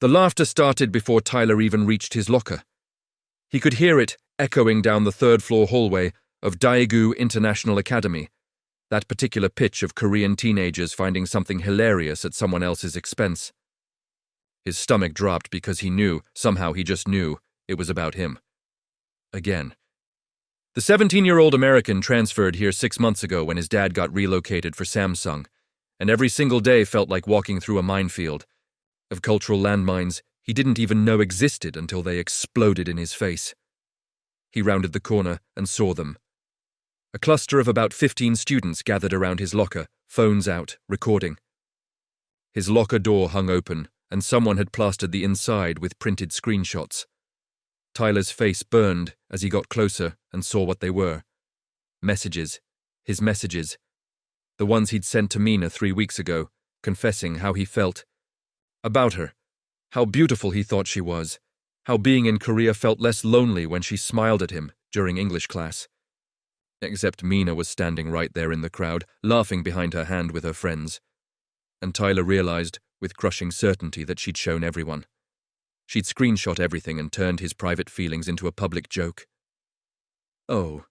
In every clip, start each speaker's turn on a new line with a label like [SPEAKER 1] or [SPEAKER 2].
[SPEAKER 1] The laughter started before Tyler even reached his locker. He could hear it echoing down the third-floor hallway of Daegu International Academy, that particular pitch of Korean teenagers finding something hilarious at someone else's expense. His stomach dropped because he knew, somehow he just knew, it was about him. Again. The 17-year-old American transferred here 6 months ago when his dad got relocated for Samsung, and every single day felt like walking through a minefield of cultural landmines he didn't even know existed until they exploded in his face. He rounded the corner and saw them. A cluster of about 15 students gathered around his locker, phones out, recording. His locker door hung open, and someone had plastered the inside with printed screenshots. Tyler's face burned as he got closer and saw what they were. Messages. His messages. The ones he'd sent to Mina 3 weeks ago, confessing how he felt. About her. How beautiful he thought she was. How being in Korea felt less lonely when she smiled at him during English class. Except Mina was standing right there in the crowd, laughing behind her hand with her friends. And Tyler realized, with crushing certainty, that she'd shown everyone. She'd screenshot everything and turned his private feelings into a public joke. Oh.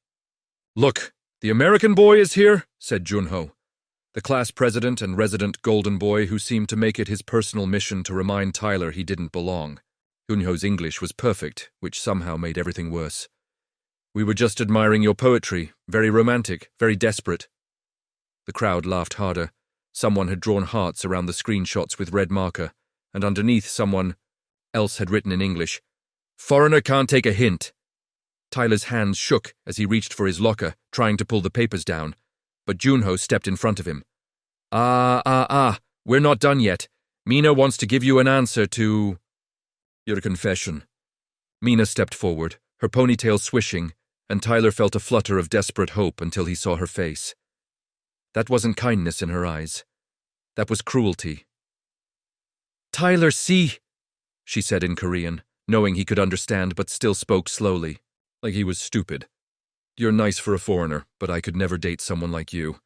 [SPEAKER 1] "Look, the American boy is here," said Junho, the class president and resident golden boy who seemed to make it his personal mission to remind Tyler he didn't belong. Junho's English was perfect, which somehow made everything worse. "We were just admiring your poetry. Very romantic, very desperate." The crowd laughed harder. Someone had drawn hearts around the screenshots with red marker, and underneath someone else had written in English, "Foreigner can't take a hint." Tyler's hands shook as he reached for his locker, trying to pull the papers down, but Junho stepped in front of him. We're not done yet. Mina wants to give you an answer to your confession." Mina stepped forward, her ponytail swishing, and Tyler felt a flutter of desperate hope until he saw her face. That wasn't kindness in her eyes. That was cruelty. "Tyler, see," she said in Korean, knowing he could understand but still spoke slowly, like he was stupid. "You're nice for a foreigner, but I could never date someone like you.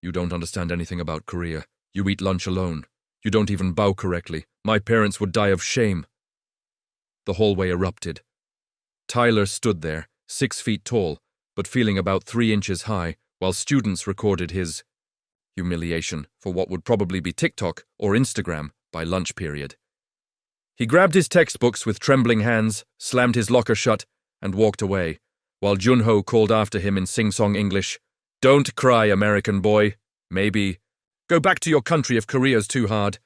[SPEAKER 1] You don't understand anything about Korea. You eat lunch alone. You don't even bow correctly. My parents would die of shame." The hallway erupted. Tyler stood there, 6 feet tall, but feeling about 3 inches high, while students recorded his humiliation for what would probably be TikTok or Instagram by lunch period. He grabbed his textbooks with trembling hands, slammed his locker shut, and walked away, while Junho called after him in sing-song English, "Don't cry, American boy. Maybe. Go back to your country if Korea's too hard."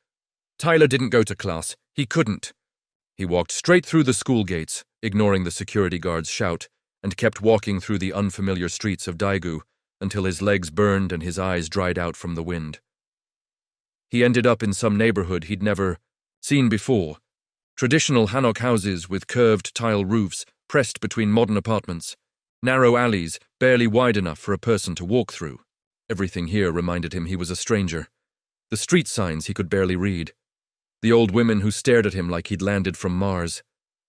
[SPEAKER 1] Tyler didn't go to class. He couldn't. He walked straight through the school gates, ignoring the security guard's shout, and kept walking through the unfamiliar streets of Daegu until his legs burned and his eyes dried out from the wind. He ended up in some neighborhood he'd never seen before. Traditional hanok houses with curved tile roofs pressed between modern apartments. Narrow alleys, barely wide enough for a person to walk through. Everything here reminded him he was a stranger. The street signs he could barely read. The old women who stared at him like he'd landed from Mars.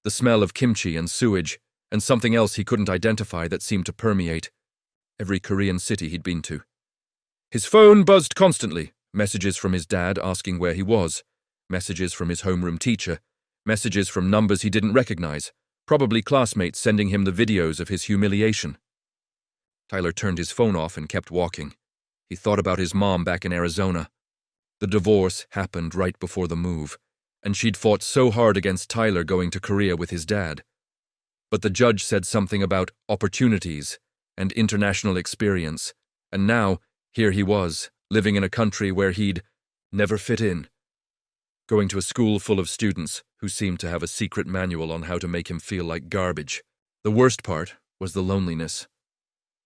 [SPEAKER 1] The smell of kimchi and sewage, and something else he couldn't identify that seemed to permeate every Korean city he'd been to. His phone buzzed constantly, messages from his dad asking where he was, messages from his homeroom teacher, messages from numbers he didn't recognize, probably classmates sending him the videos of his humiliation. Tyler turned his phone off and kept walking. He thought about his mom back in Arizona. The divorce happened right before the move, and she'd fought so hard against Tyler going to Korea with his dad. But the judge said something about opportunities and international experience, and now, here he was, living in a country where he'd never fit in. Going to a school full of students who seemed to have a secret manual on how to make him feel like garbage. The worst part was the loneliness.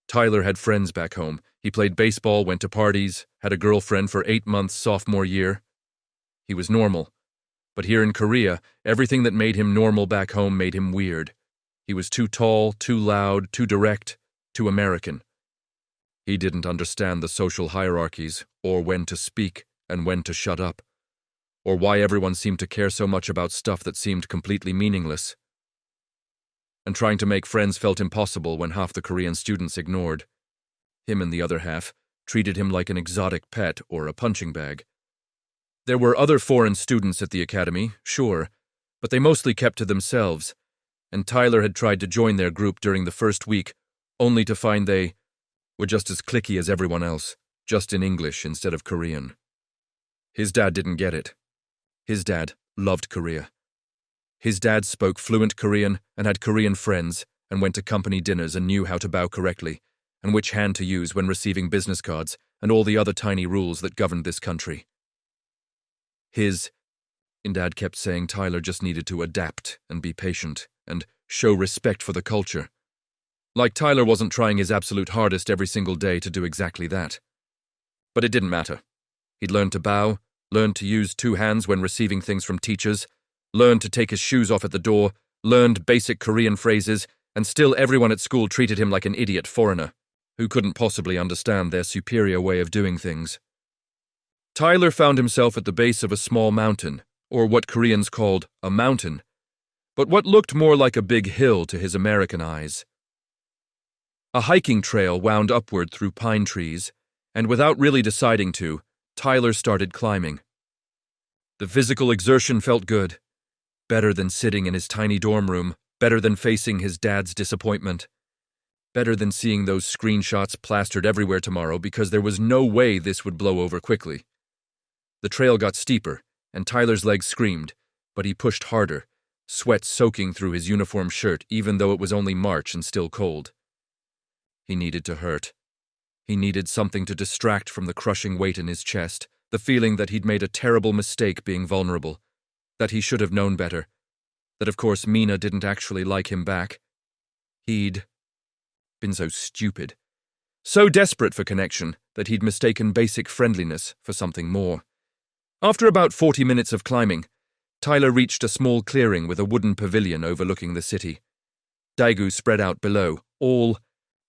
[SPEAKER 1] Tyler had friends back home. He played baseball, went to parties, had a girlfriend for 8 months sophomore year. He was normal. But here in Korea, everything that made him normal back home made him weird. He was too tall, too loud, too direct, too American. He didn't understand the social hierarchies, or when to speak and when to shut up, or why everyone seemed to care so much about stuff that seemed completely meaningless. And trying to make friends felt impossible when half the Korean students ignored. Him and the other half treated him like an exotic pet or a punching bag. There were other foreign students at the academy, sure, but they mostly kept to themselves, and Tyler had tried to join their group during the first week, only to find they were just as cliquey as everyone else, just in English instead of Korean. His dad didn't get it. His dad loved Korea. His dad spoke fluent Korean and had Korean friends and went to company dinners and knew how to bow correctly and which hand to use when receiving business cards and all the other tiny rules that governed this country. Dad kept saying Tyler just needed to adapt and be patient and show respect for the culture. Like Tyler wasn't trying his absolute hardest every single day to do exactly that. But it didn't matter. He'd learned to bow, learned to use two hands when receiving things from teachers, learned to take his shoes off at the door, learned basic Korean phrases, and still everyone at school treated him like an idiot foreigner who couldn't possibly understand their superior way of doing things. Tyler found himself at the base of a small mountain, or what Koreans called a mountain, but what looked more like a big hill to his American eyes. A hiking trail wound upward through pine trees, and without really deciding to, Tyler started climbing. The physical exertion felt good, better than sitting in his tiny dorm room, better than facing his dad's disappointment, better than seeing those screenshots plastered everywhere tomorrow because there was no way this would blow over quickly. The trail got steeper, and Tyler's legs screamed, but he pushed harder, sweat soaking through his uniform shirt even though it was only March and still cold. He needed to hurt. He needed something to distract from the crushing weight in his chest, the feeling that he'd made a terrible mistake being vulnerable, that he should have known better, that of course Mina didn't actually like him back. He'd been so stupid, so desperate for connection that he'd mistaken basic friendliness for something more. After about 40 minutes of climbing, Tyler reached a small clearing with a wooden pavilion overlooking the city. Daegu spread out below, all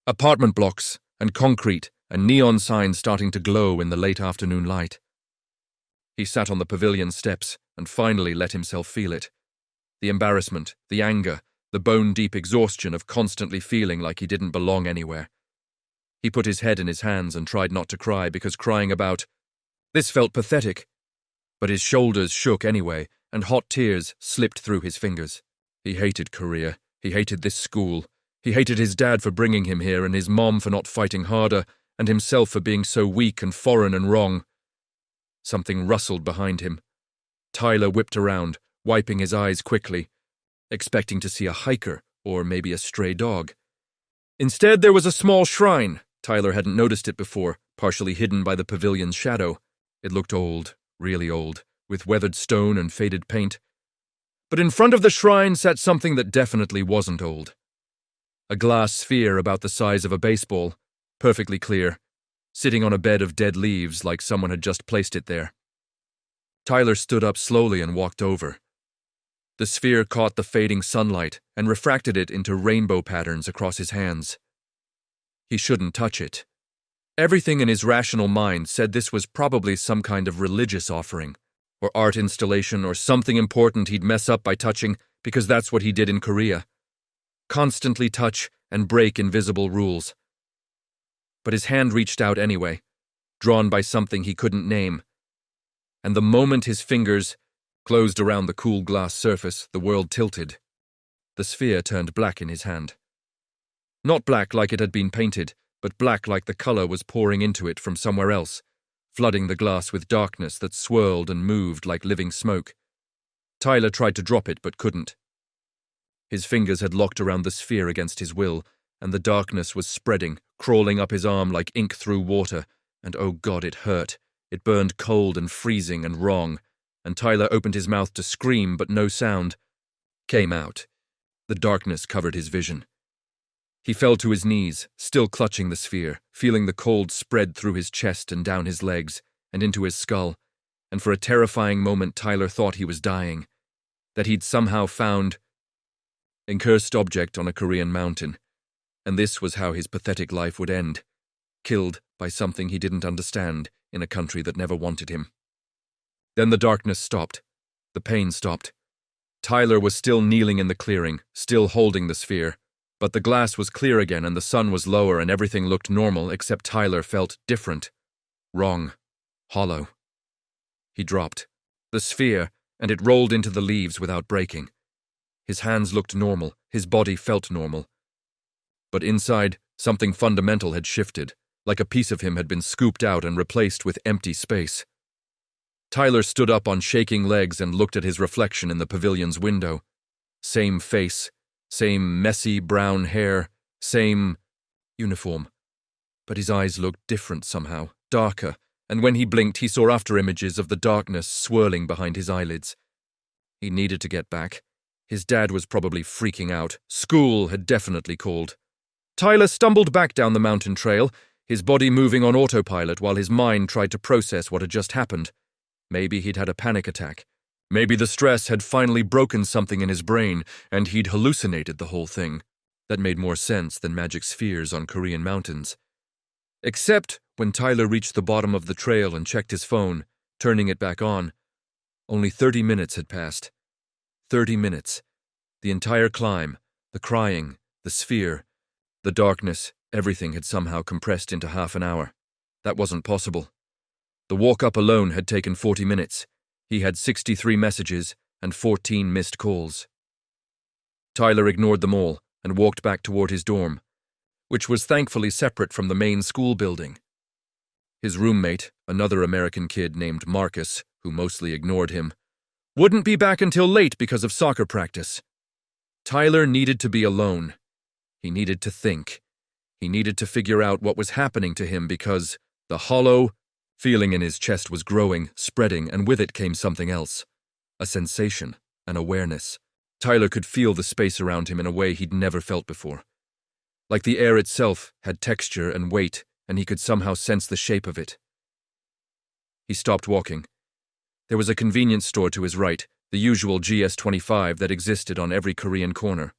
[SPEAKER 1] apartment blocks and concrete and neon signs starting to glow in the late afternoon light. He sat on the pavilion steps and finally let himself feel it. The embarrassment, the anger, the bone-deep exhaustion of constantly feeling like he didn't belong anywhere. He put his head in his hands and tried not to cry because crying about this felt pathetic. But his shoulders shook anyway, and hot tears slipped through his fingers. He hated Korea. He hated this school. He hated his dad for bringing him here and his mom for not fighting harder and himself for being so weak and foreign and wrong. Something rustled behind him. Tyler whipped around, wiping his eyes quickly, expecting to see a hiker or maybe a stray dog. Instead, there was a small shrine. Tyler hadn't noticed it before, partially hidden by the pavilion's shadow. It looked old, really old, with weathered stone and faded paint. But in front of the shrine sat something that definitely wasn't old. A glass sphere about the size of a baseball, perfectly clear, sitting on a bed of dead leaves like someone had just placed it there. Tyler stood up slowly and walked over. The sphere caught the fading sunlight and refracted it into rainbow patterns across his hands. He shouldn't touch it. Everything in his rational mind said this was probably some kind of religious offering, or art installation, or something important he'd mess up by touching because that's what he did in Korea. Constantly touch and break invisible rules. But his hand reached out anyway, drawn by something he couldn't name. And the moment his fingers closed around the cool glass surface, the world tilted. The sphere turned black in his hand. Not black like it had been painted, but black like the color was pouring into it from somewhere else, flooding the glass with darkness that swirled and moved like living smoke. Tyler tried to drop it but couldn't. His fingers had locked around the sphere against his will, and the darkness was spreading, crawling up his arm like ink through water, and oh God, it hurt. It burned cold and freezing and wrong, and Tyler opened his mouth to scream, but no sound came out. The darkness covered his vision. He fell to his knees, still clutching the sphere, feeling the cold spread through his chest and down his legs and into his skull, and for a terrifying moment Tyler thought he was dying, that he'd somehow found a cursed object on a Korean mountain, and this was how his pathetic life would end, killed by something he didn't understand in a country that never wanted him. Then the darkness stopped. The pain stopped. Tyler was still kneeling in the clearing, still holding the sphere, but the glass was clear again and the sun was lower and everything looked normal except Tyler felt different, wrong, hollow. He dropped the sphere, and it rolled into the leaves without breaking. His hands looked normal, his body felt normal. But inside, something fundamental had shifted, like a piece of him had been scooped out and replaced with empty space. Tyler stood up on shaking legs and looked at his reflection in the pavilion's window. Same face, same messy brown hair, same uniform. But his eyes looked different somehow, darker, and when he blinked he saw after-images of the darkness swirling behind his eyelids. He needed to get back. His dad was probably freaking out. School had definitely called. Tyler stumbled back down the mountain trail, his body moving on autopilot while his mind tried to process what had just happened. Maybe he'd had a panic attack. Maybe the stress had finally broken something in his brain, and he'd hallucinated the whole thing. That made more sense than magic spheres on Korean mountains. Except when Tyler reached the bottom of the trail and checked his phone, turning it back on. Only 30 minutes had passed. 30 minutes. The entire climb, the crying, the sphere, the darkness, everything had somehow compressed into half an hour. That wasn't possible. The walk up alone had taken 40 minutes. He had 63 messages and 14 missed calls. Tyler ignored them all and walked back toward his dorm, which was thankfully separate from the main school building. His roommate, another American kid named Marcus, who mostly ignored him, wouldn't be back until late because of soccer practice. Tyler needed to be alone. He needed to think. He needed to figure out what was happening to him because the hollow feeling in his chest was growing, spreading, and with it came something else. A sensation, an awareness. Tyler could feel the space around him in a way he'd never felt before. Like the air itself had texture and weight, and he could somehow sense the shape of it. He stopped walking. There was a convenience store to his right, the usual GS25 that existed on every Korean corner.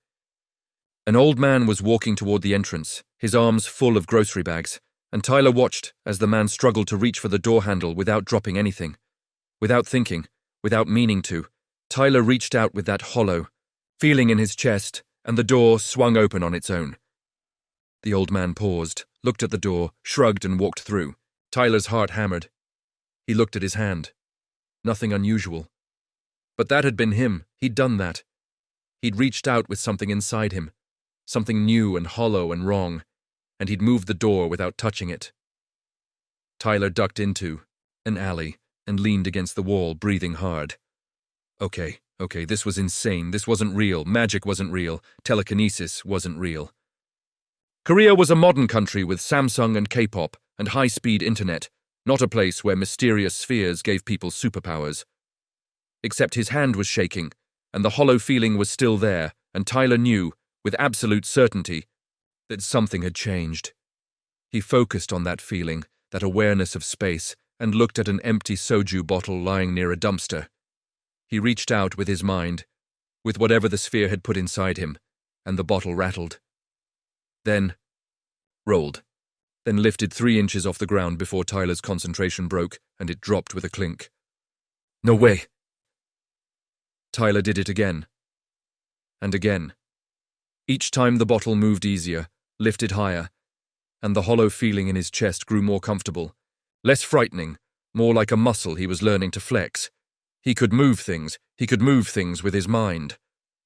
[SPEAKER 1] An old man was walking toward the entrance, his arms full of grocery bags, and Tyler watched as the man struggled to reach for the door handle without dropping anything. Without thinking, without meaning to, Tyler reached out with that hollow, feeling in his chest, and the door swung open on its own. The old man paused, looked at the door, shrugged and walked through. Tyler's heart hammered. He looked at his hand. Nothing unusual. But that had been him. He'd done that. He'd reached out with something inside him, something new and hollow and wrong, and he'd moved the door without touching it. Tyler ducked into an alley and leaned against the wall, breathing hard. Okay, this was insane. This wasn't real. Magic wasn't real. Telekinesis wasn't real. Korea was a modern country with Samsung and K-pop and high-speed internet, not a place where mysterious spheres gave people superpowers. Except his hand was shaking, and the hollow feeling was still there, and Tyler knew, with absolute certainty, that something had changed. He focused on that feeling, that awareness of space, and looked at an empty soju bottle lying near a dumpster. He reached out with his mind, with whatever the sphere had put inside him, and the bottle rattled. Then rolled, then lifted 3 inches off the ground before Tyler's concentration broke, and it dropped with a clink. No way! Tyler did it again. And again. Each time the bottle moved easier, lifted higher, and the hollow feeling in his chest grew more comfortable, less frightening, more like a muscle he was learning to flex. He could move things with his mind.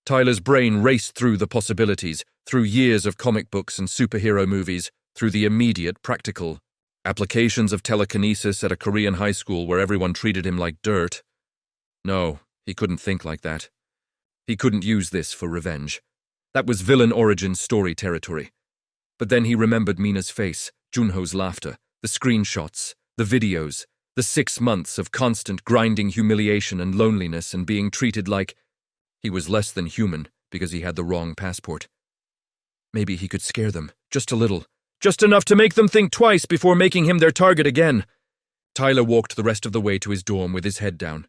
[SPEAKER 1] Tyler's brain raced through the possibilities, through years of comic books and superhero movies, through the immediate practical applications of telekinesis at a Korean high school where everyone treated him like dirt. No, he couldn't think like that. He couldn't use this for revenge. That was villain origin story territory. But then he remembered Mina's face, Junho's laughter, the screenshots, the videos, the 6 months of constant grinding humiliation and loneliness and being treated like he was less than human because he had the wrong passport. Maybe he could scare them, just a little, just enough to make them think twice before making him their target again. Tyler walked the rest of the way to his dorm with his head down.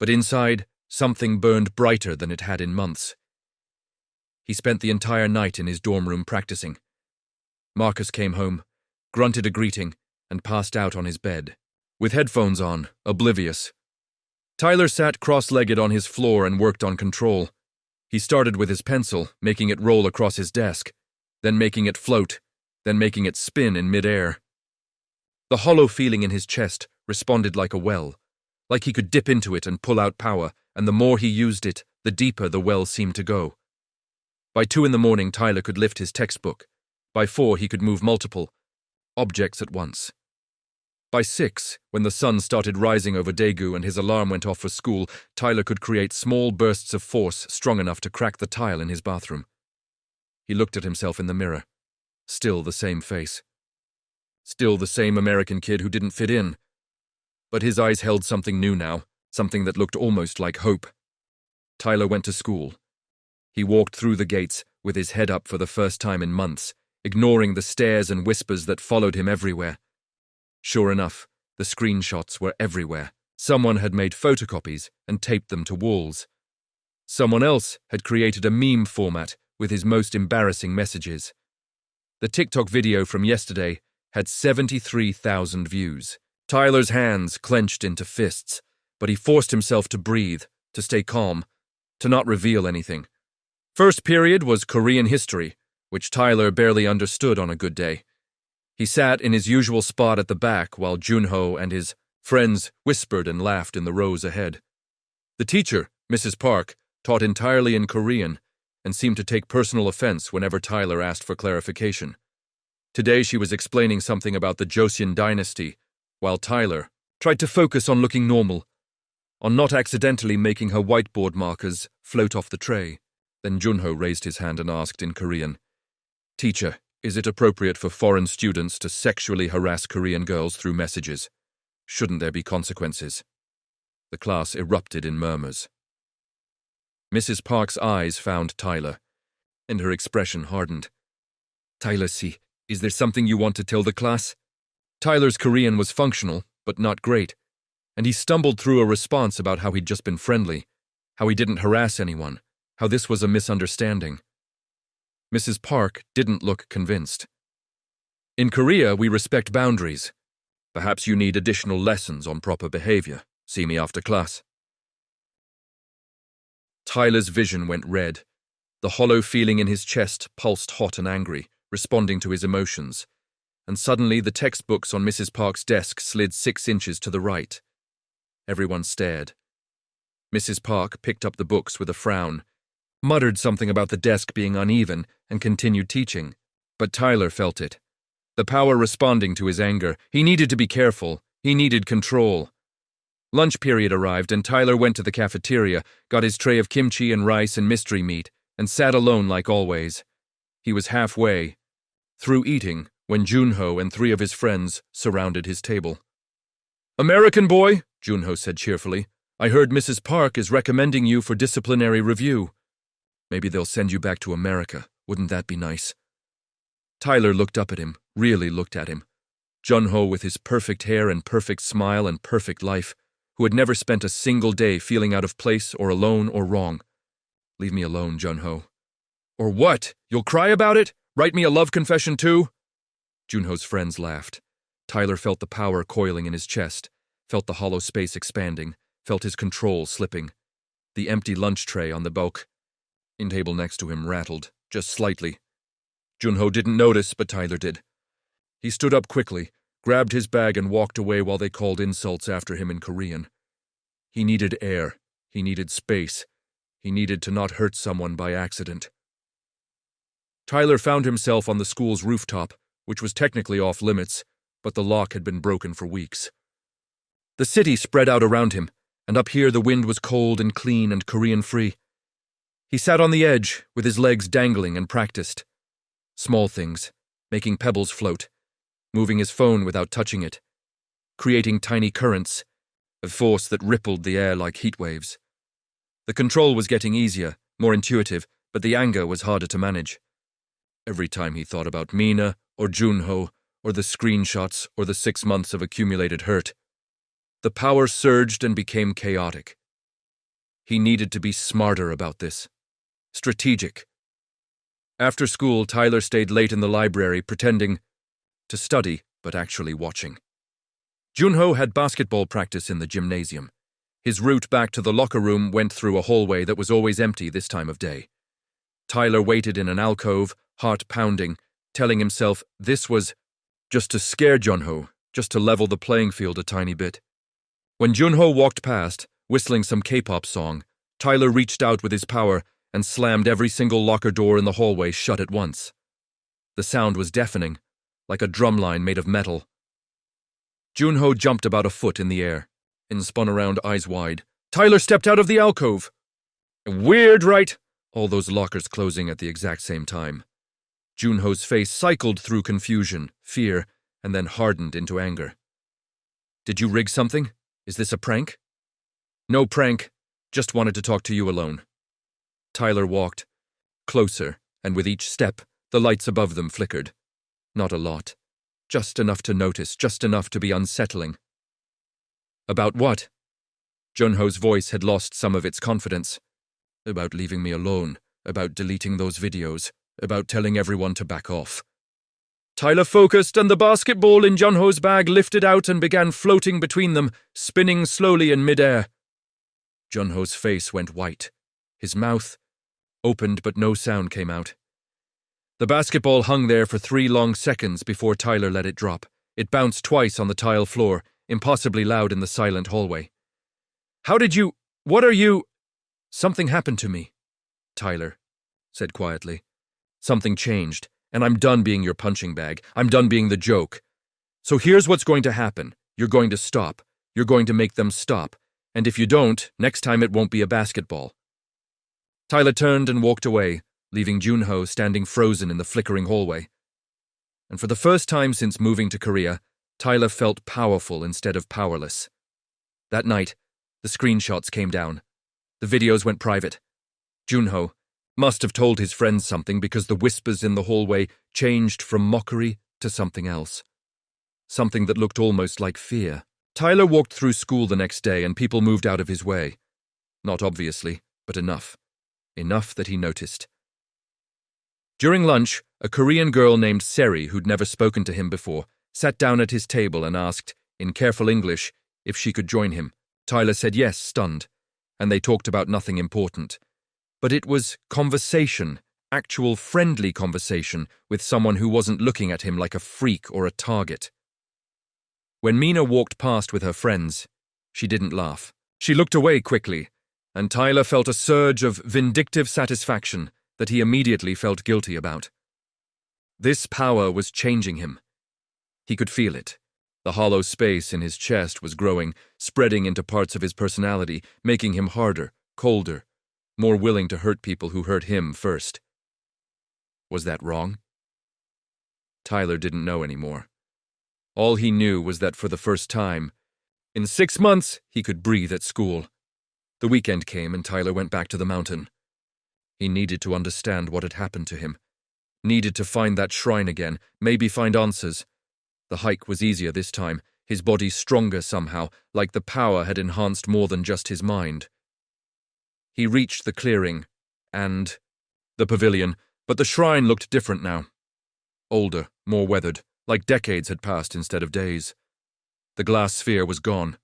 [SPEAKER 1] But inside, something burned brighter than it had in months. He spent the entire night in his dorm room practicing. Marcus came home, grunted a greeting, and passed out on his bed, with headphones on, oblivious. Tyler sat cross-legged on his floor and worked on control. He started with his pencil, making it roll across his desk, then making it float, then making it spin in midair. The hollow feeling in his chest responded like a well, like he could dip into it and pull out power, and the more he used it, the deeper the well seemed to go. By 2 in the morning, Tyler could lift his textbook. By 4, he could move multiple objects at once. By 6, when the sun started rising over Daegu and his alarm went off for school, Tyler could create small bursts of force strong enough to crack the tile in his bathroom. He looked at himself in the mirror. Still the same face. Still the same American kid who didn't fit in. But his eyes held something new now, something that looked almost like hope. Tyler went to school. He walked through the gates with his head up for the first time in months, ignoring the stares and whispers that followed him everywhere. Sure enough, the screenshots were everywhere. Someone had made photocopies and taped them to walls. Someone else had created a meme format with his most embarrassing messages. The TikTok video from yesterday had 73,000 views. Tyler's hands clenched into fists, but he forced himself to breathe, to stay calm, to not reveal anything. First period was Korean history, which Tyler barely understood on a good day. He sat in his usual spot at the back while Junho and his friends whispered and laughed in the rows ahead. The teacher, Mrs. Park, taught entirely in Korean and seemed to take personal offense whenever Tyler asked for clarification. Today she was explaining something about the Joseon dynasty, while Tyler tried to focus on looking normal, on not accidentally making her whiteboard markers float off the tray. Then Junho raised his hand and asked in Korean, "Teacher, is it appropriate for foreign students to sexually harass Korean girls through messages? Shouldn't there be consequences?" The class erupted in murmurs. Mrs. Park's eyes found Tyler, and her expression hardened. "Tyler C., is there something you want to tell the class?" Tyler's Korean was functional, but not great, and he stumbled through a response about how he'd just been friendly, how he didn't harass anyone, how this was a misunderstanding. Mrs. Park didn't look convinced. "In Korea, we respect boundaries. Perhaps you need additional lessons on proper behavior. See me after class." Tyler's vision went red. The hollow feeling in his chest pulsed hot and angry, responding to his emotions. And suddenly the textbooks on Mrs. Park's desk slid 6 inches to the right. Everyone stared. Mrs. Park picked up the books with a frown, muttered something about the desk being uneven, and continued teaching. But Tyler felt it. The power responding to his anger. He needed to be careful. He needed control. Lunch period arrived, and Tyler went to the cafeteria, got his tray of kimchi and rice and mystery meat, and sat alone like always. He was halfway through eating when Junho and 3 of his friends surrounded his table. "American boy," Junho said cheerfully, "I heard Mrs. Park is recommending you for disciplinary review. Maybe they'll send you back to America. Wouldn't that be nice?" Tyler looked up at him, really looked at him. Junho with his perfect hair and perfect smile and perfect life, who had never spent a single day feeling out of place or alone or wrong. "Leave me alone, Junho." "Or what? You'll cry about it? Write me a love confession too?" Junho's friends laughed. Tyler felt the power coiling in his chest, felt the hollow space expanding, felt his control slipping. The empty lunch tray on the bulk in table next to him rattled, just slightly. Junho didn't notice, but Tyler did. He stood up quickly, grabbed his bag and walked away while they called insults after him in Korean. He needed air. He needed space. He needed to not hurt someone by accident. Tyler found himself on the school's rooftop, which was technically off limits, but the lock had been broken for weeks. The city spread out around him, and up here the wind was cold and clean and Korean-free. He sat on the edge, with his legs dangling, and practiced. Small things, making pebbles float, moving his phone without touching it, creating tiny currents, a force that rippled the air like heat waves. The control was getting easier, more intuitive, but the anger was harder to manage. Every time he thought about Mina, or Junho, or the screenshots, or the 6 months of accumulated hurt, the power surged and became chaotic. He needed to be smarter about this. Strategic. After school, Tyler stayed late in the library, pretending to study, but actually watching. Junho had basketball practice in the gymnasium. His route back to the locker room went through a hallway that was always empty this time of day. Tyler waited in an alcove, heart pounding, telling himself this was just to scare Junho, just to level the playing field a tiny bit. When Junho walked past, whistling some K-pop song, Tyler reached out with his power and slammed every single locker door in the hallway shut at once. The sound was deafening, like a drumline made of metal. Junho jumped about a foot in the air and spun around eyes wide. Tyler stepped out of the alcove. Weird, right? All those lockers closing at the exact same time. Junho's face cycled through confusion, fear, and then hardened into anger. Did you rig something? Is this a prank? No prank. Just wanted to talk to you alone. Tyler walked closer, and with each step, the lights above them flickered. Not a lot. Just enough to notice, just enough to be unsettling. About what? Junho's voice had lost some of its confidence. About leaving me alone, about deleting those videos, about telling everyone to back off. Tyler focused, and the basketball in Junho's bag lifted out and began floating between them, spinning slowly in midair. Junho's face went white. His mouth opened, but no sound came out. The basketball hung there for 3 long seconds before Tyler let it drop. It bounced twice on the tile floor, impossibly loud in the silent hallway. What are you? Something happened to me, Tyler said quietly. Something changed, and I'm done being your punching bag. I'm done being the joke. So here's what's going to happen. You're going to stop. You're going to make them stop. And if you don't, next time it won't be a basketball. Tyler turned and walked away, leaving Junho standing frozen in the flickering hallway. And for the first time since moving to Korea, Tyler felt powerful instead of powerless. That night, the screenshots came down. The videos went private. Junho must have told his friends something because the whispers in the hallway changed from mockery to something else. Something that looked almost like fear. Tyler walked through school the next day and people moved out of his way. Not obviously, but enough. Enough that he noticed. During lunch, a Korean girl named Seri, who'd never spoken to him before, sat down at his table and asked, in careful English, if she could join him. Tyler said yes, stunned, and they talked about nothing important. But it was conversation, actual friendly conversation with someone who wasn't looking at him like a freak or a target. When Mina walked past with her friends, she didn't laugh. She looked away quickly, and Tyler felt a surge of vindictive satisfaction that he immediately felt guilty about. This power was changing him. He could feel it. The hollow space in his chest was growing, spreading into parts of his personality, making him harder, colder, more willing to hurt people who hurt him first. Was that wrong? Tyler didn't know anymore. All he knew was that for the first time, in 6 months, he could breathe at school. The weekend came and Tyler went back to the mountain. He needed to understand what had happened to him. Needed to find that shrine again, maybe find answers. The hike was easier this time, his body stronger somehow, like the power had enhanced more than just his mind. He reached the clearing and the pavilion, but the shrine looked different now. Older, more weathered, like decades had passed instead of days. The glass sphere was gone.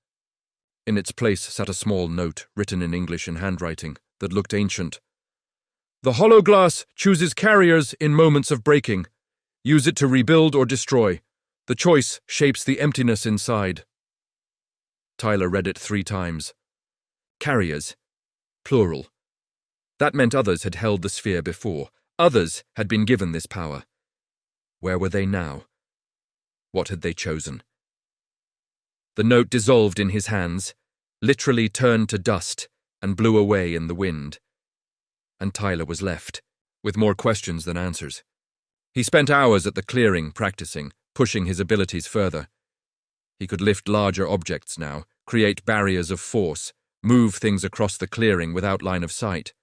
[SPEAKER 1] In its place sat a small note, written in English in handwriting, that looked ancient. The hollow glass chooses carriers in moments of breaking. Use it to rebuild or destroy. The choice shapes the emptiness inside. Tyler read it 3 times. Carriers. Plural. That meant others had held the sphere before. Others had been given this power. Where were they now? What had they chosen? The note dissolved in his hands, literally turned to dust, and blew away in the wind. And Tyler was left, with more questions than answers. He spent hours at the clearing, practicing, pushing his abilities further. He could lift larger objects now, create barriers of force, move things across the clearing without line of sight.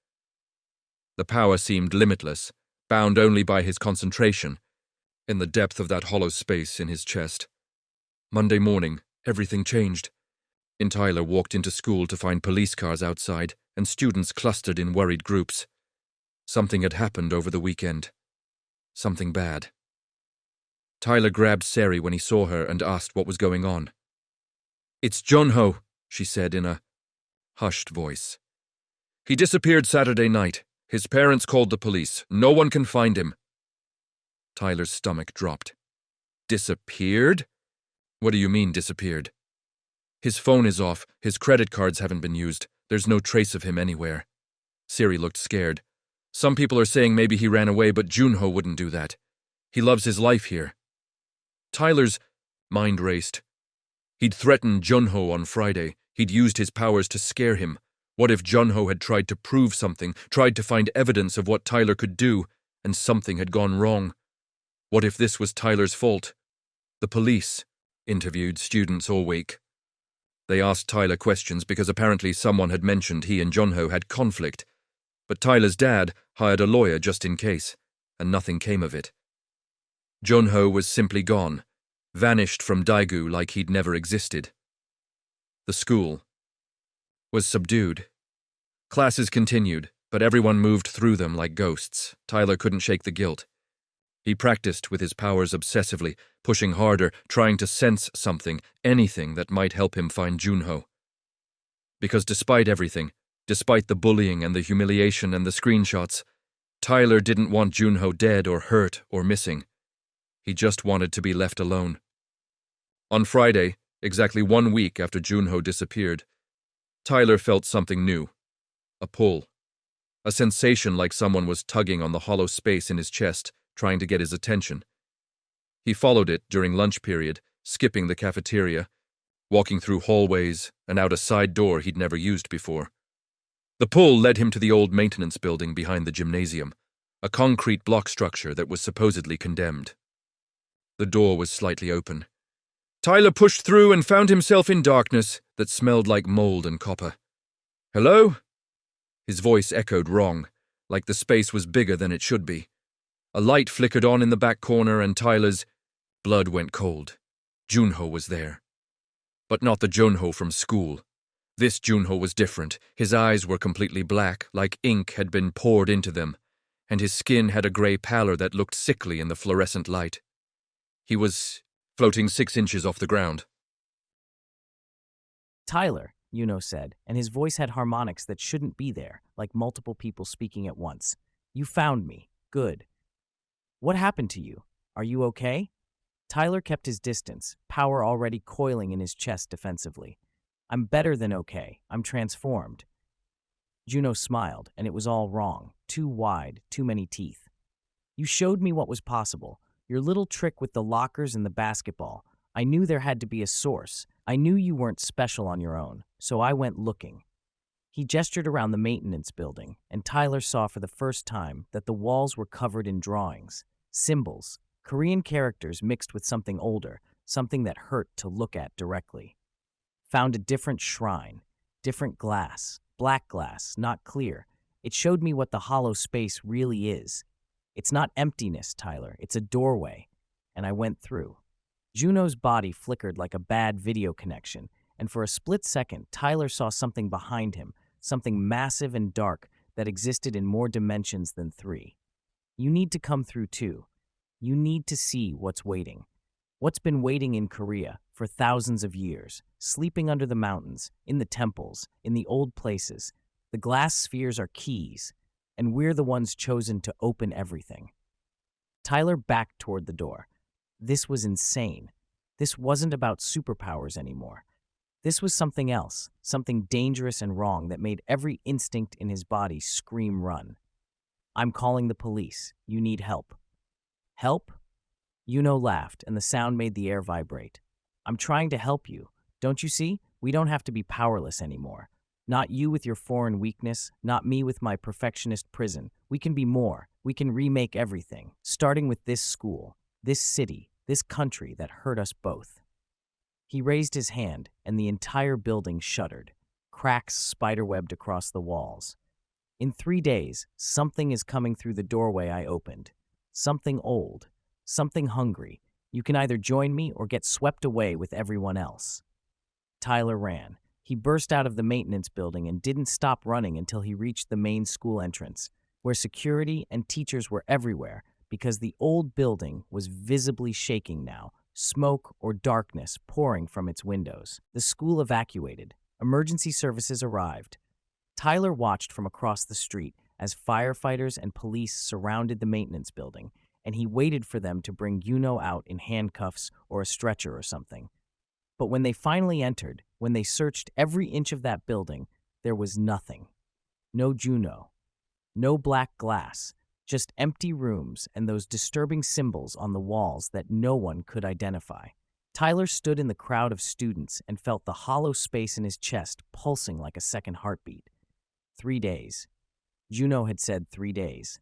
[SPEAKER 1] The power seemed limitless, bound only by his concentration, in the depth of that hollow space in his chest. Monday morning, everything changed. Tyler walked into school to find police cars outside and students clustered in worried groups. Something had happened over the weekend. Something bad. Tyler grabbed Seri when he saw her and asked what was going on. It's Junho, she said in a hushed voice. He disappeared Saturday night. His parents called the police. No one can find him. Tyler's stomach dropped. Disappeared? What do you mean, disappeared? His phone is off, his credit cards haven't been used, there's no trace of him anywhere. Siri looked scared. Some people are saying maybe he ran away, but Junho wouldn't do that. He loves his life here. Tyler's mind raced. He'd threatened Junho on Friday. He'd used his powers to scare him. What if Junho had tried to prove something, tried to find evidence of what Tyler could do, and something had gone wrong? What if this was Tyler's fault? The police interviewed students all week. They asked Tyler questions because apparently someone had mentioned he and Junho had conflict, but Tyler's dad hired a lawyer just in case, and nothing came of it. Junho was simply gone, vanished from Daegu like he'd never existed. The school was subdued. Classes continued, but everyone moved through them like ghosts. Tyler couldn't shake the guilt. He practiced with his powers obsessively, pushing harder, trying to sense something, anything that might help him find Junho. Because despite everything, despite the bullying and the humiliation and the screenshots, Tyler didn't want Junho dead or hurt or missing. He just wanted to be left alone. On Friday, exactly 1 week after Junho disappeared, Tyler felt something new. A pull. A sensation like someone was tugging on the hollow space in his chest, trying to get his attention. He followed it during lunch period, skipping the cafeteria, walking through hallways and out a side door he'd never used before. The pull led him to the old maintenance building behind the gymnasium, a concrete block structure that was supposedly condemned. The door was slightly open. Tyler pushed through and found himself in darkness that smelled like mold and copper. "Hello?" His voice echoed wrong, like the space was bigger than it should be. A light flickered on in the back corner and Tyler's blood went cold. Junho was there. But not the Junho from school. This Junho was different. His eyes were completely black, like ink had been poured into them, and his skin had a gray pallor that looked sickly in the fluorescent light. He was floating 6 inches off the ground.
[SPEAKER 2] "Tyler," Yuno said, and his voice had harmonics that shouldn't be there, like multiple people speaking at once. "You found me. Good. What happened to you? Are you okay?" Tyler kept his distance, power already coiling in his chest defensively. "I'm better than okay. I'm transformed." Juno smiled, and it was all wrong. Too wide, too many teeth. "You showed me what was possible. Your little trick with the lockers and the basketball. I knew there had to be a source. I knew you weren't special on your own, so I went looking." He gestured around the maintenance building, and Tyler saw for the first time that the walls were covered in drawings, symbols, Korean characters mixed with something older, something that hurt to look at directly. Found a different shrine, different glass, black glass, not clear. It showed me what the hollow space really is. It's not emptiness, Tyler, it's a doorway. And I went through. Juno's body flickered like a bad video connection, and for a split second, Tyler saw something behind him, something massive and dark that existed in more dimensions than 3. You need to come through too. You need to see what's waiting. What's been waiting in Korea for thousands of years, sleeping under the mountains, in the temples, in the old places. The glass spheres are keys, and we're the ones chosen to open everything. Tyler backed toward the door. This was insane. This wasn't about superpowers anymore. This was something else, something dangerous and wrong that made every instinct in his body scream run. "I'm calling the police. You need help." "Help?" Yuno laughed, and the sound made the air vibrate. "I'm trying to help you. Don't you see? We don't have to be powerless anymore. Not you with your foreign weakness, not me with my perfectionist prison. We can be more. We can remake everything, starting with this school, this city, this country that hurt us both." He raised his hand, and the entire building shuddered. Cracks spiderwebbed across the walls. "In 3 days, something is coming through the doorway I opened. Something old, something hungry. You can either join me or get swept away with everyone else." Tyler ran. He burst out of the maintenance building and didn't stop running until he reached the main school entrance, where security and teachers were everywhere because the old building was visibly shaking now, smoke or darkness pouring from its windows. The school evacuated. Emergency services arrived. Tyler watched from across the street as firefighters and police surrounded the maintenance building, and he waited for them to bring Yuno out in handcuffs or a stretcher or something. But when they finally entered, When they searched every inch of that building, there was nothing. No Juno. No black glass. Just empty rooms and those disturbing symbols on the walls that no one could identify. Tyler stood in the crowd of students and felt the hollow space in his chest pulsing like a second heartbeat. 3 days. Juno had said 3 days.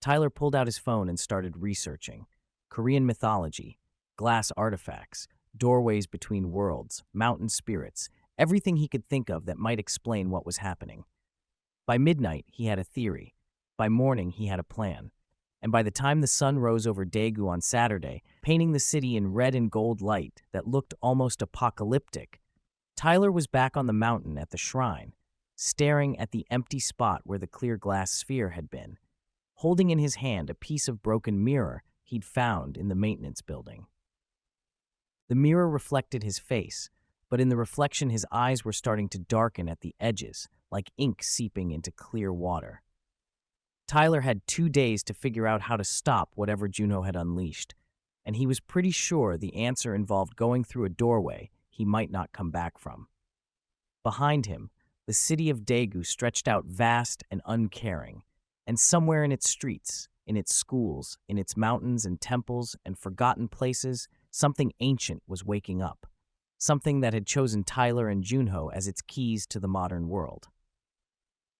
[SPEAKER 2] Tyler pulled out his phone and started researching. Korean mythology, glass artifacts, doorways between worlds, mountain spirits, everything he could think of that might explain what was happening. By midnight, he had a theory. By morning, he had a plan. And by the time the sun rose over Daegu on Saturday, painting the city in red and gold light that looked almost apocalyptic, Tyler was back on the mountain at the shrine, staring at the empty spot where the clear glass sphere had been, holding in his hand a piece of broken mirror he'd found in the maintenance building. The mirror reflected his face, but in the reflection his eyes were starting to darken at the edges, like ink seeping into clear water. Tyler had 2 days to figure out how to stop whatever Juno had unleashed, and he was pretty sure the answer involved going through a doorway he might not come back from. Behind him, the city of Daegu stretched out vast and uncaring, and somewhere in its streets, in its schools, in its mountains and temples and forgotten places, something ancient was waking up, something that had chosen Tyler and Junho as its keys to the modern world.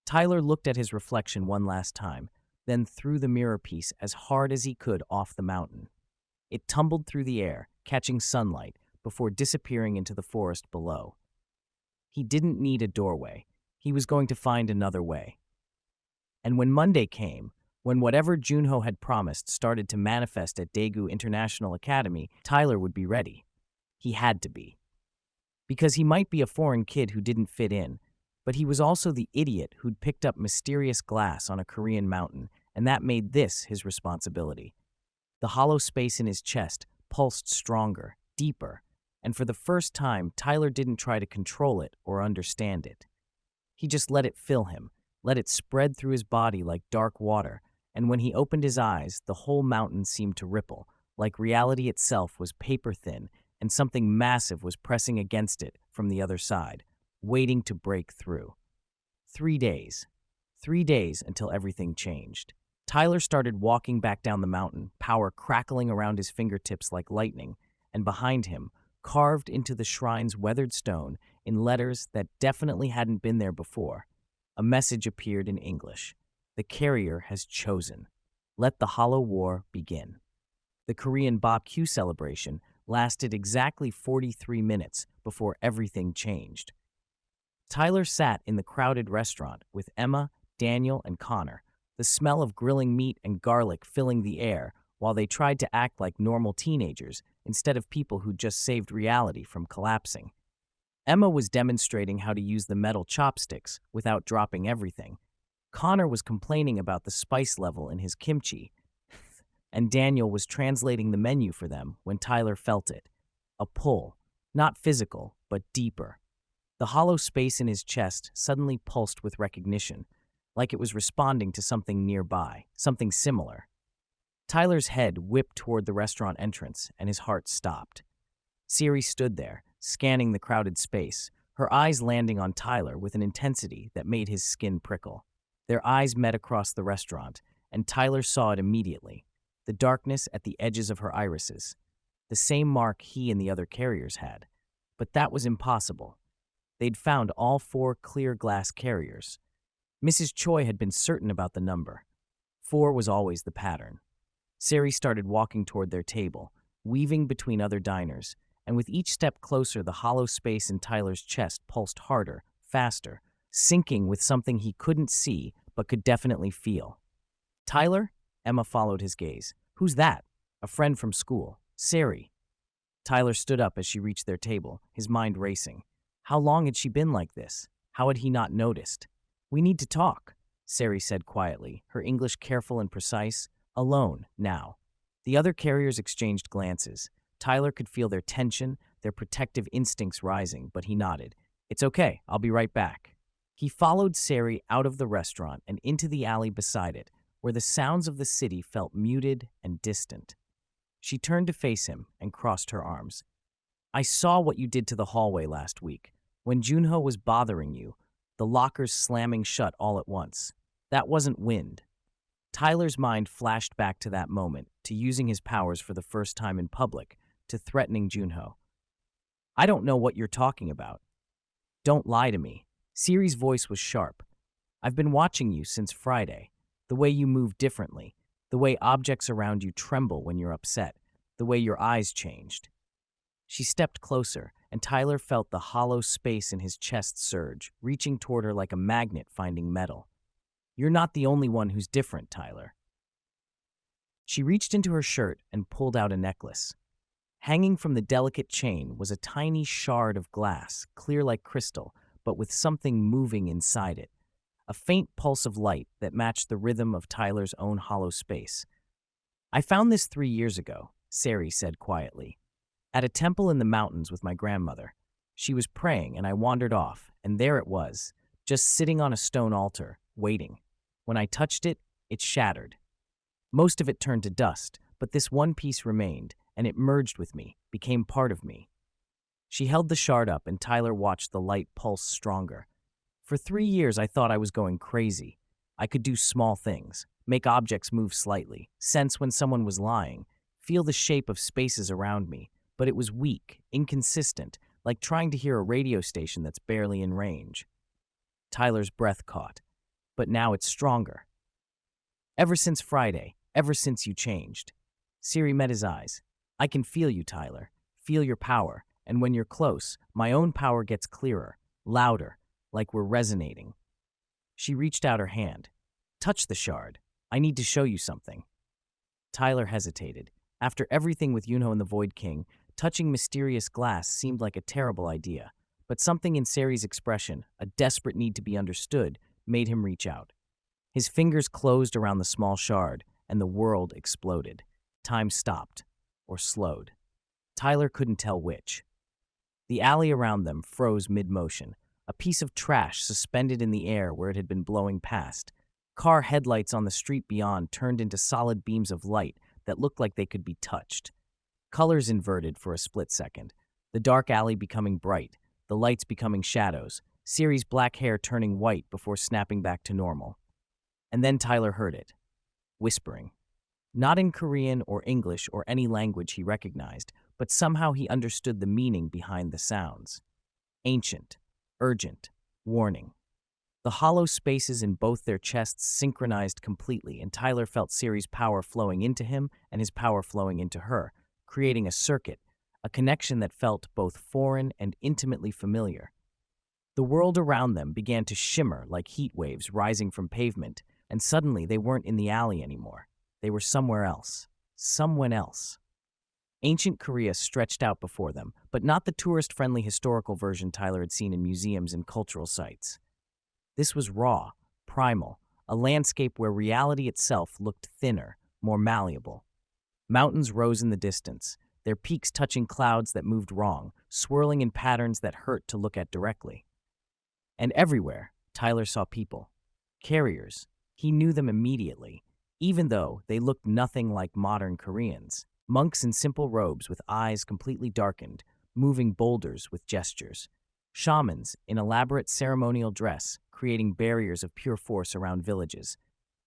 [SPEAKER 2] Tyler looked at his reflection one last time, then threw the mirror piece as hard as he could off the mountain. It tumbled through the air, catching sunlight, before disappearing into the forest below. He didn't need a doorway. He was going to find another way. And when Monday came, when whatever Junho had promised started to manifest at Daegu International Academy, Tyler would be ready. He had to be. Because he might be a foreign kid who didn't fit in, but he was also the idiot who'd picked up mysterious glass on a Korean mountain, and that made this his responsibility. The hollow space in his chest pulsed stronger, deeper, and for the first time, Tyler didn't try to control it or understand it. He just let it fill him, let it spread through his body like dark water, and when he opened his eyes, the whole mountain seemed to ripple, like reality itself was paper-thin, and something massive was pressing against it from the other side, waiting to break through. 3 days. 3 days until everything changed. Tyler started walking back down the mountain, power crackling around his fingertips like lightning, and behind him, carved into the shrine's weathered stone in letters that definitely hadn't been there before, a message appeared in English. The carrier has chosen. Let the Hollow War begin. The Korean Barbecue celebration lasted exactly 43 minutes before everything changed. Tyler sat in the crowded restaurant with Emma, Daniel, and Connor, the smell of grilling meat and garlic filling the air while they tried to act like normal teenagers instead of people who just saved reality from collapsing. Emma was demonstrating how to use the metal chopsticks without dropping everything. Connor was complaining about the spice level in his kimchi, and Daniel was translating the menu for them when Tyler felt it. A pull, not physical, but deeper. The hollow space in his chest suddenly pulsed with recognition, like it was responding to something nearby, something similar. Tyler's head whipped toward the restaurant entrance, and his heart stopped. Siri stood there, scanning the crowded space, her eyes landing on Tyler with an intensity that made his skin prickle. Their eyes met across the restaurant, and Tyler saw it immediately, the darkness at the edges of her irises, the same mark he and the other carriers had. But that was impossible. They'd found all 4 clear glass carriers. Mrs. Choi had been certain about the number. 4 was always the pattern. Sari started walking toward their table, weaving between other diners, and with each step closer, the hollow space in Tyler's chest pulsed harder, faster, syncing with something he couldn't see but could definitely feel. Tyler? Emma followed his gaze. Who's that? A friend from school. Sari. Tyler stood up as she reached their table, his mind racing. How long had she been like this? How had he not noticed? We need to talk, Sari said quietly, her English careful and precise. Alone, now. The other carriers exchanged glances. Tyler could feel their tension, their protective instincts rising, but he nodded. It's okay, I'll be right back. He followed Sari out of the restaurant and into the alley beside it, where the sounds of the city felt muted and distant. She turned to face him and crossed her arms. I saw what you did to the hallway last week. When Junho was bothering you, the lockers slamming shut all at once. That wasn't wind. Tyler's mind flashed back to that moment, to using his powers for the first time in public, to threatening Junho. I don't know what you're talking about. Don't lie to me. Siri's voice was sharp. I've been watching you since Friday. The way you move differently, the way objects around you tremble when you're upset, the way your eyes changed. She stepped closer, and Tyler felt the hollow space in his chest surge, reaching toward her like a magnet finding metal. You're not the only one who's different, Tyler. She reached into her shirt and pulled out a necklace. Hanging from the delicate chain was a tiny shard of glass, clear like crystal, but with something moving inside it. A faint pulse of light that matched the rhythm of Tyler's own hollow space. I found this 3 years ago, Sari said quietly. At a temple in the mountains with my grandmother. She was praying and I wandered off, and there it was, just sitting on a stone altar, waiting. When I touched it, it shattered. Most of it turned to dust, but this one piece remained, and it merged with me, became part of me. She held the shard up and Tyler watched the light pulse stronger. For 3 years I thought I was going crazy. I could do small things, make objects move slightly, sense when someone was lying, feel the shape of spaces around me, but it was weak, inconsistent, like trying to hear a radio station that's barely in range. Tyler's breath caught. But now it's stronger. Ever since Friday, ever since you changed. Siri met his eyes. I can feel you, Tyler. Feel your power, and when you're close, my own power gets clearer, louder, like we're resonating. She reached out her hand. Touch the shard. I need to show you something. Tyler hesitated. After everything with Yunho and the Void King, touching mysterious glass seemed like a terrible idea. But something in Sari's expression, a desperate need to be understood, made him reach out. His fingers closed around the small shard, and the world exploded. Time stopped, or slowed. Tyler couldn't tell which. The alley around them froze mid-motion, a piece of trash suspended in the air where it had been blowing past. Car headlights on the street beyond turned into solid beams of light that looked like they could be touched. Colors inverted for a split second, the dark alley becoming bright, the lights becoming shadows, Siri's black hair turning white before snapping back to normal. And then Tyler heard it, whispering. Not in Korean or English or any language he recognized, but somehow he understood the meaning behind the sounds. Ancient, urgent, warning. The hollow spaces in both their chests synchronized completely, and Tyler felt Siri's power flowing into him and his power flowing into her, creating a circuit, a connection that felt both foreign and intimately familiar. The world around them began to shimmer like heat waves rising from pavement, and suddenly they weren't in the alley anymore. They were somewhere else. Someone else. Ancient Korea stretched out before them, but not the tourist-friendly historical version Tyler had seen in museums and cultural sites. This was raw, primal, a landscape where reality itself looked thinner, more malleable. Mountains rose in the distance, their peaks touching clouds that moved wrong, swirling in patterns that hurt to look at directly. And everywhere, Tyler saw people. Carriers. He knew them immediately, even though they looked nothing like modern Koreans. Monks in simple robes with eyes completely darkened, moving boulders with gestures. Shamans in elaborate ceremonial dress, creating barriers of pure force around villages.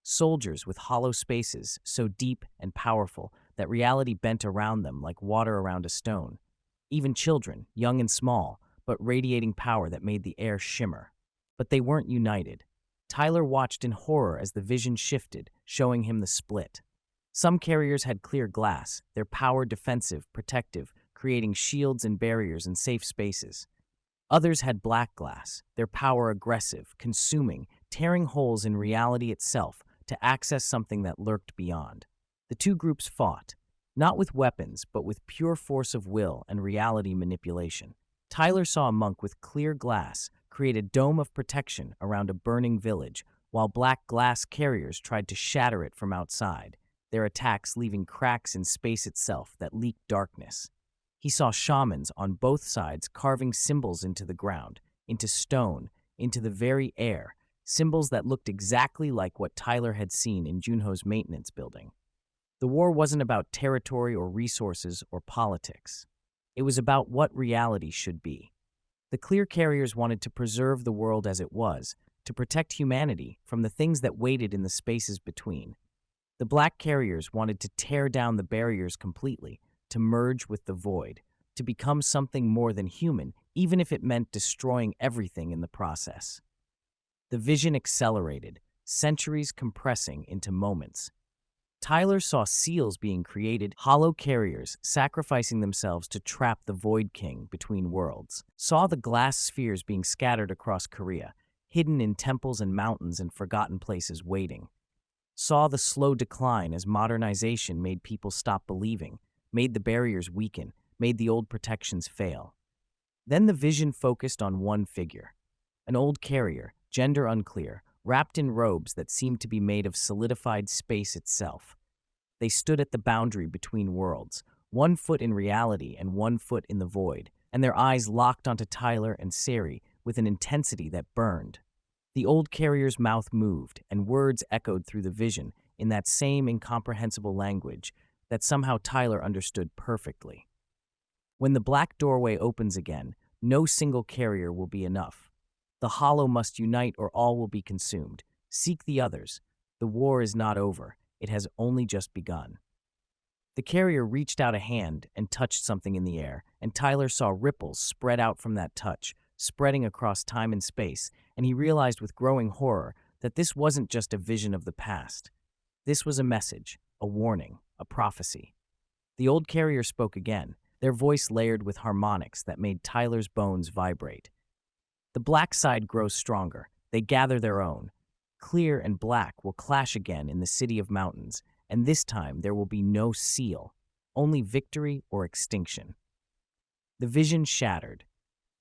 [SPEAKER 2] Soldiers with hollow spaces so deep and powerful that reality bent around them like water around a stone. Even children, young and small, but radiating power that made the air shimmer. But they weren't united. Tyler watched in horror as the vision shifted, showing him the split. Some carriers had clear glass, their power defensive, protective, creating shields and barriers and safe spaces. Others had black glass, their power aggressive, consuming, tearing holes in reality itself to access something that lurked beyond. The two groups fought, not with weapons, but with pure force of will and reality manipulation. Tyler saw a monk with clear glass create a dome of protection around a burning village, while black glass carriers tried to shatter it from outside, their attacks leaving cracks in space itself that leaked darkness. He saw shamans on both sides carving symbols into the ground, into stone, into the very air, symbols that looked exactly like what Tyler had seen in Junho's maintenance building. The war wasn't about territory or resources or politics. It was about what reality should be. The clear carriers wanted to preserve the world as it was, to protect humanity from the things that waited in the spaces between. The black carriers wanted to tear down the barriers completely, to merge with the void, to become something more than human, even if it meant destroying everything in the process. The vision accelerated, centuries compressing into moments. Tyler saw seals being created, hollow carriers sacrificing themselves to trap the Void King between worlds, saw the glass spheres being scattered across Korea, hidden in temples and mountains and forgotten places waiting, saw the slow decline as modernization made people stop believing, made the barriers weaken, made the old protections fail. Then the vision focused on one figure, an old carrier, gender unclear, wrapped in robes that seemed to be made of solidified space itself. They stood at the boundary between worlds, one foot in reality and one foot in the void, and their eyes locked onto Tyler and Sari with an intensity that burned. The old carrier's mouth moved, and words echoed through the vision in that same incomprehensible language that somehow Tyler understood perfectly. When the black doorway opens again, no single carrier will be enough. The hollow must unite or all will be consumed. Seek the others. The war is not over. It has only just begun. The carrier reached out a hand and touched something in the air, and Tyler saw ripples spread out from that touch, spreading across time and space, and he realized with growing horror that this wasn't just a vision of the past. This was a message, a warning, a prophecy. The old carrier spoke again, their voice layered with harmonics that made Tyler's bones vibrate. The black side grows stronger. They gather their own. Clear and black will clash again in the city of mountains, and this time there will be no seal, only victory or extinction. The vision shattered.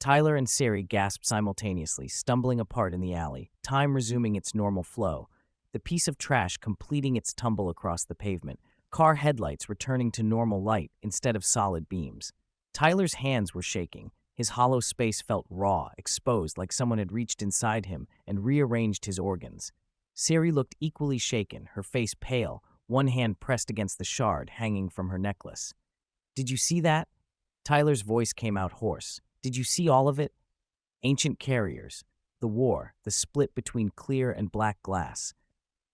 [SPEAKER 2] Tyler and Sari gasped simultaneously, stumbling apart in the alley, time resuming its normal flow, the piece of trash completing its tumble across the pavement, car headlights returning to normal light instead of solid beams. Tyler's hands were shaking. His hollow space felt raw, exposed, like someone had reached inside him and rearranged his organs. Sari looked equally shaken, her face pale, one hand pressed against the shard hanging from her necklace. "Did you see that?" Tyler's voice came out hoarse. "Did you see all of it?" Ancient carriers, the war, the split between clear and black glass.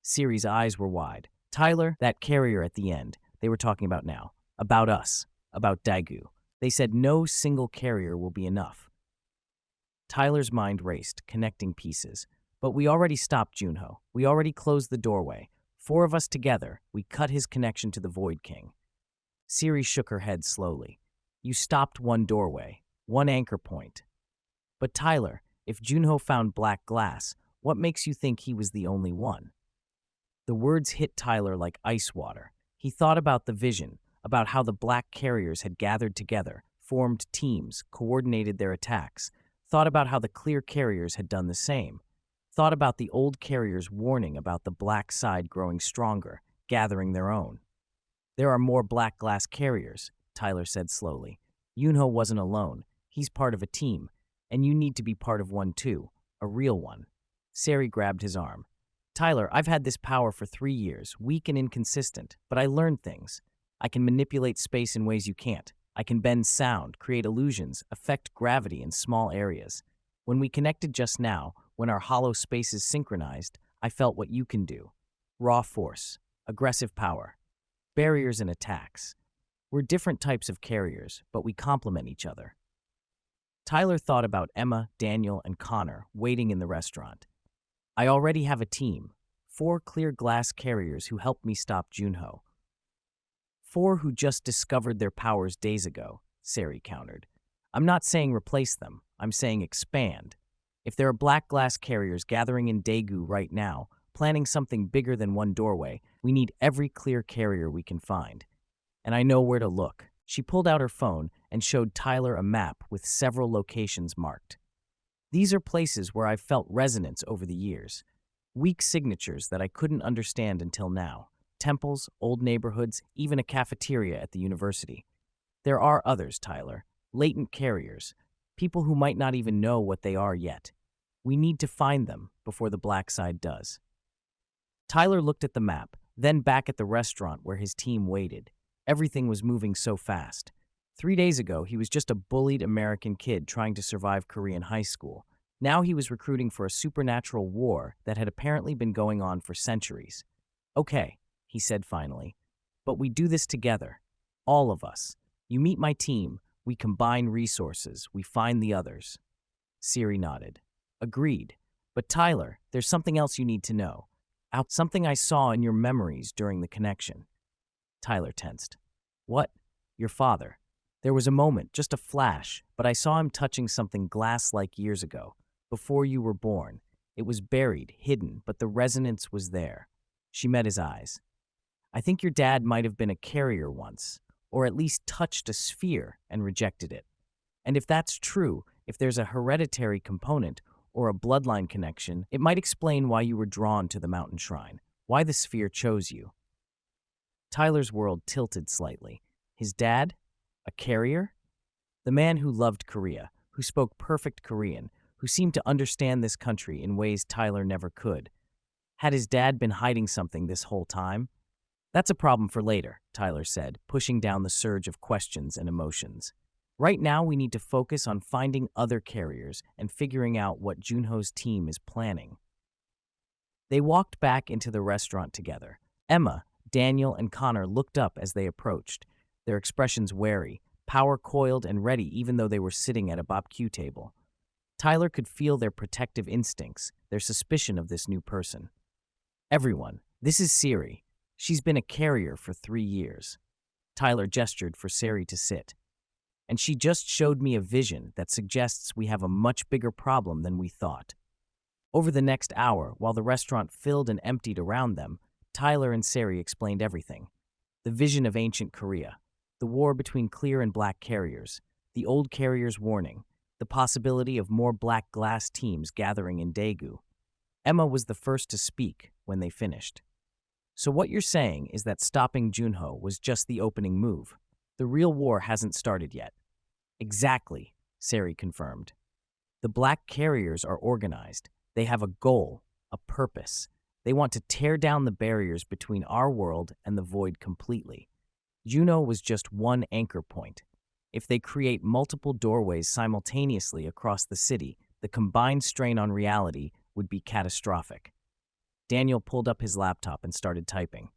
[SPEAKER 2] Sari's eyes were wide. Tyler, that carrier at the end, they were talking about now. About us. About Daegu. They said no single carrier will be enough. Tyler's mind raced, connecting pieces. But we already stopped Junho. We already closed the doorway. 4 of us together, we cut his connection to the Void King. Sari shook her head slowly. You stopped one doorway, one anchor point. But Tyler, if Junho found black glass, what makes you think he was the only one? The words hit Tyler like ice water. He thought about the vision, about how the black carriers had gathered together, formed teams, coordinated their attacks, thought about how the clear carriers had done the same, thought about the old carriers warning about the black side growing stronger, gathering their own. There are more black glass carriers, Tyler said slowly. Junho wasn't alone. He's part of a team, and you need to be part of one too, a real one. Sari grabbed his arm. Tyler, I've had this power for 3 years, weak and inconsistent, but I learned things. I can manipulate space in ways you can't. I can bend sound, create illusions, affect gravity in small areas. When we connected just now, when our hollow spaces synchronized, I felt what you can do. Raw force, aggressive power, barriers and attacks. We're different types of carriers, but we complement each other. Tyler thought about Emma, Daniel, and Connor waiting in the restaurant. I already have a team, 4 clear glass carriers who helped me stop Junho. 4 who just discovered their powers days ago, Sari countered. I'm not saying replace them, I'm saying expand. If there are black glass carriers gathering in Daegu right now, planning something bigger than one doorway, we need every clear carrier we can find. And I know where to look. She pulled out her phone and showed Tyler a map with several locations marked. These are places where I've felt resonance over the years. Weak signatures that I couldn't understand until now. Temples, old neighborhoods, even a cafeteria at the university. There are others, Tyler. Latent carriers. People who might not even know what they are yet. We need to find them before the black side does. Tyler looked at the map, then back at the restaurant where his team waited. Everything was moving so fast. 3 days ago, he was just a bullied American kid trying to survive Korean high school. Now he was recruiting for a supernatural war that had apparently been going on for centuries. Okay, he said finally, but we do this together. All of us. You meet my team, we combine resources, we find the others. Siri nodded. Agreed. But Tyler, there's something else you need to know. Something I saw in your memories during the connection. Tyler tensed. What? Your father. There was a moment, just a flash, but I saw him touching something glass-like years ago, before you were born. It was buried, hidden, but the resonance was there. She met his eyes. I think your dad might have been a carrier once, or at least touched a sphere and rejected it. And if that's true, if there's a hereditary component or a bloodline connection, it might explain why you were drawn to the mountain shrine, why the sphere chose you. Tyler's world tilted slightly. His dad? A carrier? The man who loved Korea, who spoke perfect Korean, who seemed to understand this country in ways Tyler never could. Had his dad been hiding something this whole time? That's a problem for later, Tyler said, pushing down the surge of questions and emotions. Right now, we need to focus on finding other carriers and figuring out what Junho's team is planning. They walked back into the restaurant together. Emma, Daniel, and Connor looked up as they approached, their expressions wary, power coiled and ready even though they were sitting at a barbecue table. Tyler could feel their protective instincts, their suspicion of this new person. Everyone, this is Siri. She's been a carrier for 3 years. Tyler gestured for Siri to sit. And she just showed me a vision that suggests we have a much bigger problem than we thought. Over the next hour, while the restaurant filled and emptied around them, Tyler and Siri explained everything. The vision of ancient Korea, the war between clear and black carriers, the old carriers' warning, the possibility of more black glass teams gathering in Daegu. Emma was the first to speak when they finished. So what you're saying is that stopping Junho was just the opening move. The real war hasn't started yet. Exactly, Sari confirmed. The black carriers are organized. They have a goal, a purpose. They want to tear down the barriers between our world and the void completely. Juno was just one anchor point. If they create multiple doorways simultaneously across the city, the combined strain on reality would be catastrophic. Daniel pulled up his laptop and started typing.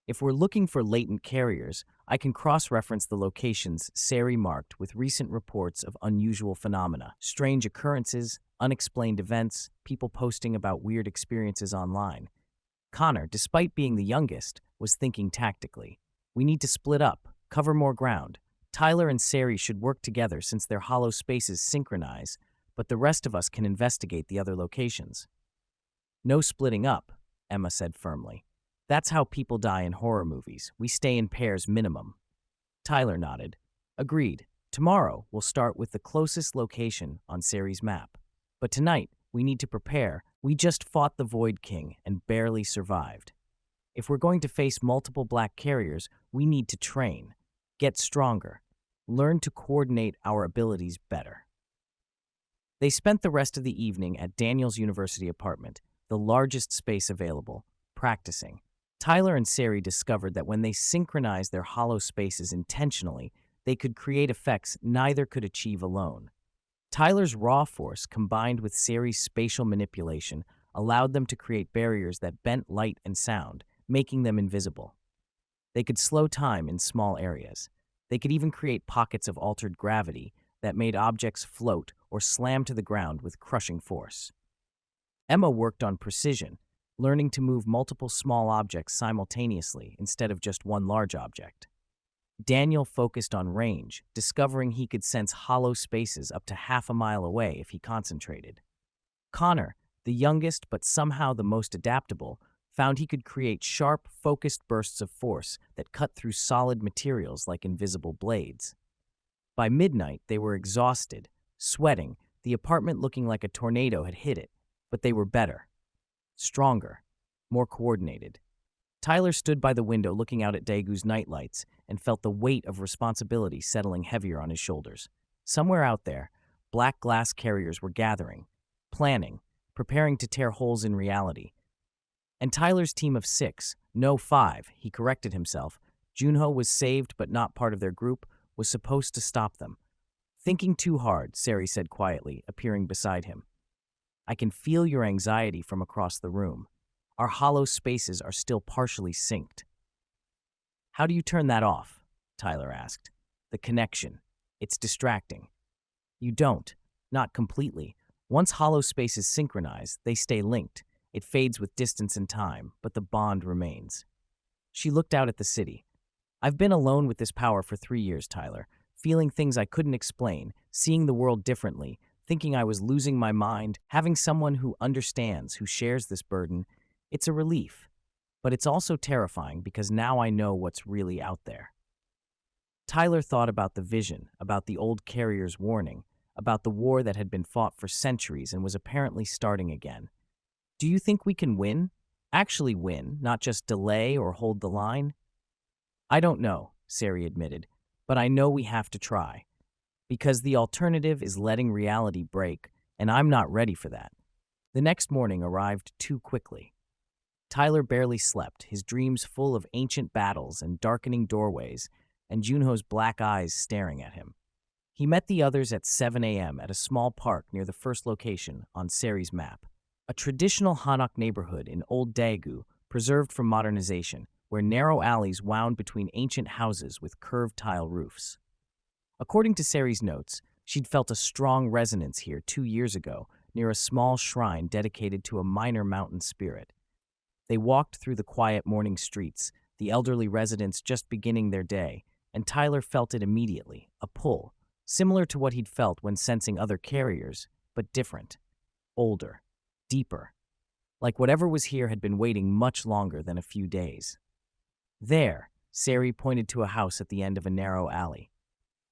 [SPEAKER 2] If we're looking for latent carriers, I can cross-reference the locations Sari marked with recent reports of unusual phenomena, strange occurrences, unexplained events, people posting about weird experiences online. Connor, despite being the youngest, was thinking tactically. We need to split up, cover more ground. Tyler and Sari should work together since their hollow spaces synchronize, but the rest of us can investigate the other locations. No splitting up, Emma said firmly. That's how people die in horror movies. We stay in pairs minimum. Tyler nodded. Agreed. Tomorrow, we'll start with the closest location on Sari's map. But tonight, we need to prepare. We just fought the Void King and barely survived. If we're going to face multiple black carriers, we need to train, get stronger, learn to coordinate our abilities better. They spent the rest of the evening at Daniel's university apartment, the largest space available, practicing. Tyler and Sari discovered that when they synchronized their hollow spaces intentionally, they could create effects neither could achieve alone. Tyler's raw force combined with Sari's spatial manipulation allowed them to create barriers that bent light and sound, making them invisible. They could slow time in small areas. They could even create pockets of altered gravity that made objects float or slam to the ground with crushing force. Emma worked on precision, learning to move multiple small objects simultaneously instead of just one large object. Daniel focused on range, discovering he could sense hollow spaces up to half a mile away if he concentrated. Connor, the youngest but somehow the most adaptable, found he could create sharp, focused bursts of force that cut through solid materials like invisible blades. By midnight, they were exhausted, sweating, the apartment looking like a tornado had hit it, but they were better. Stronger, more coordinated. Tyler stood by the window looking out at Daegu's nightlights and felt the weight of responsibility settling heavier on his shoulders. Somewhere out there, black glass carriers were gathering, planning, preparing to tear holes in reality. And Tyler's team of 6, no 5, he corrected himself, Junho was saved but not part of their group, was supposed to stop them. Thinking too hard, Sari said quietly, appearing beside him. I can feel your anxiety from across the room. Our hollow spaces are still partially synced. How do you turn that off? Tyler asked. The connection. It's distracting. You don't. Not completely. Once hollow spaces synchronize, they stay linked. It fades with distance and time, but the bond remains. She looked out at the city. I've been alone with this power for 3 years, Tyler, feeling things I couldn't explain, seeing the world differently, thinking I was losing my mind. Having someone who understands, who shares this burden, it's a relief. But it's also terrifying because now I know what's really out there. Tyler thought about the vision, about the old carrier's warning, about the war that had been fought for centuries and was apparently starting again. Do you think we can win? Actually win, not just delay or hold the line? I don't know, Sari admitted, but I know we have to try. Because the alternative is letting reality break, and I'm not ready for that. The next morning arrived too quickly. Tyler barely slept, his dreams full of ancient battles and darkening doorways, and Junho's black eyes staring at him. He met the others at 7 a.m. at a small park near the first location on Sari's map, a traditional Hanok neighborhood in Old Daegu, preserved from modernization, where narrow alleys wound between ancient houses with curved tile roofs. According to Sari's notes, she'd felt a strong resonance here 2 years ago, near a small shrine dedicated to a minor mountain spirit. They walked through the quiet morning streets, the elderly residents just beginning their day, and Tyler felt it immediately, a pull, similar to what he'd felt when sensing other carriers, but different, older, deeper, like whatever was here had been waiting much longer than a few days. There, Sari pointed to a house at the end of a narrow alley.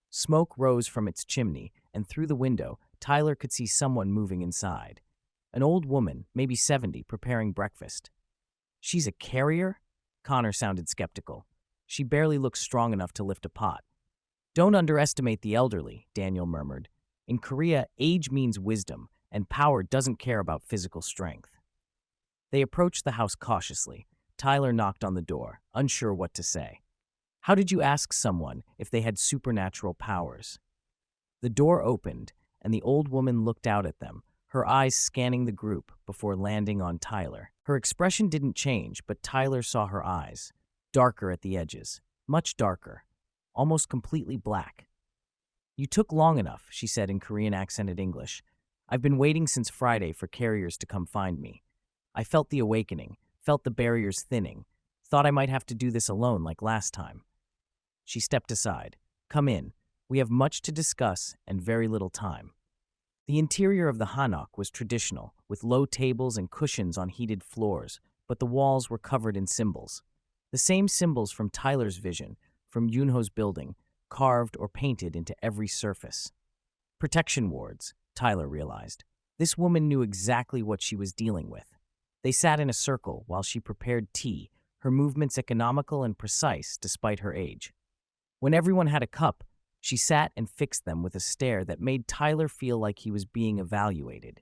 [SPEAKER 2] Smoke rose from its chimney, and through the window, Tyler could see someone moving inside. An old woman, maybe 70, preparing breakfast. She's a carrier? Connor sounded skeptical. She barely looks strong enough to lift a pot. Don't underestimate the elderly, Daniel murmured. In Korea, age means wisdom, and power doesn't care about physical strength. They approached the house cautiously. Tyler knocked on the door, unsure what to say. How did you ask someone if they had supernatural powers? The door opened, and the old woman looked out at them, her eyes scanning the group before landing on Tyler. Her expression didn't change, but Tyler saw her eyes, darker at the edges, much darker, almost completely black. You took long enough, she said in Korean accented English. I've been waiting since Friday for carriers to come find me. I felt the awakening, felt the barriers thinning, thought I might have to do this alone like last time. She stepped aside. Come in. We have much to discuss and very little time. The interior of the Hanok was traditional, with low tables and cushions on heated floors, but the walls were covered in symbols. The same symbols from Tyler's vision, from Yunho's building, carved or painted into every surface. Protection wards, Tyler realized. This woman knew exactly what she was dealing with. They sat in a circle while she prepared tea, her movements economical and precise despite her age. When everyone had a cup, she sat and fixed them with a stare that made Tyler feel like he was being evaluated.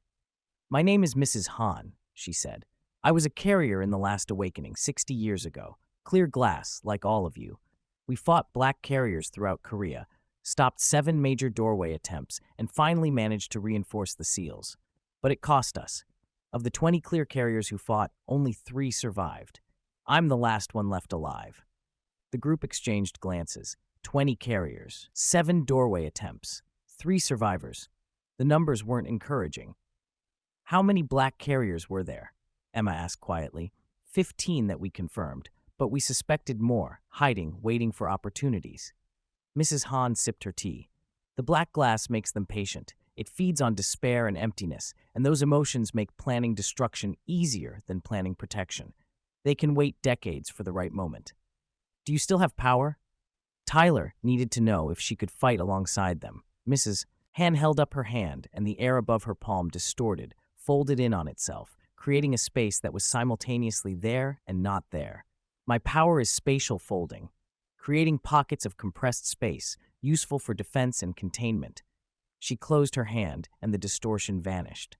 [SPEAKER 2] My name is Mrs. Han, she said. I was a carrier in the last awakening 60 years ago. Clear glass, like all of you. We fought black carriers throughout Korea, stopped 7 major doorway attempts, and finally managed to reinforce the seals. But it cost us. Of the 20 clear carriers who fought, only 3 survived. I'm the last one left alive. The group exchanged glances. 20 carriers, 7 doorway attempts, 3 survivors. The numbers weren't encouraging. How many black carriers were there? Emma asked quietly. 15 that we confirmed, but we suspected more, hiding, waiting for opportunities. Mrs. Han sipped her tea. The black glass makes them patient. It feeds on despair and emptiness, and those emotions make planning destruction easier than planning protection. They can wait decades for the right moment. Do you still have power? Tyler needed to know if she could fight alongside them. Mrs. Han held up her hand, and the air above her palm distorted, folded in on itself, creating a space that was simultaneously there and not there. My power is spatial folding, creating pockets of compressed space, useful for defense and containment. She closed her hand, and the distortion vanished.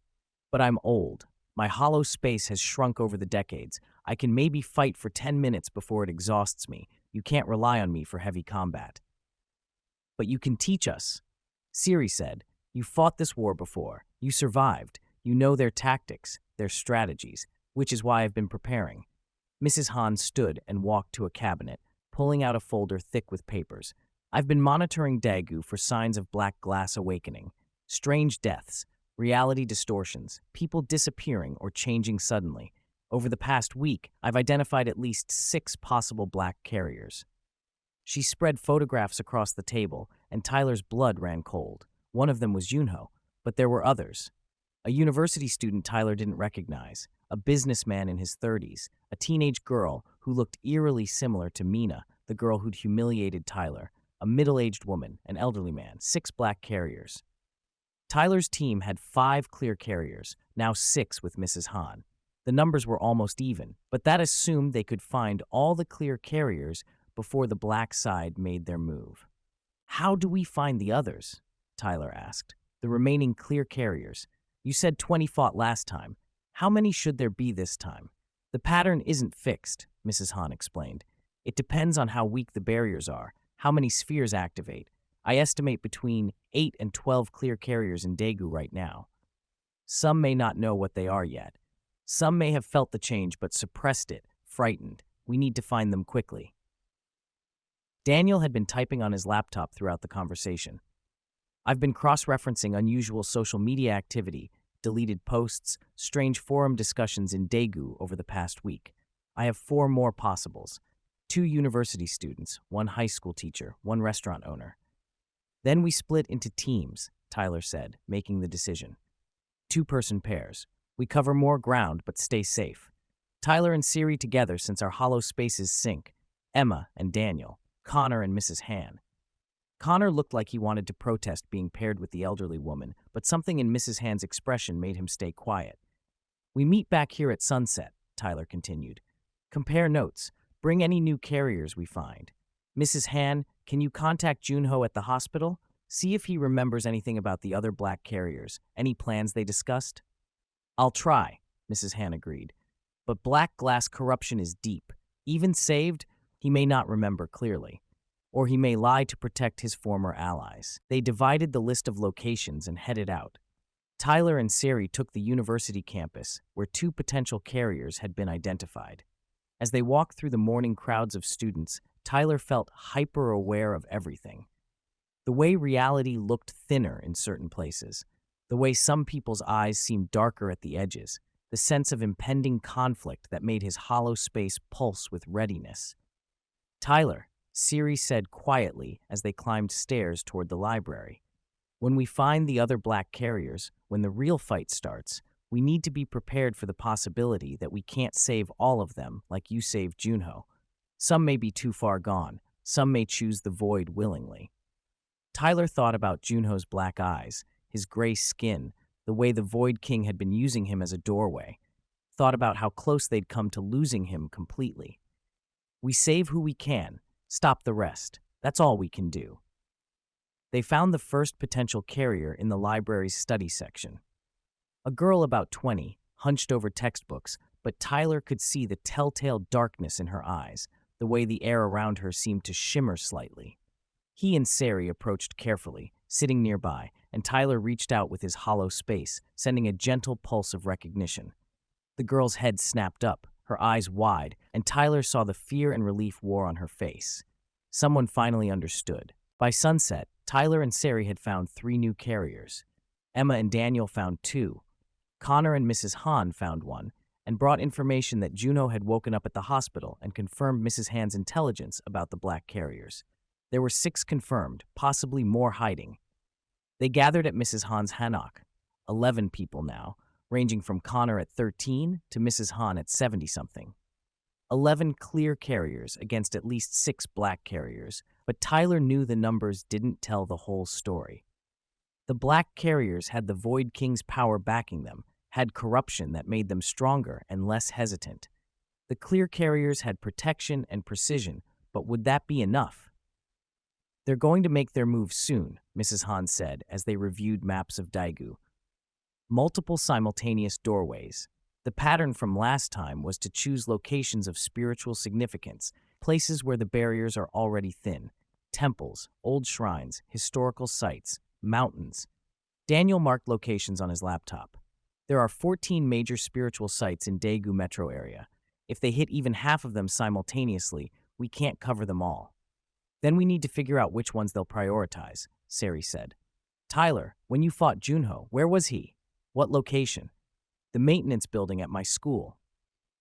[SPEAKER 2] But I'm old. My hollow space has shrunk over the decades. I can maybe fight for 10 minutes before it exhausts me. You can't rely on me for heavy combat. But you can teach us. Siri said, you fought this war before. You survived. You know their tactics, their strategies, which is why I've been preparing. Mrs. Han stood and walked to a cabinet, pulling out a folder thick with papers. I've been monitoring Daegu for signs of black glass awakening, strange deaths, reality distortions, people disappearing or changing suddenly. Over the past week, I've identified at least 6 possible black carriers. She spread photographs across the table, and Tyler's blood ran cold. One of them was Yunho, but there were others. A university student Tyler didn't recognize, a businessman in his 30s, a teenage girl who looked eerily similar to Mina, the girl who'd humiliated Tyler, a middle-aged woman, an elderly man, 6 black carriers. Tyler's team had 5 clear carriers, now 6 with Mrs. Han. The numbers were almost even, but that assumed they could find all the clear carriers before the black side made their move. How do we find the others? Tyler asked. The remaining clear carriers. You said 20 fought last time. How many should there be this time? The pattern isn't fixed, Mrs. Han explained. It depends on how weak the barriers are, how many spheres activate. I estimate between 8 and 12 clear carriers in Daegu right now. Some may not know what they are yet. Some may have felt the change but suppressed it, frightened. We need to find them quickly. Daniel had been typing on his laptop throughout the conversation. I've been cross-referencing unusual social media activity, deleted posts, strange forum discussions in Daegu over the past week. I have 4 more possibles. 2 university students, 1 high school teacher, 1 restaurant owner. Then we split into teams, Tyler said, making the decision. 2-person pairs. We cover more ground but stay safe. Tyler and Siri together since our hollow spaces sync. Emma and Daniel. Connor and Mrs. Han. Connor looked like he wanted to protest being paired with the elderly woman, but something in Mrs. Han's expression made him stay quiet. We meet back here at sunset, Tyler continued. Compare notes. Bring any new carriers we find. Mrs. Han, can you contact Junho at the hospital? See if he remembers anything about the other black carriers, any plans they discussed? I'll try, Mrs. Han agreed. But black glass corruption is deep. Even saved, he may not remember clearly. Or he may lie to protect his former allies. They divided the list of locations and headed out. Tyler and Siri took the university campus, where 2 potential carriers had been identified. As they walked through the morning crowds of students, Tyler felt hyper-aware of everything. The way reality looked thinner in certain places, the way some people's eyes seemed darker at the edges, the sense of impending conflict that made his hollow space pulse with readiness. Tyler, Siri said quietly as they climbed stairs toward the library. When we find the other black carriers, when the real fight starts, we need to be prepared for the possibility that we can't save all of them like you saved Junho. Some may be too far gone. Some may choose the void willingly. Tyler thought about Junho's black eyes, his gray skin, the way the Void King had been using him as a doorway. Thought about how close they'd come to losing him completely. We save who we can. Stop the rest. That's all we can do. They found the first potential carrier in the library's study section. A girl about 20, hunched over textbooks, but Tyler could see the telltale darkness in her eyes, the way the air around her seemed to shimmer slightly. He and Sari approached carefully, sitting nearby, and Tyler reached out with his hollow space, sending a gentle pulse of recognition. The girl's head snapped up, her eyes wide, and Tyler saw the fear and relief war on her face. Someone finally understood. By sunset, Tyler and Sari had found 3 new carriers. Emma and Daniel found 2. Connor and Mrs. Han found 1, and brought information that Junho had woken up at the hospital and confirmed Mrs. Han's intelligence about the black carriers. There were 6 confirmed, possibly more hiding. They gathered at Mrs. Han's hanok, 11 people now, ranging from Connor at 13 to Mrs. Han at 70-something. 11 clear carriers against at least 6 black carriers, but Tyler knew the numbers didn't tell the whole story. The black carriers had the Void King's power backing them, had corruption that made them stronger and less hesitant. The clear carriers had protection and precision, but would that be enough? They're going to make their move soon, Mrs. Han said as they reviewed maps of Daegu. Multiple simultaneous doorways. The pattern from last time was to choose locations of spiritual significance, places where the barriers are already thin. temples, old shrines, historical sites, mountains. Daniel marked locations on his laptop. There are 14 major spiritual sites in Daegu metro area. If they hit even half of them simultaneously, we can't cover them all. Then we need to figure out which ones they'll prioritize, Sari said. Tyler, when you fought Junho, where was he? What location? The maintenance building at my school.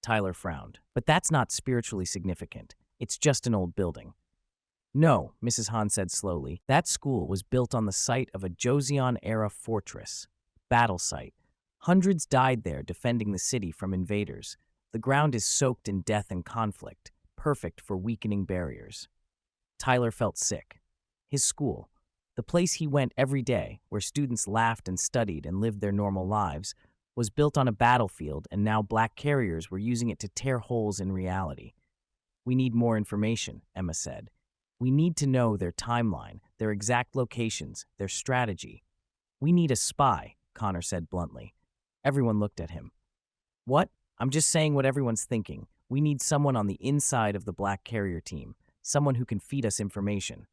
[SPEAKER 2] Tyler frowned. But that's not spiritually significant. It's just an old building. No, Mrs. Han said slowly. That school was built on the site of a Joseon-era fortress. Battle site. Hundreds died there defending the city from invaders. The ground is soaked in death and conflict, perfect for weakening barriers. Tyler felt sick. His school, the place he went every day, where students laughed and studied and lived their normal lives, was built on a battlefield, and now black carriers were using it to tear holes in reality. We need more information, Emma said. We need to know their timeline, their exact locations, their strategy. We need a spy, Connor said bluntly. Everyone looked at him. What? I'm just saying what everyone's thinking. We need someone on the inside of the black carrier team, someone who can feed us information.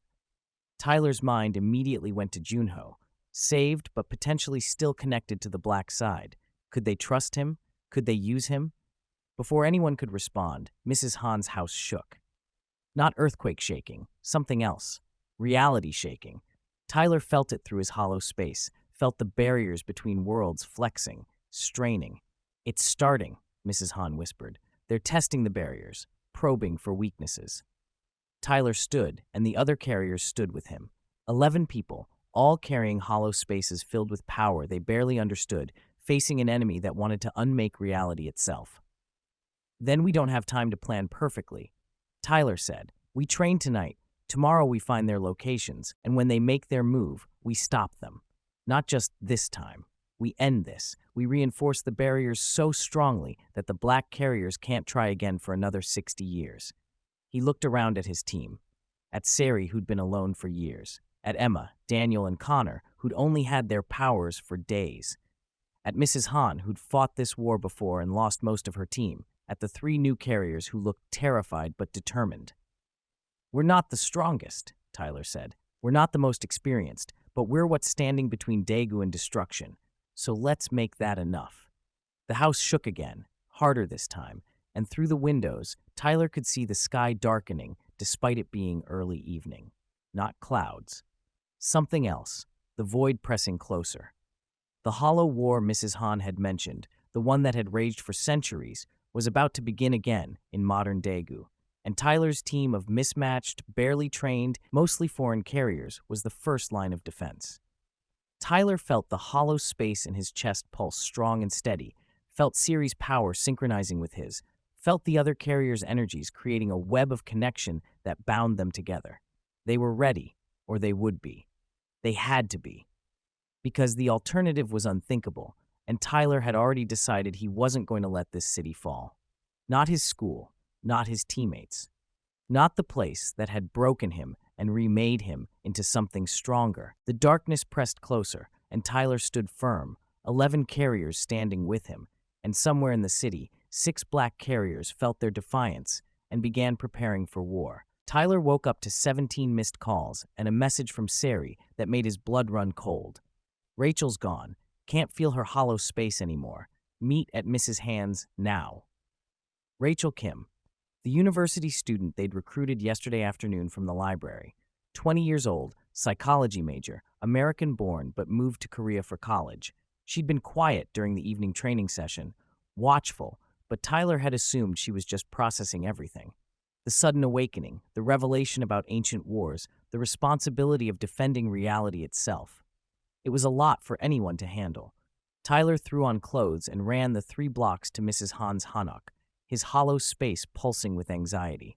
[SPEAKER 2] Tyler's mind immediately went to Junho, saved but potentially still connected to the black side. Could they trust him? Could they use him? Before anyone could respond, Mrs. Han's house shook. Not earthquake shaking, something else. Reality shaking. Tyler felt it through his hollow space, felt the barriers between worlds flexing, straining. It's starting, Mrs. Han whispered. They're testing the barriers, probing for weaknesses. Tyler stood, and the other carriers stood with him. 11 people, all carrying hollow spaces filled with power they barely understood, facing an enemy that wanted to unmake reality itself. Then we don't have time to plan perfectly. Tyler said, we train tonight. Tomorrow we find their locations, and when they make their move, we stop them. Not just this time. We end this. We reinforce the barriers so strongly that the black carriers can't try again for another 60 years. He looked around at his team. At Sari, who'd been alone for years. At Emma, Daniel, and Connor, who'd only had their powers for days. At Mrs. Han, who'd fought this war before and lost most of her team. At the 3 new carriers who looked terrified but determined. We're not the strongest, Tyler said. We're not the most experienced, but we're what's standing between Daegu and destruction. So let's make that enough. The house shook again, harder this time, and through the windows, Tyler could see the sky darkening despite it being early evening. Not clouds. Something else, the void pressing closer. The hollow war Mrs. Han had mentioned, the one that had raged for centuries, was about to begin again in modern Daegu, and Tyler's team of mismatched, barely trained, mostly foreign carriers was the first line of defense. Tyler felt the hollow space in his chest pulse strong and steady, felt Siri's power synchronizing with his, felt the other carriers' energies creating a web of connection that bound them together. They were ready, or they would be. They had to be. Because the alternative was unthinkable, and Tyler had already decided he wasn't going to let this city fall. Not his school, not his teammates. Not the place that had broken him and remade him into something stronger. The darkness pressed closer, and Tyler stood firm, 11 carriers standing with him, and somewhere in the city, 6 black carriers felt their defiance and began preparing for war. Tyler woke up to 17 missed calls and a message from Sari that made his blood run cold. Rachel's gone. Can't feel her hollow space anymore. Meet at Mrs. Han's now. Rachel Kim, the university student they'd recruited yesterday afternoon from the library. 20 years old, psychology major, American-born but moved to Korea for college. She'd been quiet during the evening training session, watchful, but Tyler had assumed she was just processing everything. The sudden awakening, the revelation about ancient wars, the responsibility of defending reality itself. It was a lot for anyone to handle. Tyler threw on clothes and ran the 3 blocks to Mrs. Han's hanok, his hollow space pulsing with anxiety.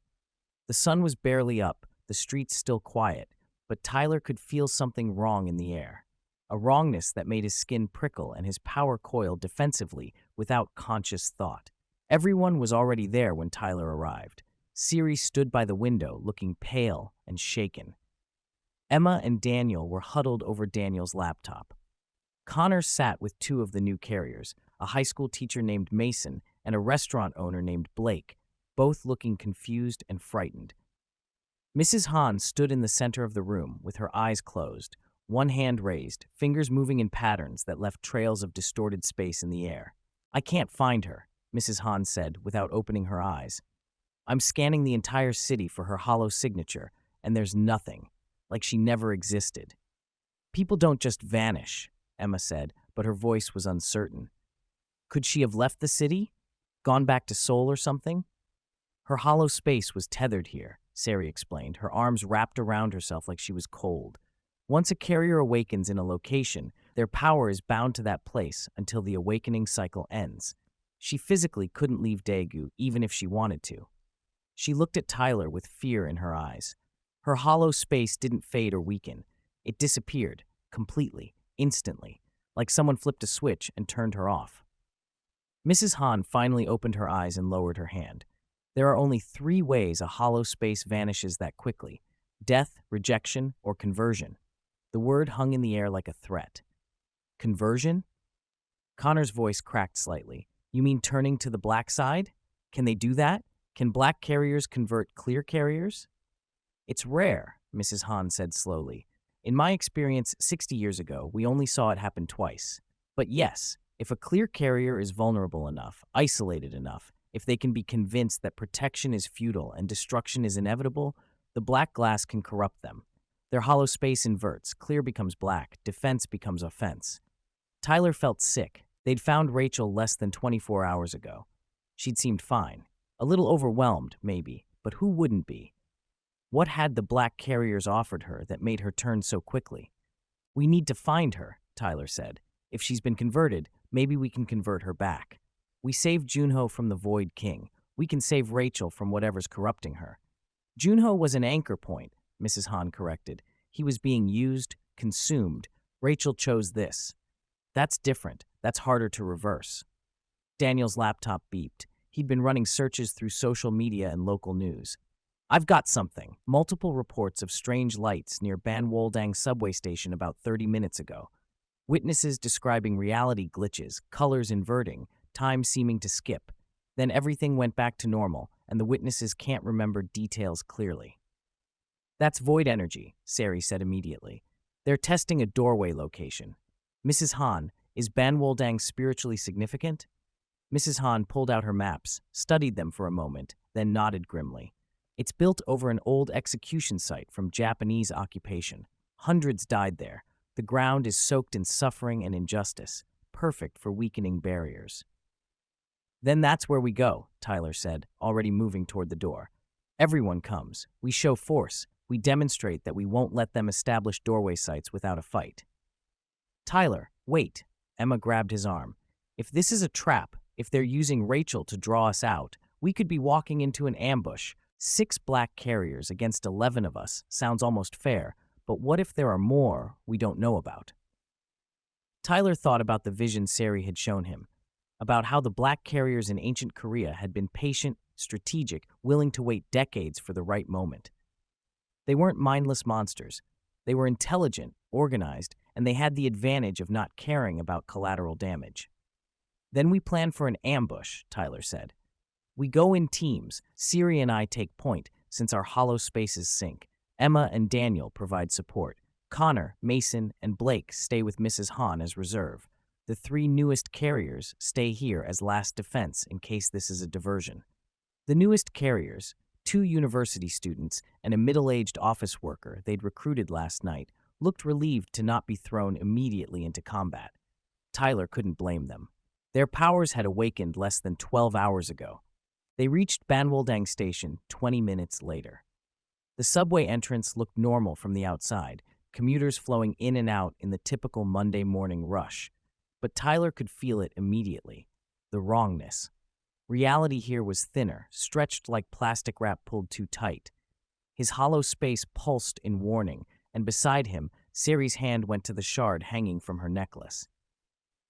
[SPEAKER 2] The sun was barely up, the streets still quiet, but Tyler could feel something wrong in the air. A wrongness that made his skin prickle and his power coil defensively without conscious thought. Everyone was already there when Tyler arrived. Siri stood by the window, looking pale and shaken. Emma and Daniel were huddled over Daniel's laptop. Connor sat with 2 of the new carriers, a high school teacher named Mason and a restaurant owner named Blake, both looking confused and frightened. Mrs. Han stood in the center of the room with her eyes closed, one hand raised, fingers moving in patterns that left trails of distorted space in the air. "I can't find her," Mrs. Han said without opening her eyes. "I'm scanning the entire city for her hollow signature, and there's nothing, like she never existed." "People don't just vanish," Emma said, but her voice was uncertain. "Could she have left the city? Gone back to Seoul or something?" "Her hollow space was tethered here," Sari explained, her arms wrapped around herself like she was cold. "Once a carrier awakens in a location, their power is bound to that place until the awakening cycle ends. She physically couldn't leave Daegu even if she wanted to." She looked at Tyler with fear in her eyes. Her hollow space didn't fade or weaken. It disappeared, completely, instantly, like someone flipped a switch and turned her off. Mrs. Han finally opened her eyes and lowered her hand. There are only 3 ways a hollow space vanishes that quickly: death, rejection, or conversion. The word hung in the air like a threat. "Conversion?" Connor's voice cracked slightly. "You mean turning to the black side? Can they do that? Can black carriers convert clear carriers?" "It's rare," Mrs. Han said slowly. "In my experience 60 years ago, we only saw it happen twice. But yes, if a clear carrier is vulnerable enough, isolated enough, if they can be convinced that protection is futile and destruction is inevitable, the black glass can corrupt them. Their hollow space inverts, clear becomes black, defense becomes offense." Tyler felt sick. They'd found Rachel less than 24 hours ago. She'd seemed fine. A little overwhelmed, maybe, but who wouldn't be? What had the black carriers offered her that made her turn so quickly? "We need to find her," Tyler said. "If she's been converted, maybe we can convert her back. We saved Junho from the Void King. We can save Rachel from whatever's corrupting her." "Junho was an anchor point," Mrs. Han corrected. "He was being used, consumed. Rachel chose this." "That's different. That's harder to reverse." Daniel's laptop beeped. He'd been running searches through social media and local news. "I've got something. Multiple reports of strange lights near Banwoldang subway station about 30 minutes ago. Witnesses describing reality glitches, colors inverting, time seeming to skip. Then everything went back to normal, and the witnesses can't remember details clearly." "That's void energy," Sari said immediately. "They're testing a doorway location." "Mrs. Han, is Banwoldang spiritually significant?" Mrs. Han pulled out her maps, studied them for a moment, then nodded grimly. "It's built over an old execution site from Japanese occupation. Hundreds died there. The ground is soaked in suffering and injustice, perfect for weakening barriers." "Then that's where we go," Tyler said, already moving toward the door. "Everyone comes. We show force. We demonstrate that we won't let them establish doorway sites without a fight." "Tyler, wait." Emma grabbed his arm. "If this is a trap, if they're using Rachel to draw us out, we could be walking into an ambush. 6 black carriers against 11 of us sounds almost fair, but what if there are more we don't know about?" Tyler thought about the vision Sari had shown him, about how the black carriers in ancient Korea had been patient, strategic, willing to wait decades for the right moment. They weren't mindless monsters. They were intelligent, organized, and they had the advantage of not caring about collateral damage. "Then we plan for an ambush," Tyler said. "We go in teams. Siri and I take point, since our hollow spaces sync. Emma and Daniel provide support. Connor, Mason, and Blake stay with Mrs. Han as reserve. The 3 newest carriers stay here as last defense in case this is a diversion." The newest carriers, 2 university students and a middle-aged office worker they'd recruited last night, looked relieved to not be thrown immediately into combat. Tyler couldn't blame them. Their powers had awakened less than 12 hours ago. They reached Banwoldang Station 20 minutes later. The subway entrance looked normal from the outside, commuters flowing in and out in the typical Monday morning rush. But Tyler could feel it immediately, the wrongness. Reality here was thinner, stretched like plastic wrap pulled too tight. His hollow space pulsed in warning, and beside him, Sari's hand went to the shard hanging from her necklace.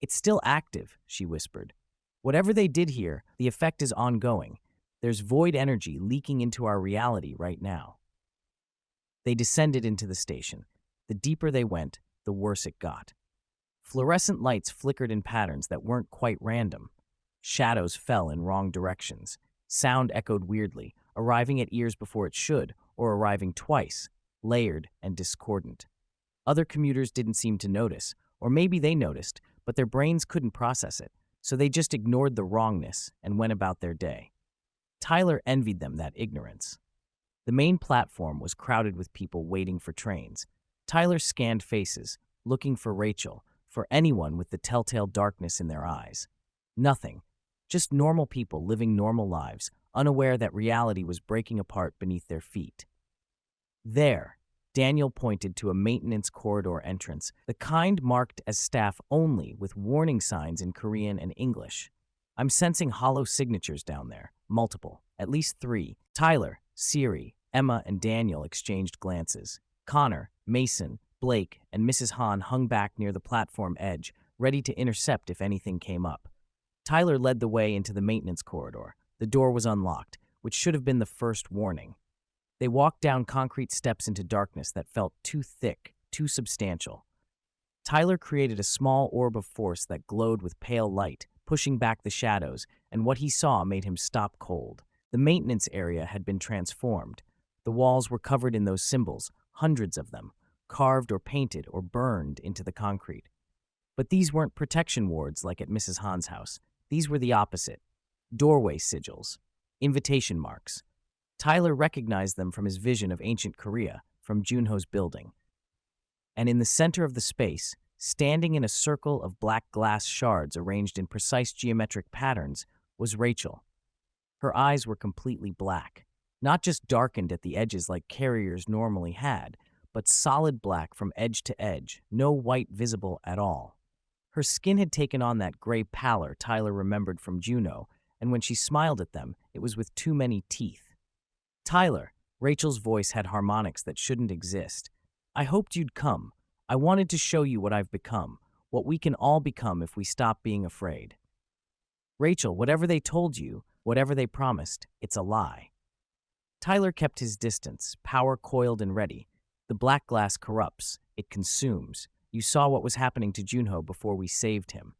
[SPEAKER 2] "It's still active," she whispered. "Whatever they did here, the effect is ongoing. There's void energy leaking into our reality right now." They descended into the station. The deeper they went, the worse it got. Fluorescent lights flickered in patterns that weren't quite random. Shadows fell in wrong directions. Sound echoed weirdly, arriving at ears before it should, or arriving twice, layered and discordant. Other commuters didn't seem to notice, or maybe they noticed, but their brains couldn't process it, so they just ignored the wrongness and went about their day. Tyler envied them that ignorance. The main platform was crowded with people waiting for trains. Tyler scanned faces, looking for Rachel, for anyone with the telltale darkness in their eyes. Nothing. Just normal people living normal lives, unaware that reality was breaking apart beneath their feet. There, Daniel pointed to a maintenance corridor entrance, the kind marked as staff only with warning signs in Korean and English. I'm sensing hollow signatures down there, multiple, at least 3. Tyler, Siri, Emma, and Daniel exchanged glances. Connor, Mason, Blake, and Mrs. Han hung back near the platform edge, ready to intercept if anything came up. Tyler led the way into the maintenance corridor. The door was unlocked, which should have been the first warning. They walked down concrete steps into darkness that felt too thick, too substantial. Tyler created a small orb of force that glowed with pale light, pushing back the shadows, and what he saw made him stop cold. The maintenance area had been transformed. The walls were covered in those symbols, hundreds of them, carved or painted or burned into the concrete. But these weren't protection wards like at Mrs. Han's house. These were the opposite. Doorway sigils, invitation marks. Tyler recognized them from his vision of ancient Korea, from Junho's building. And in the center of the space, standing in a circle of black glass shards arranged in precise geometric patterns, was Rachel. Her eyes were completely black, not just darkened at the edges like carriers normally had, but solid black from edge to edge, no white visible at all. Her skin had taken on that gray pallor Tyler remembered from Juno, and when she smiled at them, it was with too many teeth. Tyler, Rachel's voice had harmonics that shouldn't exist. I hoped you'd come. I wanted to show you what I've become, what we can all become if we stop being afraid. Rachel, whatever they told you, whatever they promised, it's a lie. Tyler kept his distance, power coiled and ready. The black glass corrupts, it consumes. You saw what was happening to Junho before we saved him.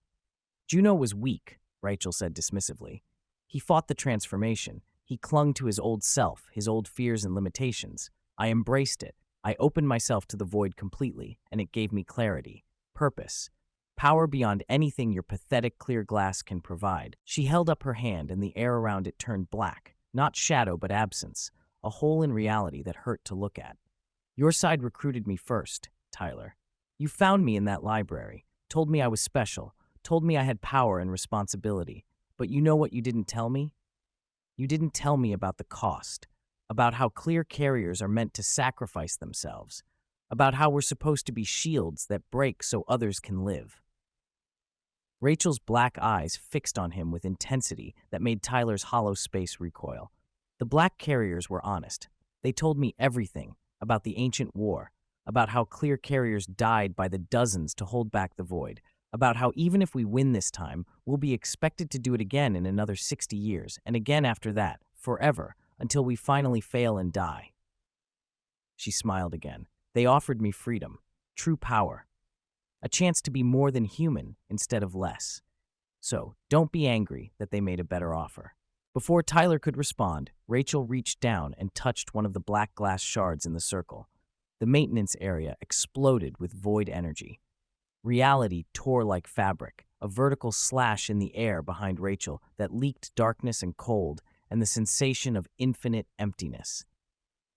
[SPEAKER 2] Juno was weak, Rachel said dismissively. He fought the transformation. He clung to his old self, his old fears and limitations. I embraced it. I opened myself to the void completely, and it gave me clarity, purpose, power beyond anything your pathetic clear glass can provide. She held up her hand, and the air around it turned black, not shadow but absence, a hole in reality that hurt to look at. Your side recruited me first, Tyler. You found me in that library, told me I was special, told me I had power and responsibility. But you know what you didn't tell me? You didn't tell me about the cost, about how clear carriers are meant to sacrifice themselves, about how we're supposed to be shields that break so others can live. Rachel's black eyes fixed on him with intensity that made Tyler's hollow space recoil. The black carriers were honest. They told me everything about the ancient war, about how clear carriers died by the dozens to hold back the void, about how even if we win this time, we'll be expected to do it again in another 60 years, and again after that, forever, until we finally fail and die. She smiled again. They offered me freedom, true power, a chance to be more than human instead of less. So, don't be angry that they made a better offer. Before Tyler could respond, Rachel reached down and touched one of the black glass shards in the circle. The maintenance area exploded with void energy. Reality tore like fabric, a vertical slash in the air behind Rachel that leaked darkness and cold and the sensation of infinite emptiness.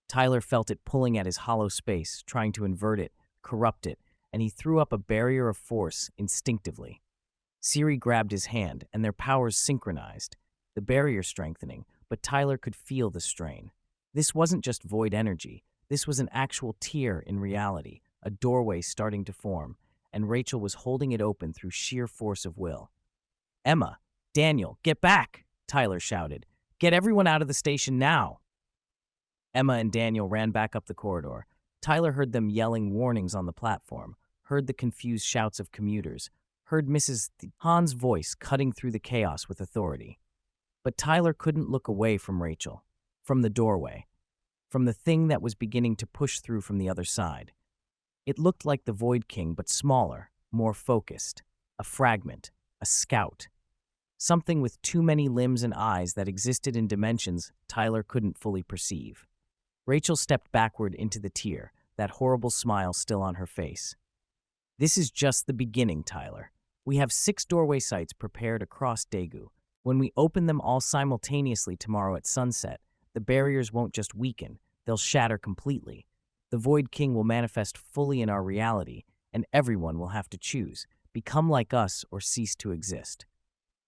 [SPEAKER 2] Tyler felt it pulling at his hollow space, trying to invert it, corrupt it, and he threw up a barrier of force instinctively. Siri grabbed his hand, and their powers synchronized, the barrier strengthening, but Tyler could feel the strain. This wasn't just void energy. This was an actual tear in reality, a doorway starting to form, and Rachel was holding it open through sheer force of will. Emma, Daniel, get back, Tyler shouted. Get everyone out of the station now. Emma and Daniel ran back up the corridor. Tyler heard them yelling warnings on the platform, heard the confused shouts of commuters, heard Mrs. Han's voice cutting through the chaos with authority. But Tyler couldn't look away from Rachel, from the doorway, from the thing that was beginning to push through from the other side. It looked like the Void King, but smaller, more focused, a fragment, a scout. Something with too many limbs and eyes that existed in dimensions Tyler couldn't fully perceive. Rachel stepped backward into the tier, that horrible smile still on her face. This is just the beginning, Tyler. We have 6 doorway sites prepared across Daegu. When we open them all simultaneously tomorrow at sunset, the barriers won't just weaken, they'll shatter completely. The Void King will manifest fully in our reality, and everyone will have to choose, become like us or cease to exist.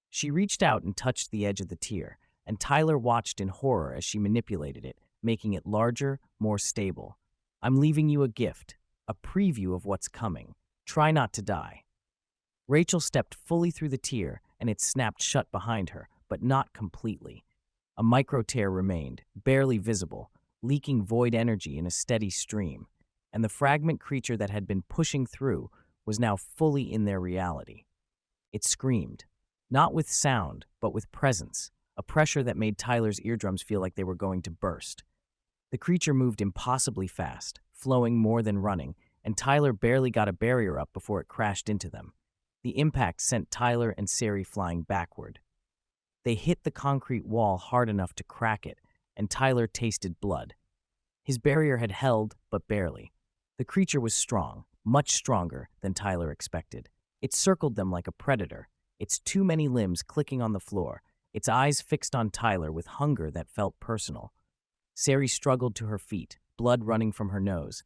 [SPEAKER 2] She reached out and touched the edge of the tier, and Tyler watched in horror as she manipulated it, making it larger, more stable. I'm leaving you a gift, a preview of what's coming. Try not to die. Rachel stepped fully through the tier, and it snapped shut behind her, but not completely. A micro tear remained, barely visible, leaking void energy in a steady stream, and the fragment creature that had been pushing through was now fully in their reality. It screamed, not with sound, but with presence, a pressure that made Tyler's eardrums feel like they were going to burst. The creature moved impossibly fast, flowing more than running, and Tyler barely got a barrier up before it crashed into them. The impact sent Tyler and Sari flying backward. They hit the concrete wall hard enough to crack it, and Tyler tasted blood. His barrier had held, but barely. The creature was strong, much stronger than Tyler expected. It circled them like a predator, its too many limbs clicking on the floor, its eyes fixed on Tyler with hunger that felt personal. Sari struggled to her feet, blood running from her nose.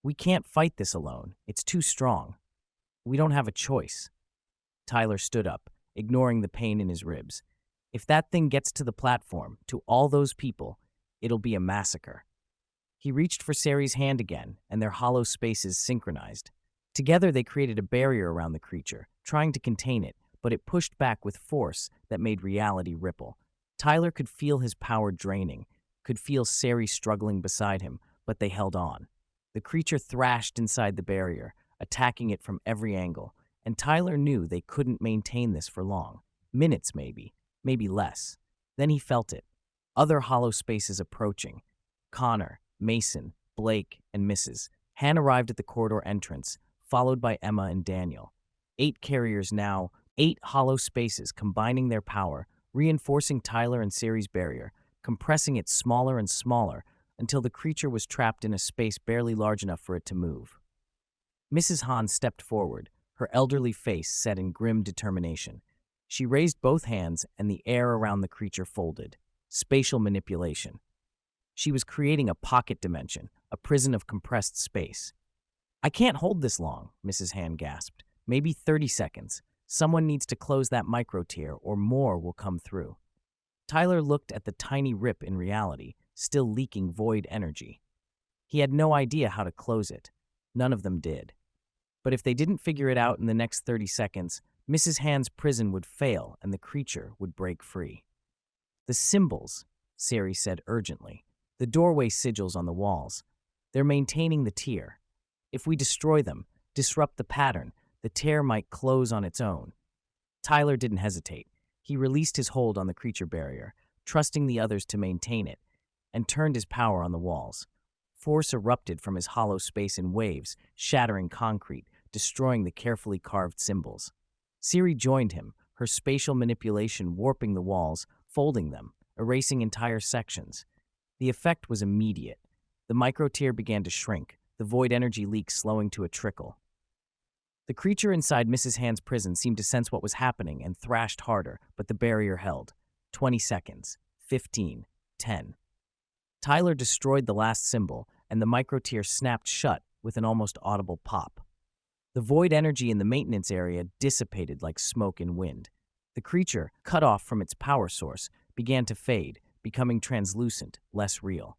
[SPEAKER 2] We can't fight this alone. It's too strong. We don't have a choice. Tyler stood up, ignoring the pain in his ribs. If that thing gets to the platform, to all those people, it'll be a massacre. He reached for Sari's hand again, and their hollow spaces synchronized. Together they created a barrier around the creature, trying to contain it, but it pushed back with force that made reality ripple. Tyler could feel his power draining, could feel Sari struggling beside him, but they held on. The creature thrashed inside the barrier, attacking it from every angle, and Tyler knew they couldn't maintain this for long. Minutes maybe less. Then he felt it. Other hollow spaces approaching. Connor, Mason, Blake, and Mrs. Han arrived at the corridor entrance, followed by Emma and Daniel. 8 carriers now, 8 hollow spaces combining their power, reinforcing Tyler and Sari's barrier, compressing it smaller and smaller until the creature was trapped in a space barely large enough for it to move. Mrs. Han stepped forward, her elderly face set in grim determination. She raised both hands and the air around the creature folded. Spatial manipulation. She was creating a pocket dimension, a prison of compressed space. I can't hold this long, Mrs. Han gasped. Maybe 30 seconds. Someone needs to close that micro tier or more will come through. Tyler looked at the tiny rip in reality, still leaking void energy. He had no idea how to close it. None of them did. But if they didn't figure it out in the next 30 seconds, Mrs. Han's prison would fail and the creature would break free. The symbols, Sari said urgently. The doorway sigils on the walls. They're maintaining the tier. If we destroy them, disrupt the pattern, the tear might close on its own. Tyler didn't hesitate. He released his hold on the creature barrier, trusting the others to maintain it, and turned his power on the walls. Force erupted from his hollow space in waves, shattering concrete, destroying the carefully carved symbols. Sari joined him, her spatial manipulation warping the walls, folding them, erasing entire sections. The effect was immediate. The microtier began to shrink, the void energy leak slowing to a trickle. The creature inside Mrs. Han's prison seemed to sense what was happening and thrashed harder, but the barrier held. 20 seconds. 15. 10. Tyler destroyed the last symbol, and the microtier snapped shut with an almost audible pop. The void energy in the maintenance area dissipated like smoke in wind. The creature, cut off from its power source, began to fade, becoming translucent, less real.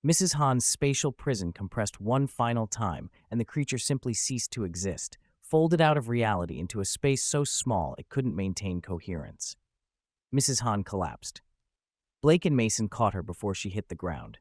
[SPEAKER 2] Mrs. Han's spatial prison compressed one final time, and the creature simply ceased to exist, folded out of reality into a space so small it couldn't maintain coherence. Mrs. Han collapsed. Blake and Mason caught her before she hit the ground.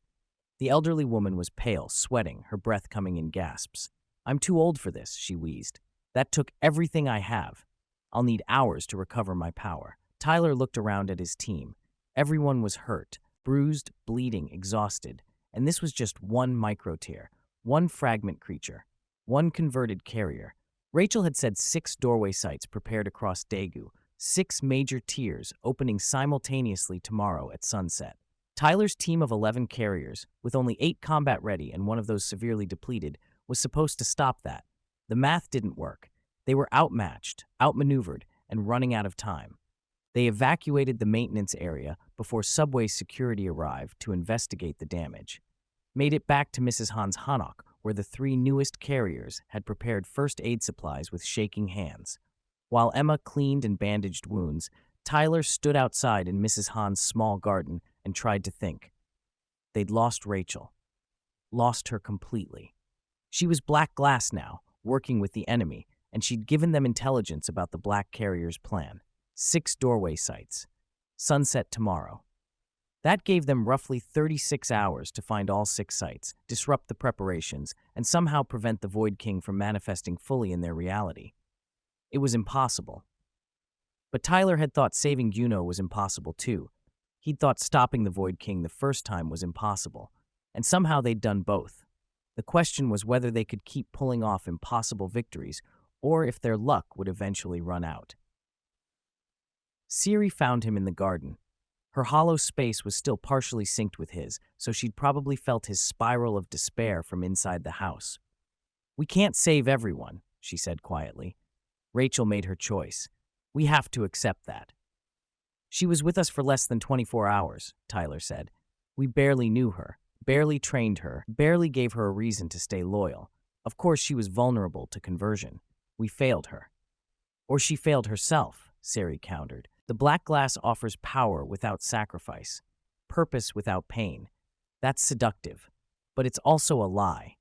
[SPEAKER 2] The elderly woman was pale, sweating, her breath coming in gasps. I'm too old for this, she wheezed. That took everything I have. I'll need hours to recover my power. Tyler looked around at his team. Everyone was hurt, bruised, bleeding, exhausted. And this was just one microtier, one fragment creature, one converted carrier. Rachel had said 6 doorway sites prepared across Daegu, 6 major tiers opening simultaneously tomorrow at sunset. Tyler's team of 11 carriers, with only 8 combat ready and one of those severely depleted, was supposed to stop that. The math didn't work. They were outmatched, outmaneuvered, and running out of time. They evacuated the maintenance area before subway security arrived to investigate the damage. Made it back to Mrs. Han's Hanok, where the 3 newest carriers had prepared first aid supplies with shaking hands. While Emma cleaned and bandaged wounds, Tyler stood outside in Mrs. Han's small garden and tried to think. They'd lost Rachel. Lost her completely. She was black glass now, working with the enemy, and she'd given them intelligence about the Black Carrier's plan. 6 doorway sites. Sunset tomorrow. That gave them roughly 36 hours to find all 6 sites, disrupt the preparations, and somehow prevent the Void King from manifesting fully in their reality. It was impossible. But Tyler had thought saving Juno was impossible too. He'd thought stopping the Void King the first time was impossible, and somehow they'd done both. The question was whether they could keep pulling off impossible victories, or if their luck would eventually run out. Siri found him in the garden. Her hollow space was still partially synced with his, so she'd probably felt his spiral of despair from inside the house. "We can't save everyone," she said quietly. "Rachel made her choice. We have to accept that." "She was with us for less than 24 hours, Tyler said. "We barely knew her, barely trained her, barely gave her a reason to stay loyal. Of course she was vulnerable to conversion. We failed her." "Or she failed herself," Siri countered. "The black glass offers power without sacrifice, purpose without pain. That's seductive, but it's also a lie.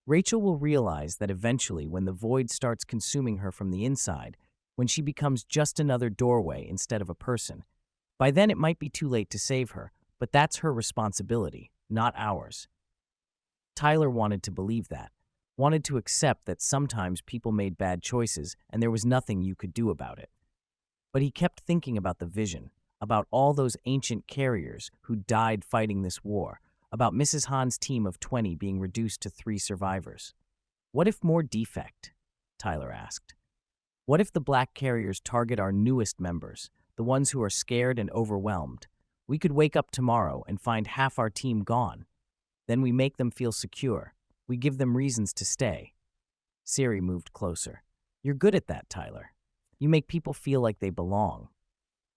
[SPEAKER 2] Rachel will realize that eventually when the void starts consuming her from the inside, when she becomes just another doorway instead of a person. By then it might be too late to save her, but that's her responsibility, not ours." Tyler wanted to believe that, wanted to accept that sometimes people made bad choices and there was nothing you could do about it. But he kept thinking about the vision, about all those ancient carriers who died fighting this war, about Mrs. Han's team of 20 being reduced to 3 survivors. What if more defect? Tyler asked. What if the black carriers target our newest members, the ones who are scared and overwhelmed? We could wake up tomorrow and find half our team gone. Then we make them feel secure. We give them reasons to stay. Siri moved closer. "You're good at that, Tyler. You make people feel like they belong.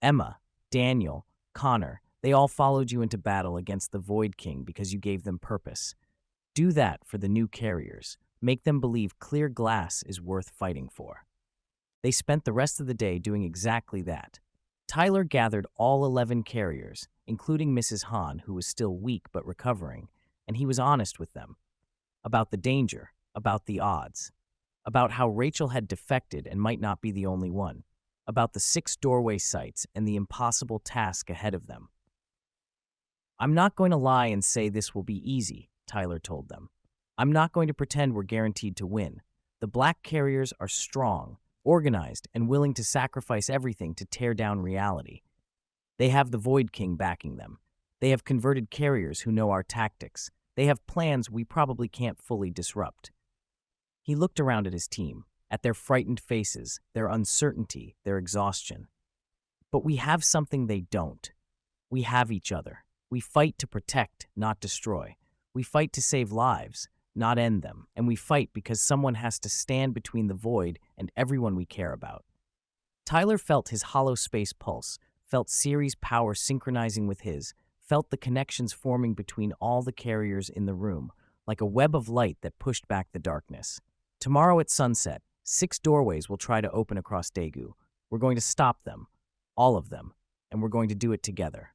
[SPEAKER 2] Emma, Daniel, Connor, they all followed you into battle against the Void King because you gave them purpose. Do that for the new carriers. Make them believe clear glass is worth fighting for." They spent the rest of the day doing exactly that. Tyler gathered all 11 carriers, including Mrs. Han, who was still weak but recovering, and he was honest with them. About the danger, about the odds, about how Rachel had defected and might not be the only one, about the 6 doorway sites and the impossible task ahead of them. "I'm not going to lie and say this will be easy," Tyler told them. "I'm not going to pretend we're guaranteed to win. The black carriers are strong, organized, and willing to sacrifice everything to tear down reality. They have the Void King backing them. They have converted carriers who know our tactics. They have plans we probably can't fully disrupt." He looked around at his team, at their frightened faces, their uncertainty, their exhaustion. "But we have something they don't. We have each other. We fight to protect, not destroy. We fight to save lives, not end them. And we fight because someone has to stand between the void and everyone we care about." Tyler felt his hollow space pulse, felt Siri's power synchronizing with his, felt the connections forming between all the carriers in the room, like a web of light that pushed back the darkness. "Tomorrow at sunset, 6 doorways will try to open across Daegu. We're going to stop them, all of them, and we're going to do it together."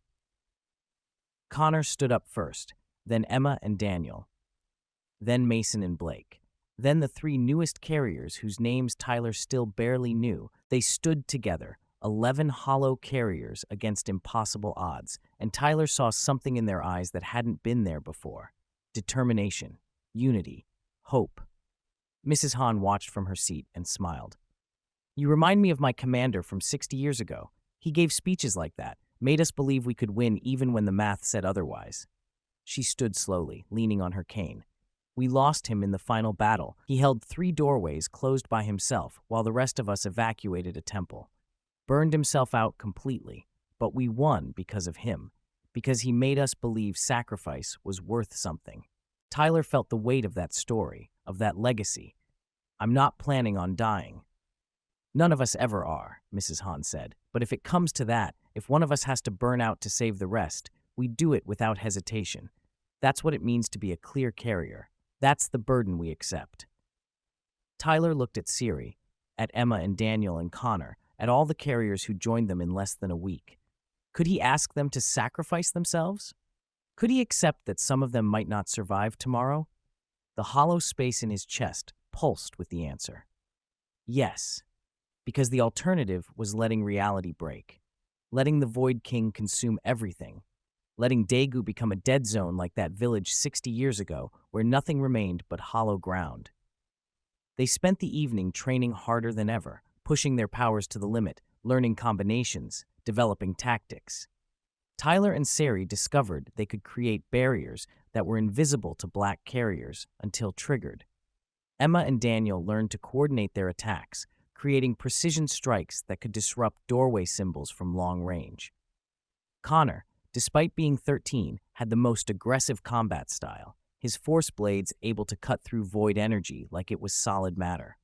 [SPEAKER 2] Connor stood up first, then Emma and Daniel, then Mason and Blake, then the 3 newest carriers whose names Tyler still barely knew. They stood together, 11 hollow carriers against impossible odds, and Tyler saw something in their eyes that hadn't been there before. Determination, unity, hope. Mrs. Han watched from her seat and smiled. "You remind me of my commander from 60 years ago. He gave speeches like that, made us believe we could win even when the math said otherwise." She stood slowly, leaning on her cane. "We lost him in the final battle. He held 3 doorways closed by himself while the rest of us evacuated a temple. Burned himself out completely, but we won because of him. because he made us believe sacrifice was worth something. Tyler felt the weight of that story, of that legacy. I'm not planning on dying. None of us ever are, Mrs. Han said. But if it comes to that, if one of us has to burn out to save the rest, we do it without hesitation. That's what it means to be a clear carrier. That's the burden we accept. Tyler looked at Siri, at Emma and Daniel and Connor, at all the carriers who joined them in less than a week. Could he ask them to sacrifice themselves? Could he accept that some of them might not survive tomorrow? The hollow space in his chest pulsed with the answer. Yes, because the alternative was letting reality break, letting the Void King consume everything, letting Daegu become a dead zone like that village 60 years ago where nothing remained but hollow ground. They spent the evening training harder than ever, pushing their powers to the limit, learning combinations, developing tactics. Tyler and Sari discovered they could create barriers that were invisible to black carriers until triggered. Emma and Daniel learned to coordinate their attacks, creating precision strikes that could disrupt doorway symbols from long range. Connor, despite being 13, had the most aggressive combat style, his force blades able to cut through void energy like it was solid matter.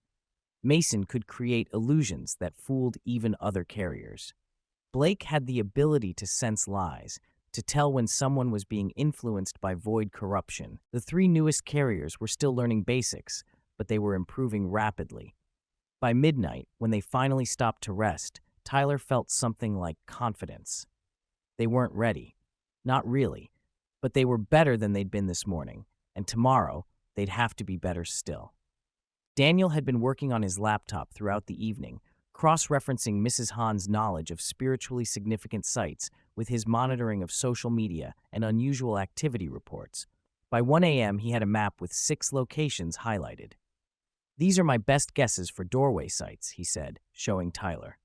[SPEAKER 2] Mason could create illusions that fooled even other carriers. Blake had the ability to sense lies, to tell when someone was being influenced by void corruption. The three newest carriers were still learning basics, but they were improving rapidly. By midnight, when they finally stopped to rest, Tyler felt something like confidence. They weren't ready. Not really. But they were better than they'd been this morning, and tomorrow, they'd have to be better still. Daniel had been working on his laptop throughout the evening, cross-referencing Mrs. Han's knowledge of spiritually significant sites with his monitoring of social media and unusual activity reports. By 1 a.m., he had a map with 6 locations highlighted. These are my best guesses for doorway sites, he said, showing Tyler.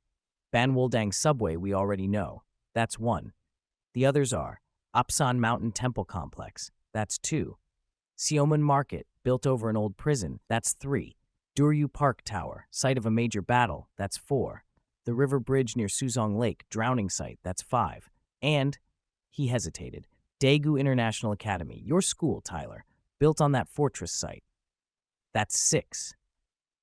[SPEAKER 2] Banwoldang Subway we already know. That's 1. The others are Apsan Mountain Temple Complex. That's 2. Siomun Market, built over an old prison. That's 3. Duryu Park Tower, site of a major battle. That's 4. The river bridge near Suzong Lake, drowning site. That's 5. And, he hesitated, Daegu International Academy, your school, Tyler, built on that fortress site. That's 6.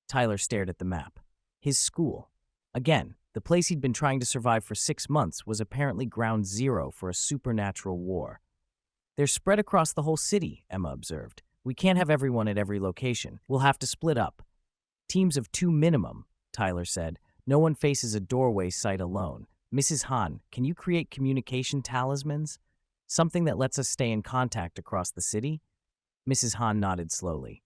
[SPEAKER 2] Tyler stared at the map. His school. Again, the place he'd been trying to survive for 6 months was apparently ground zero for a supernatural war. They're spread across the whole city, Emma observed. We can't have everyone at every location. We'll have to split up. Teams of 2 minimum, Tyler said. No one faces a doorway site alone. Mrs. Han, can you create communication talismans? Something that lets us stay in contact across the city? Mrs. Han nodded slowly.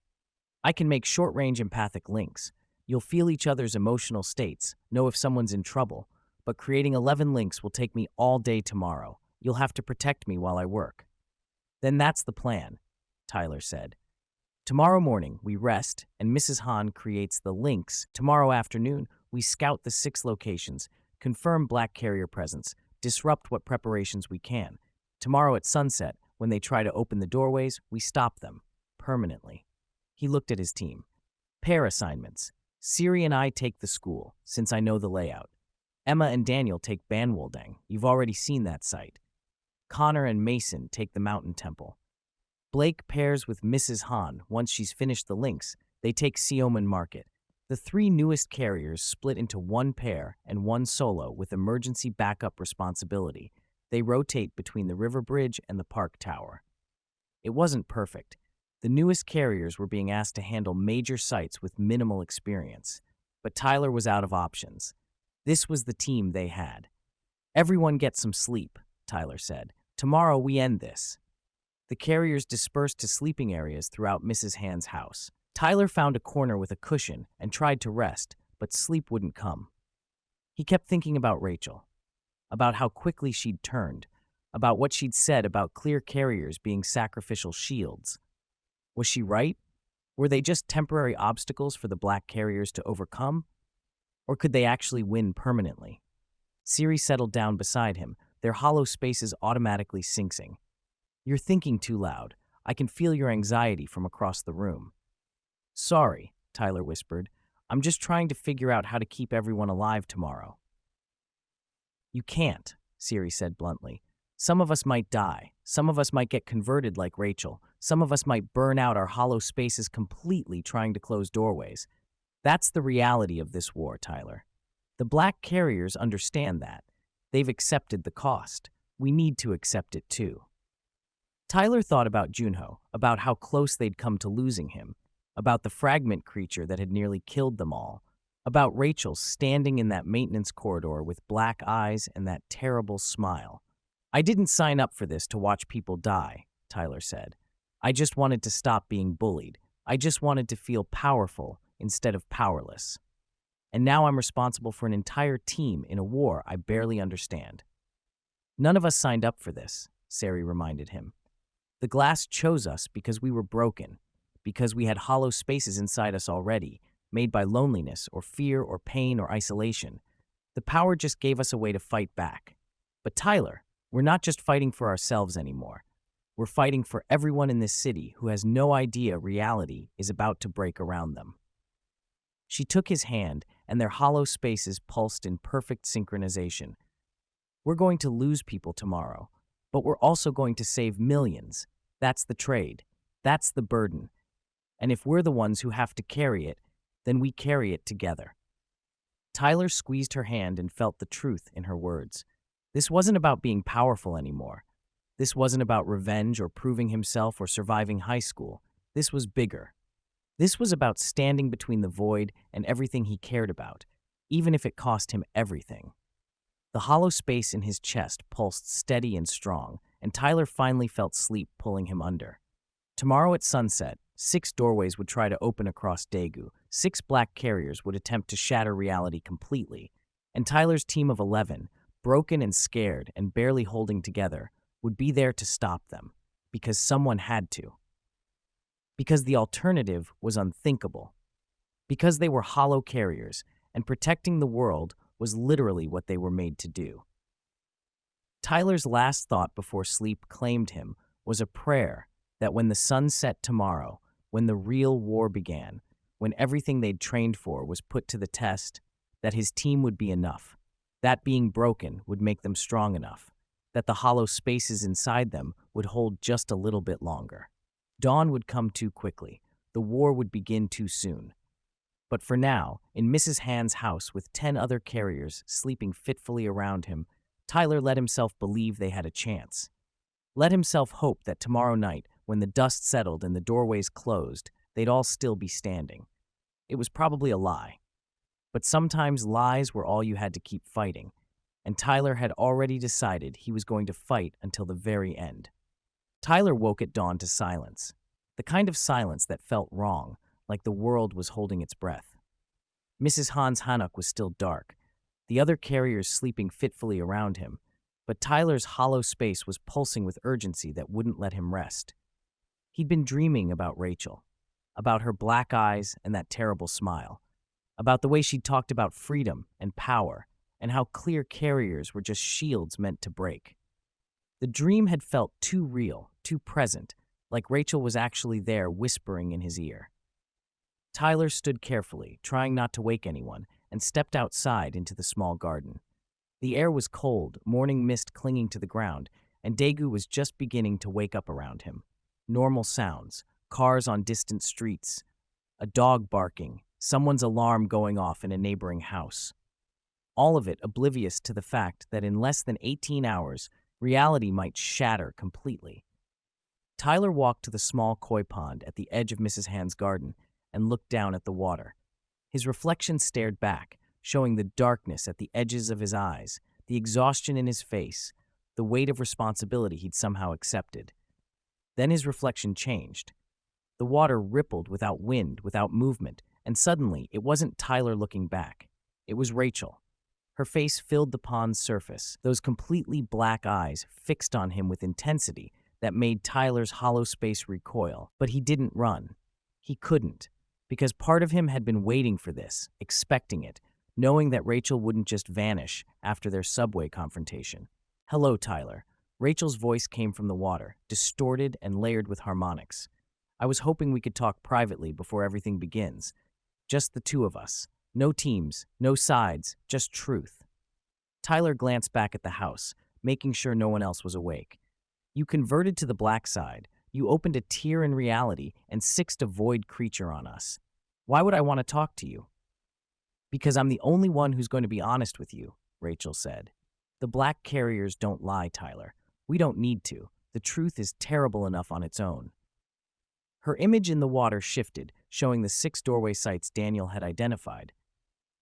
[SPEAKER 2] I can make short-range empathic links. You'll feel each other's emotional states, know if someone's in trouble, but creating 11 links will take me all day tomorrow. You'll have to protect me while I work. Then that's the plan, Tyler said. Tomorrow morning, we rest, and Mrs. Han creates the links. Tomorrow afternoon, we scout the 6 locations, confirm black carrier presence, disrupt what preparations we can. Tomorrow at sunset, when they try to open the doorways, we stop them, permanently. He looked at his team. Pair assignments. Siri and I take the school, since I know the layout. Emma and Daniel take Banwoldang. You've already seen that site. Connor and Mason take the mountain temple. Blake pairs with Mrs. Han. Once she's finished the links, they take Siomun Market. The 3 newest carriers split into 1 pair and 1 solo with emergency backup responsibility. They rotate between the river bridge and the park tower. It wasn't perfect. The newest carriers were being asked to handle major sites with minimal experience. But Tyler was out of options. This was the team they had. Everyone get some sleep, Tyler said. Tomorrow we end this. The carriers dispersed to sleeping areas throughout Mrs. Han's house. Tyler found a corner with a cushion and tried to rest, but sleep wouldn't come. He kept thinking about Rachel, about how quickly she'd turned, about what she'd said about clear carriers being sacrificial shields. Was she right? Were they just temporary obstacles for the black carriers to overcome? Or could they actually win permanently? Siri settled down beside him, their hollow spaces automatically syncing. You're thinking too loud. I can feel your anxiety from across the room. Sorry, Tyler whispered. I'm just trying to figure out how to keep everyone alive tomorrow. You can't, Siri said bluntly. Some of us might die. Some of us might get converted like Rachel. Some of us might burn out our hollow spaces completely trying to close doorways. That's the reality of this war, Tyler. The black carriers understand that. They've accepted the cost. We need to accept it too. Tyler thought about Junho, about how close they'd come to losing him, about the fragment creature that had nearly killed them all, about Rachel standing in that maintenance corridor with black eyes and that terrible smile. I didn't sign up for this to watch people die, Tyler said. I just wanted to stop being bullied. I just wanted to feel powerful instead of powerless. And now I'm responsible for an entire team in a war I barely understand. None of us signed up for this, Sari reminded him. The glass chose us because we were broken, because we had hollow spaces inside us already, made by loneliness or fear or pain or isolation. The power just gave us a way to fight back. But Tyler, we're not just fighting for ourselves anymore. We're fighting for everyone in this city who has no idea reality is about to break around them. She took his hand, and their hollow spaces pulsed in perfect synchronization. We're going to lose people tomorrow, but we're also going to save millions. That's the trade. That's the burden. And if we're the ones who have to carry it, then we carry it together. Tyler squeezed her hand and felt the truth in her words. This wasn't about being powerful anymore. This wasn't about revenge or proving himself or surviving high school. This was bigger. This was about standing between the void and everything he cared about, even if it cost him everything. The hollow space in his chest pulsed steady and strong, and Tyler finally felt sleep pulling him under. Tomorrow at sunset, 6 doorways would try to open across Daegu. 6 black carriers would attempt to shatter reality completely, and Tyler's team of 11, broken and scared and barely holding together, would be there to stop them, because someone had to. Because the alternative was unthinkable. Because they were hollow carriers, and protecting the world was literally what they were made to do. Tyler's last thought before sleep claimed him was a prayer that when the sun set tomorrow, when the real war began, when everything they'd trained for was put to the test, that his team would be enough. That being broken would make them strong enough, that the hollow spaces inside them would hold just a little bit longer. Dawn would come too quickly. The war would begin too soon. But for now, in Mrs. Hand's house with 10 other carriers sleeping fitfully around him, Tyler let himself believe they had a chance. Let himself hope that tomorrow night, when the dust settled and the doorways closed, they'd all still be standing. It was probably a lie. But sometimes lies were all you had to keep fighting, and Tyler had already decided he was going to fight until the very end. Tyler woke at dawn to silence, the kind of silence that felt wrong, like the world was holding its breath. Mrs. Han's hanok was still dark, the other carriers sleeping fitfully around him, but Tyler's hollow space was pulsing with urgency that wouldn't let him rest. He'd been dreaming about Rachel, about her black eyes and that terrible smile, about the way she talked about freedom and power, and how clear carriers were just shields meant to break. The dream had felt too real, too present, like Rachel was actually there whispering in his ear. Tyler stood carefully, trying not to wake anyone, and stepped outside into the small garden. The air was cold, morning mist clinging to the ground, and Daegu was just beginning to wake up around him. Normal sounds, cars on distant streets, a dog barking, someone's alarm going off in a neighboring house. All of it oblivious to the fact that in less than 18 hours, reality might shatter completely. Tyler walked to the small koi pond at the edge of Mrs. Hand's garden and looked down at the water. His reflection stared back, showing the darkness at the edges of his eyes, the exhaustion in his face, the weight of responsibility he'd somehow accepted. Then his reflection changed. The water rippled without wind, without movement, and suddenly it wasn't Tyler looking back. It was Rachel. Her face filled the pond's surface, those completely black eyes fixed on him with intensity that made Tyler's hollow space recoil. But he didn't run. He couldn't, because part of him had been waiting for this, expecting it, knowing that Rachel wouldn't just vanish after their subway confrontation. "Hello, Tyler." Rachel's voice came from the water, distorted and layered with harmonics. "I was hoping we could talk privately before everything begins. Just the two of us. No teams, no sides, just truth." Tyler glanced back at the house, making sure no one else was awake. You converted to the black side. You opened a tier in reality and sixed a void creature on us. Why would I want to talk to you? Because I'm the only one who's going to be honest with you, Rachel said. The black carriers don't lie, Tyler. We don't need to. The truth is terrible enough on its own. Her image in the water shifted, showing the 6 doorway sites Daniel had identified.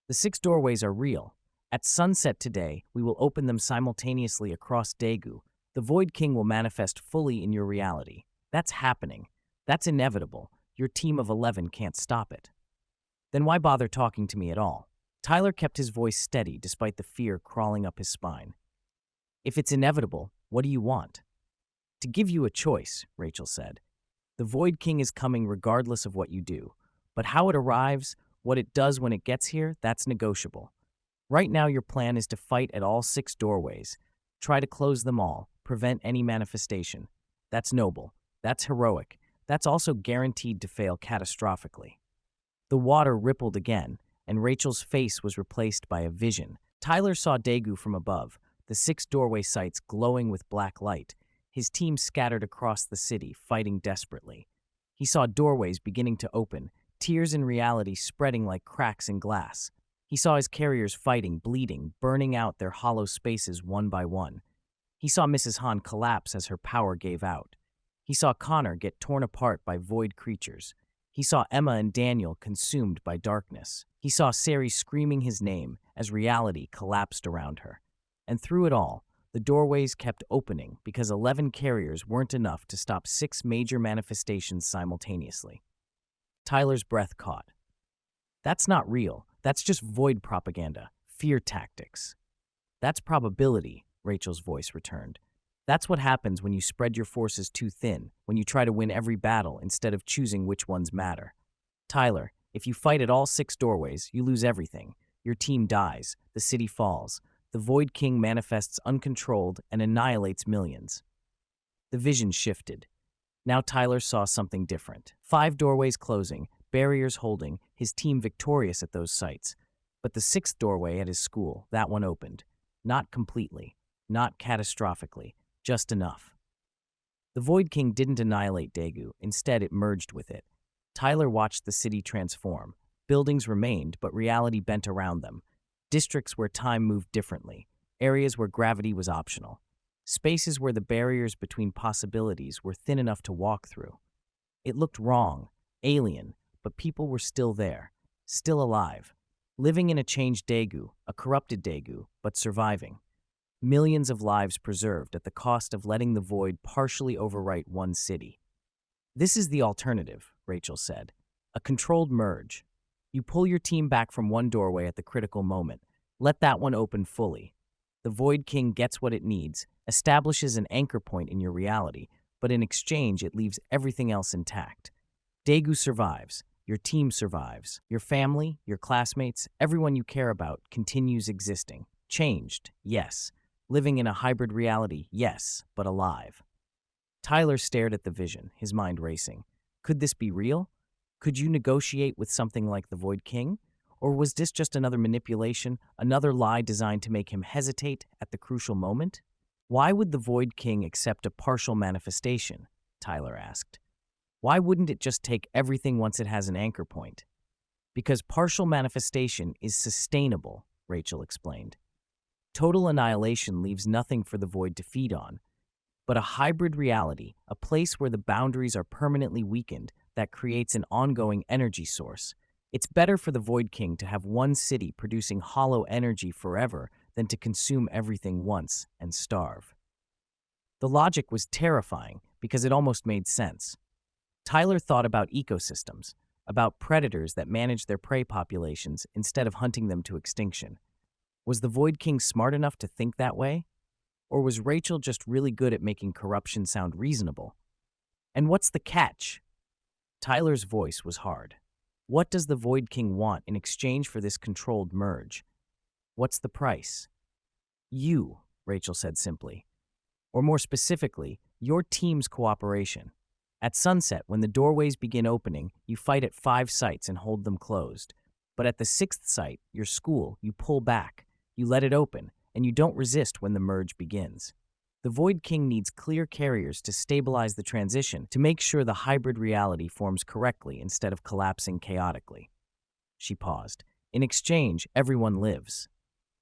[SPEAKER 2] The 6 doorways are real. At sunset today, we will open them simultaneously across Daegu. The Void King will manifest fully in your reality. That's happening. That's inevitable. Your team of 11 can't stop it. Then why bother talking to me at all? Tyler kept his voice steady despite the fear crawling up his spine. If it's inevitable, what do you want? To give you a choice, Rachel said. The Void King is coming regardless of what you do. But how it arrives, what it does when it gets here, that's negotiable. Right now your plan is to fight at all 6 doorways. Try to close them all, prevent any manifestation. That's noble. That's heroic. That's also guaranteed to fail catastrophically. The water rippled again, and Rachel's face was replaced by a vision. Tyler saw Daegu from above, the 6 doorway sites glowing with black light, his team scattered across the city, fighting desperately. He saw doorways beginning to open, tears in reality spreading like cracks in glass. He saw his carriers fighting, bleeding, burning out their hollow spaces one by one. He saw Mrs. Han collapse as her power gave out. He saw Connor get torn apart by void creatures. He saw Emma and Daniel consumed by darkness. He saw Sari screaming his name as reality collapsed around her. And through it all, the doorways kept opening because 11 carriers weren't enough to stop 6 major manifestations simultaneously. Tyler's breath caught. That's not real. That's just void propaganda, fear tactics. That's probability, Rachel's voice returned. That's what happens when you spread your forces too thin, when you try to win every battle instead of choosing which ones matter. Tyler, if you fight at all 6 doorways, you lose everything. Your team dies, the city falls, the Void King manifests uncontrolled and annihilates millions. The vision shifted. Now Tyler saw something different. 5 doorways closing, barriers holding, his team victorious at those sites. But the 6th doorway at his school, that one opened. Not completely, not catastrophically, just enough. The Void King didn't annihilate Daegu, instead it merged with it. Tyler watched the city transform. Buildings remained, but reality bent around them. Districts where time moved differently, areas where gravity was optional, spaces where the barriers between possibilities were thin enough to walk through. It looked wrong, alien, but people were still there, still alive, living in a changed Daegu, a corrupted Daegu, but surviving. Millions of lives preserved at the cost of letting the void partially overwrite one city. This is the alternative, Rachel said. A controlled merge. You pull your team back from one doorway at the critical moment. Let that one open fully. The Void King gets what it needs, establishes an anchor point in your reality, but in exchange it leaves everything else intact. Daegu survives. Your team survives. Your family, your classmates, everyone you care about continues existing. Changed, yes. Living in a hybrid reality, yes, but alive. Tyler stared at the vision, his mind racing. Could this be real? Could you negotiate with something like the Void King? Or was this just another manipulation, another lie designed to make him hesitate at the crucial moment? Why would the Void King accept a partial manifestation? Tyler asked. Why wouldn't it just take everything once it has an anchor point? Because partial manifestation is sustainable, Rachel explained. Total annihilation leaves nothing for the void to feed on. But a hybrid reality, a place where the boundaries are permanently weakened, that creates an ongoing energy source. It's better for the Void King to have one city producing hollow energy forever than to consume everything once and starve. The logic was terrifying because it almost made sense. Tyler thought about ecosystems, about predators that manage their prey populations instead of hunting them to extinction. Was the Void King smart enough to think that way? Or was Rachel just really good at making corruption sound reasonable? And what's the catch? Tyler's voice was hard. What does the Void King want in exchange for this controlled merge? What's the price? You, Rachel said simply. Or more specifically, your team's cooperation. At sunset, when the doorways begin opening, you fight at 5 sites and hold them closed. But at the 6th site, your school, you pull back. You let it open, and you don't resist when the merge begins. The Void King needs clear carriers to stabilize the transition to make sure the hybrid reality forms correctly instead of collapsing chaotically. She paused. In exchange, everyone lives.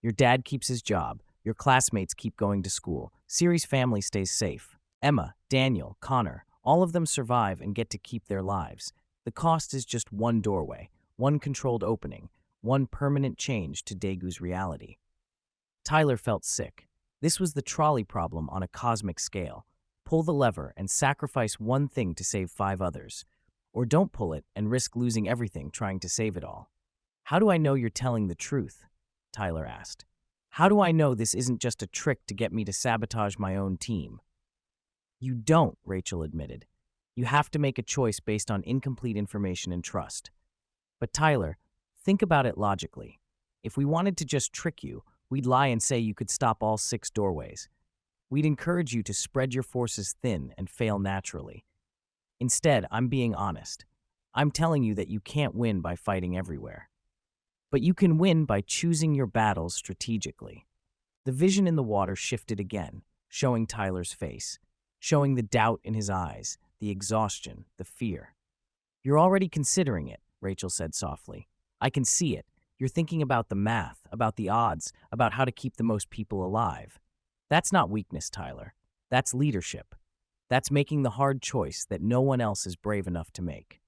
[SPEAKER 2] Your dad keeps his job. Your classmates keep going to school. Siri's family stays safe. Emma, Daniel, Connor, all of them survive and get to keep their lives. The cost is just one doorway, one controlled opening, one permanent change to Daegu's reality. Tyler felt sick. This was the trolley problem on a cosmic scale. Pull the lever and sacrifice one thing to save 5 others. Or don't pull it and risk losing everything trying to save it all. How do I know you're telling the truth? Tyler asked. How do I know this isn't just a trick to get me to sabotage my own team? You don't, Rachel admitted. You have to make a choice based on incomplete information and trust. But Tyler, think about it logically. If we wanted to just trick you, we'd lie and say you could stop all 6 doorways. We'd encourage you to spread your forces thin and fail naturally. Instead, I'm being honest. I'm telling you that you can't win by fighting everywhere. But you can win by choosing your battles strategically. The vision in the water shifted again, showing Tyler's face, showing the doubt in his eyes, the exhaustion, the fear. You're already considering it, Rachel said softly. I can see it. You're thinking about the math, about the odds, about how to keep the most people alive. That's not weakness, Tyler. That's leadership. That's making the hard choice that no one else is brave enough to make.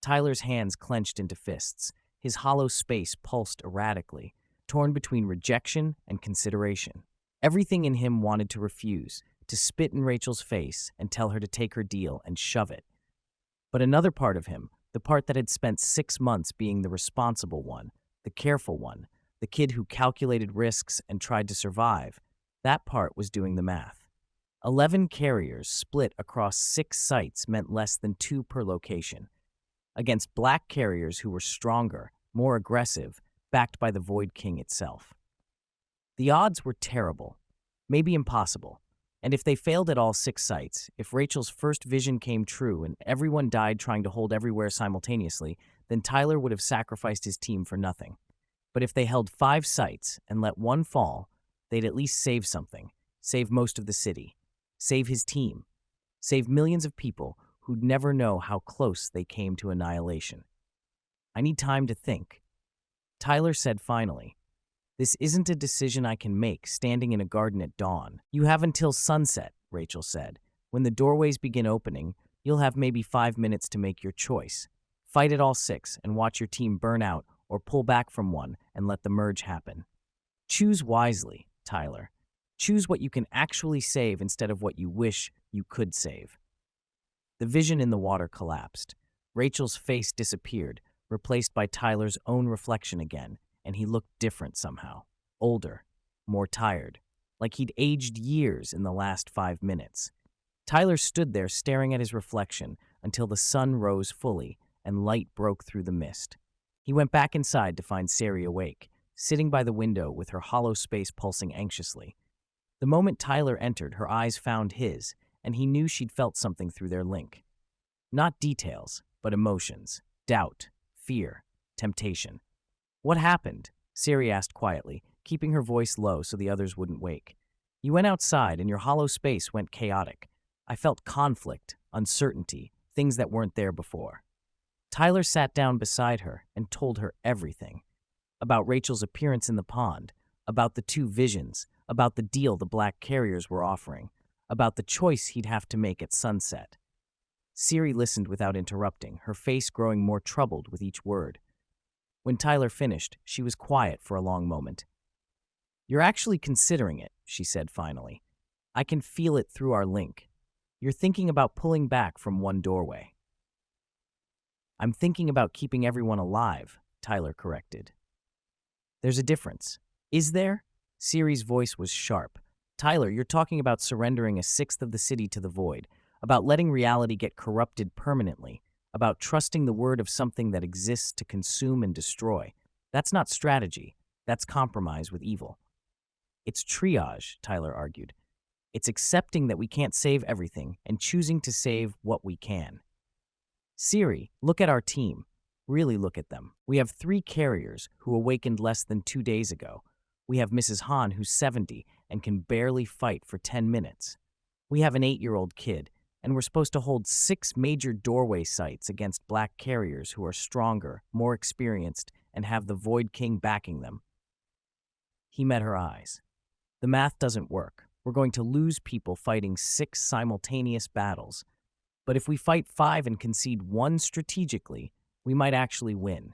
[SPEAKER 2] Tyler's hands clenched into fists. His hollow space pulsed erratically, torn between rejection and consideration. Everything in him wanted to refuse, to spit in Rachel's face and tell her to take her deal and shove it. But another part of him, the part that had spent 6 months being the responsible one, the careful one, the kid who calculated risks and tried to survive, that part was doing the math. 11 carriers split across 6 sites meant less than 2 per location, against black carriers who were stronger, more aggressive, backed by the Void King itself. The odds were terrible, maybe impossible, and if they failed at all 6 sites, if Rachel's first vision came true and everyone died trying to hold everywhere simultaneously, then Tyler would have sacrificed his team for nothing. But if they held 5 sites and let one fall, they'd at least save something, save most of the city, save his team, save millions of people who'd never know how close they came to annihilation. I need time to think. Tyler said finally, This isn't a decision I can make standing in a garden at dawn. You have until sunset, Rachel said. When the doorways begin opening, you'll have maybe 5 minutes to make your choice. Fight at all 6 and watch your team burn out or pull back from one and let the merge happen. Choose wisely, Tyler. Choose what you can actually save instead of what you wish you could save. The vision in the water collapsed. Rachel's face disappeared, replaced by Tyler's own reflection again, and he looked different somehow. Older, more tired, like he'd aged years in the last 5 minutes. Tyler stood there staring at his reflection until the sun rose fully and light broke through the mist. He went back inside to find Sari awake, sitting by the window with her hollow space pulsing anxiously. The moment Tyler entered, her eyes found his, and he knew she'd felt something through their link. Not details, but emotions, doubt, fear, temptation. What happened? Sari asked quietly, keeping her voice low so the others wouldn't wake. You went outside and your hollow space went chaotic. I felt conflict, uncertainty, things that weren't there before. Tyler sat down beside her and told her everything. About Rachel's appearance in the pond, about the 2 visions, about the deal the black carriers were offering, about the choice he'd have to make at sunset. Sari listened without interrupting, her face growing more troubled with each word. When Tyler finished, she was quiet for a long moment. You're actually considering it, she said finally. I can feel it through our link. You're thinking about pulling back from one doorway. I'm thinking about keeping everyone alive, Tyler corrected. There's a difference. Is there? Siri's voice was sharp. Tyler, you're talking about surrendering a 1/6 of the city to the void, about letting reality get corrupted permanently, about trusting the word of something that exists to consume and destroy. That's not strategy. That's compromise with evil. It's triage, Tyler argued. It's accepting that we can't save everything and choosing to save what we can. Siri, look at our team. Really look at them. We have 3 carriers who awakened less than 2 days ago. We have Mrs. Han, who's 70 and can barely fight for 10 minutes. We have an 8-year-old kid, and we're supposed to hold 6 major doorway sites against black carriers who are stronger, more experienced, and have the Void King backing them. He met her eyes. The math doesn't work. We're going to lose people fighting 6 simultaneous battles. But if we fight 5 and concede 1 strategically, we might actually win.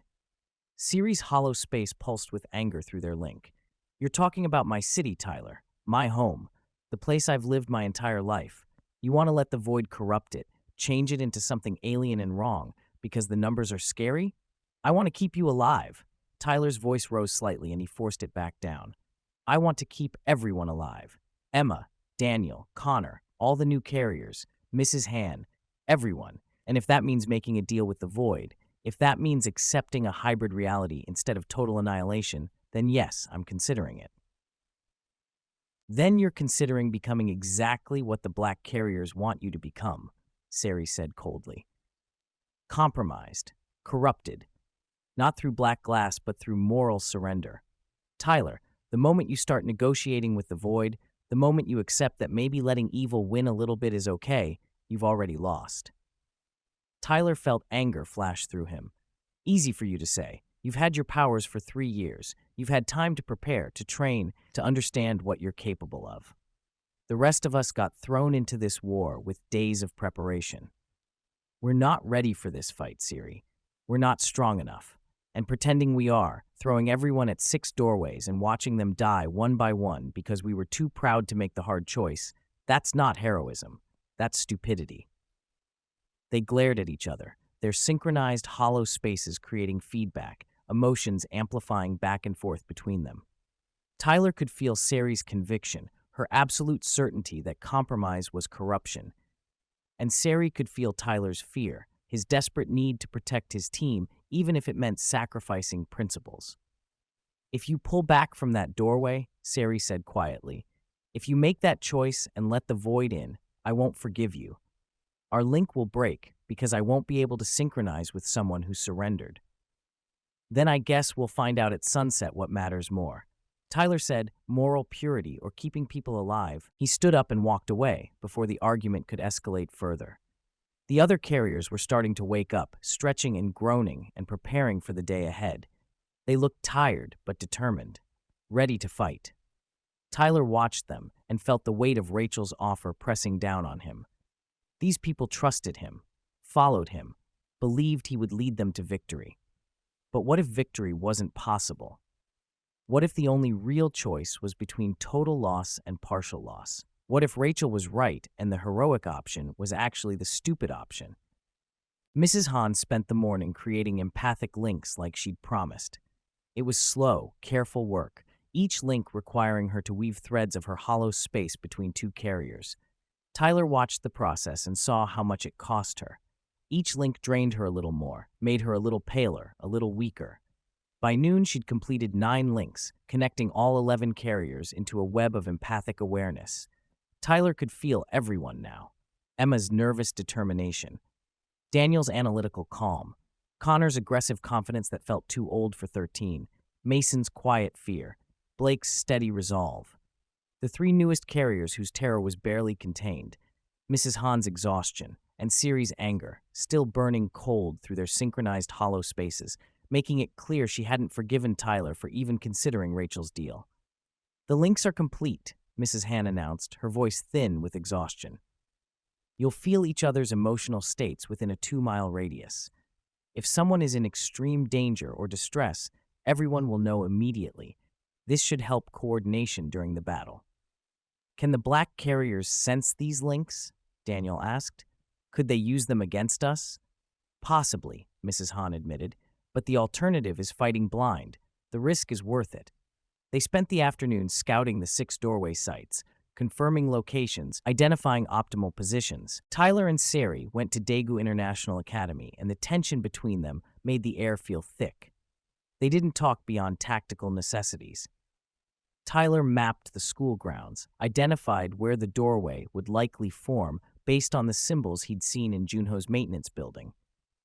[SPEAKER 2] Siri's hollow space pulsed with anger through their link. You're talking about my city, Tyler. My home. The place I've lived my entire life. You want to let the void corrupt it, change it into something alien and wrong, because the numbers are scary? I want to keep you alive. Tyler's voice rose slightly and he forced it back down. I want to keep everyone alive. Emma, Daniel, Connor, all the new carriers, Mrs. Han, everyone. And if that means making a deal with the void, if that means accepting a hybrid reality instead of total annihilation, then yes, I'm considering it. Then you're considering becoming exactly what the black carriers want you to become, Sari said coldly. Compromised, corrupted, not through black glass but through moral surrender. Tyler, the moment you start negotiating with the void, the moment you accept that maybe letting evil win a little bit is okay, you've already lost. Tyler felt anger flash through him. Easy for you to say. You've had your powers for 3 years. You've had time to prepare, to train, to understand what you're capable of. The rest of us got thrown into this war with days of preparation. We're not ready for this fight, Siri. We're not strong enough. And pretending we are, throwing everyone at 6 doorways and watching them die one by one because we were too proud to make the hard choice, that's not heroism. That's stupidity. They glared at each other, their synchronized hollow spaces creating feedback, emotions amplifying back and forth between them. Tyler could feel Sari's conviction, her absolute certainty that compromise was corruption. And Sari could feel Tyler's fear, his desperate need to protect his team, even if it meant sacrificing principles. If you pull back from that doorway, Sari said quietly, if you make that choice and let the void in, I won't forgive you. Our link will break because I won't be able to synchronize with someone who surrendered. Then I guess we'll find out at sunset what matters more. Tyler said, moral purity or keeping people alive. He stood up and walked away before the argument could escalate further. The other carriers were starting to wake up, stretching and groaning and preparing for the day ahead. They looked tired but determined, ready to fight. Tyler watched them and felt the weight of Rachel's offer pressing down on him. These people trusted him, followed him, believed he would lead them to victory. But what if victory wasn't possible? What if the only real choice was between total loss and partial loss? What if Rachel was right and the heroic option was actually the stupid option? Mrs. Han spent the morning creating empathic links like she'd promised. It was slow, careful work, each link requiring her to weave threads of her hollow space between 2 carriers. Tyler watched the process and saw how much it cost her. Each link drained her a little more, made her a little paler, a little weaker. By noon, she'd completed 9 links, connecting all 11 carriers into a web of empathic awareness. Tyler could feel everyone now. Emma's nervous determination, Daniel's analytical calm, Connor's aggressive confidence that felt too old for 13, Mason's quiet fear, Blake's steady resolve. The 3 newest carriers whose terror was barely contained, Mrs. Han's exhaustion, and Siri's anger, still burning cold through their synchronized hollow spaces, making it clear she hadn't forgiven Tyler for even considering Rachel's deal. The links are complete, Mrs. Han announced, her voice thin with exhaustion. You'll feel each other's emotional states within a 2-mile radius. If someone is in extreme danger or distress, everyone will know immediately. This should help coordination during the battle. Can the black carriers sense these links? Daniel asked. Could they use them against us? Possibly, Mrs. Han admitted, but the alternative is fighting blind. The risk is worth it. They spent the afternoon scouting the 6 doorway sites, confirming locations, identifying optimal positions. Tyler and Sari went to Daegu International Academy, and the tension between them made the air feel thick. They didn't talk beyond tactical necessities. Tyler mapped the school grounds, identified where the doorway would likely form based on the symbols he'd seen in Junho's maintenance building.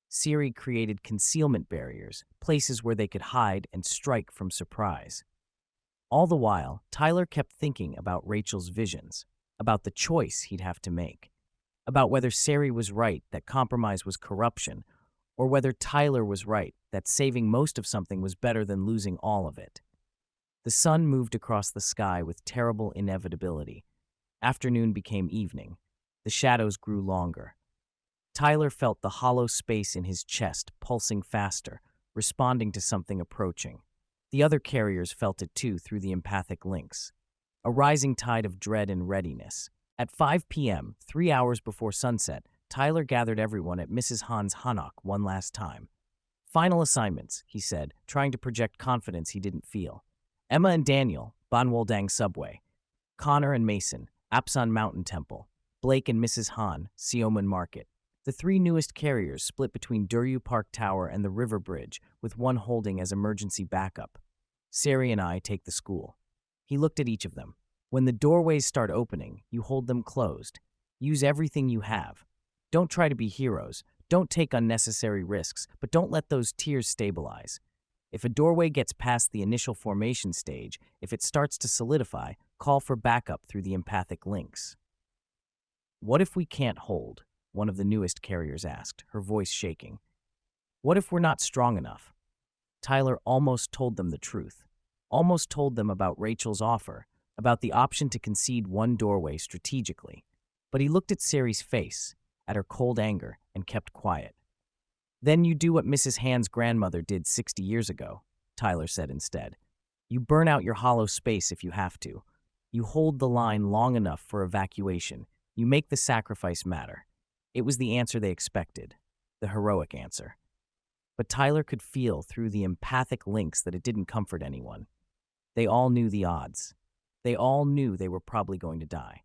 [SPEAKER 2] Siri created concealment barriers, places where they could hide and strike from surprise. All the while, Tyler kept thinking about Rachel's visions, about the choice he'd have to make, about whether Sari was right that compromise was corruption, or whether Tyler was right that saving most of something was better than losing all of it. The sun moved across the sky with terrible inevitability. Afternoon became evening. The shadows grew longer. Tyler felt the hollow space in his chest pulsing faster, responding to something approaching. The other carriers felt it too through the empathic links. A rising tide of dread and readiness. At 5 p.m., 3 hours before sunset, Tyler gathered everyone at Mrs. Han's Hanok one last time. Final assignments, he said, trying to project confidence he didn't feel. Emma and Daniel, Banwoldang Subway. Connor and Mason, Apsan Mountain Temple. Blake and Mrs. Han, Siomen Market. The 3 newest carriers split between Duryu Park Tower and the River Bridge, with one holding as emergency backup. Sari and I take the school. He looked at each of them. When the doorways start opening, you hold them closed. Use everything you have. Don't try to be heroes. Don't take unnecessary risks, but don't let those tears stabilize. If a doorway gets past the initial formation stage, if it starts to solidify, call for backup through the empathic links. What if we can't hold? One of the newest carriers asked, her voice shaking. What if we're not strong enough? Tyler almost told them the truth. Almost told them about Rachel's offer, about the option to concede one doorway strategically. But he looked at Sari's face, at her cold anger, and kept quiet. Then you do what Mrs. Han's grandmother did 60 years ago, Tyler said instead. You burn out your hollow space if you have to. You hold the line long enough for evacuation. You make the sacrifice matter. It was the answer they expected, the heroic answer. But Tyler could feel through the empathic links that it didn't comfort anyone. They all knew the odds. They all knew they were probably going to die.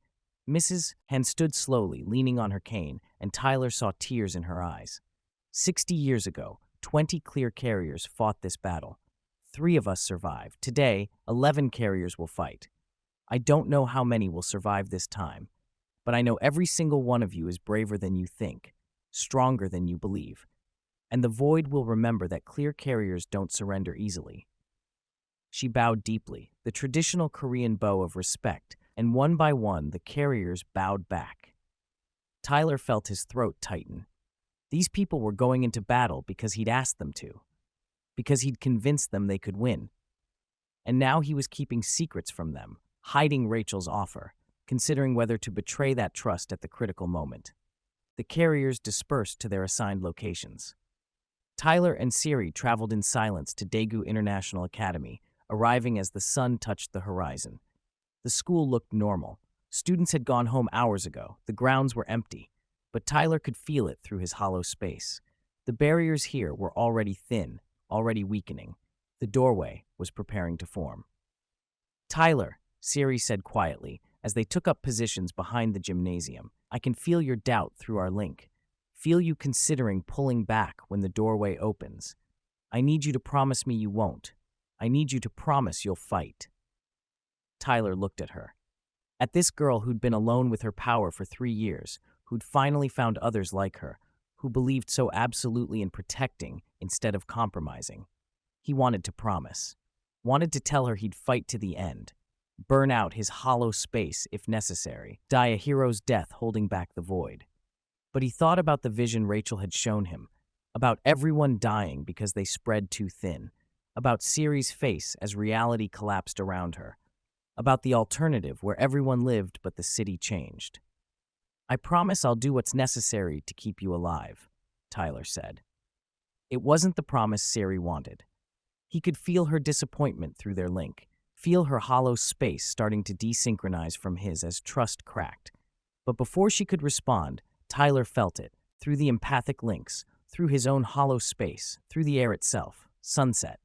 [SPEAKER 2] Mrs. Hen stood slowly, leaning on her cane, and Tyler saw tears in her eyes. 60 years ago, 20 clear carriers fought this battle. 3 of us survived. Today, 11 carriers will fight. I don't know how many will survive this time, but I know every single one of you is braver than you think, stronger than you believe. And the Void will remember that clear carriers don't surrender easily. She bowed deeply, the traditional Korean bow of respect, and one by one the carriers bowed back. Tyler felt his throat tighten. These people were going into battle because he'd asked them to, because he'd convinced them they could win. And now he was keeping secrets from them, hiding Rachel's offer, considering whether to betray that trust at the critical moment. The carriers dispersed to their assigned locations. Tyler and Sari traveled in silence to Daegu International Academy, arriving as the sun touched the horizon. The school looked normal. Students had gone home hours ago. The grounds were empty, but Tyler could feel it through his hollow space. The barriers here were already thin, already weakening. The doorway was preparing to form. Tyler, Sari said quietly, as they took up positions behind the gymnasium, I can feel your doubt through our link. Feel you considering pulling back when the doorway opens. I need you to promise me you won't. I need you to promise you'll fight. Tyler looked at her. At this girl who'd been alone with her power for 3 years, who'd finally found others like her, who believed so absolutely in protecting instead of compromising. He wanted to promise. Wanted to tell her he'd fight to the end. Burn out his hollow space if necessary. Die a hero's death holding back the void. But he thought about the vision Rachel had shown him, about everyone dying because they spread too thin, about Sari's face as reality collapsed around her, about the alternative where everyone lived but the city changed. I promise I'll do what's necessary to keep you alive, Tyler said. It wasn't the promise Sari wanted. He could feel her disappointment through their link, feel her hollow space starting to desynchronize from his as trust cracked. But before she could respond, Tyler felt it, through the empathic links, through his own hollow space, through the air itself, sunset.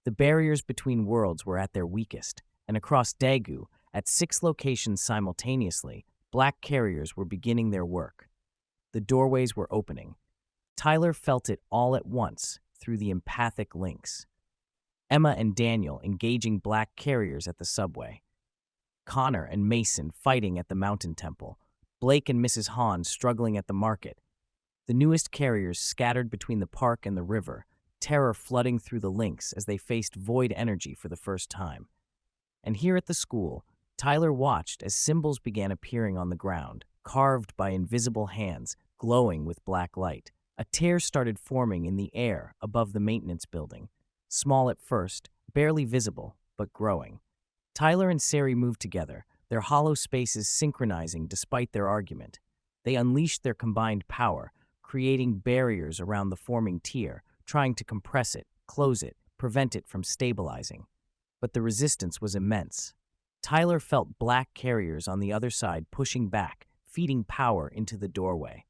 [SPEAKER 2] The barriers between worlds were at their weakest, and across Daegu, at 6 locations simultaneously, black carriers were beginning their work. The doorways were opening. Tyler felt it all at once through the empathic links. Emma and Daniel engaging black carriers at the subway. Connor and Mason fighting at the mountain temple. Blake and Mrs. Han struggling at the market. The newest carriers scattered between the park and the river, terror flooding through the links as they faced void energy for the first time. And here at the school, Tyler watched as symbols began appearing on the ground, carved by invisible hands, glowing with black light. A tear started forming in the air above the maintenance building. Small at first, barely visible, but growing. Tyler and Sari moved together, their hollow spaces synchronizing despite their argument. They unleashed their combined power, creating barriers around the forming tier, trying to compress it, close it, prevent it from stabilizing. But the resistance was immense. Tyler felt black carriers on the other side pushing back, feeding power into the doorway.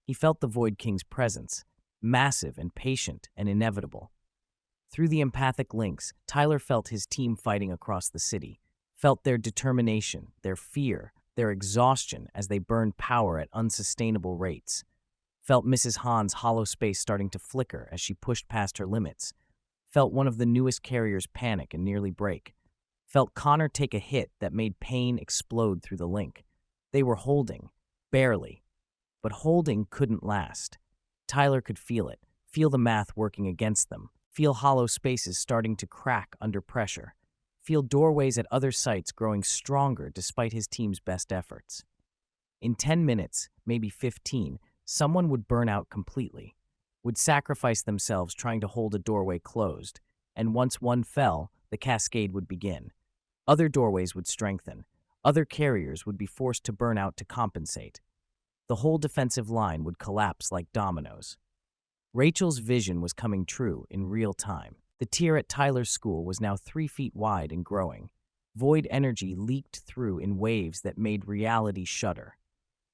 [SPEAKER 2] He felt the Void King's presence, massive and patient and inevitable. Through the empathic links, Tyler felt his team fighting across the city, felt their determination, their fear, their exhaustion as they burned power at unsustainable rates, felt Mrs. Han's hollow space starting to flicker as she pushed past her limits, felt one of the newest carriers panic and nearly break, felt Connor take a hit that made pain explode through the link. They were holding, barely. But holding couldn't last. Tyler could feel it, feel the math working against them, feel hollow spaces starting to crack under pressure, feel doorways at other sites growing stronger despite his team's best efforts. In 10 minutes, maybe 15, someone would burn out completely, would sacrifice themselves trying to hold a doorway closed, and once one fell, the cascade would begin. Other doorways would strengthen. Other carriers would be forced to burn out to compensate. The whole defensive line would collapse like dominoes. Rachel's vision was coming true in real time. The tier at Tyler's school was now 3 feet wide and growing. Void energy leaked through in waves that made reality shudder.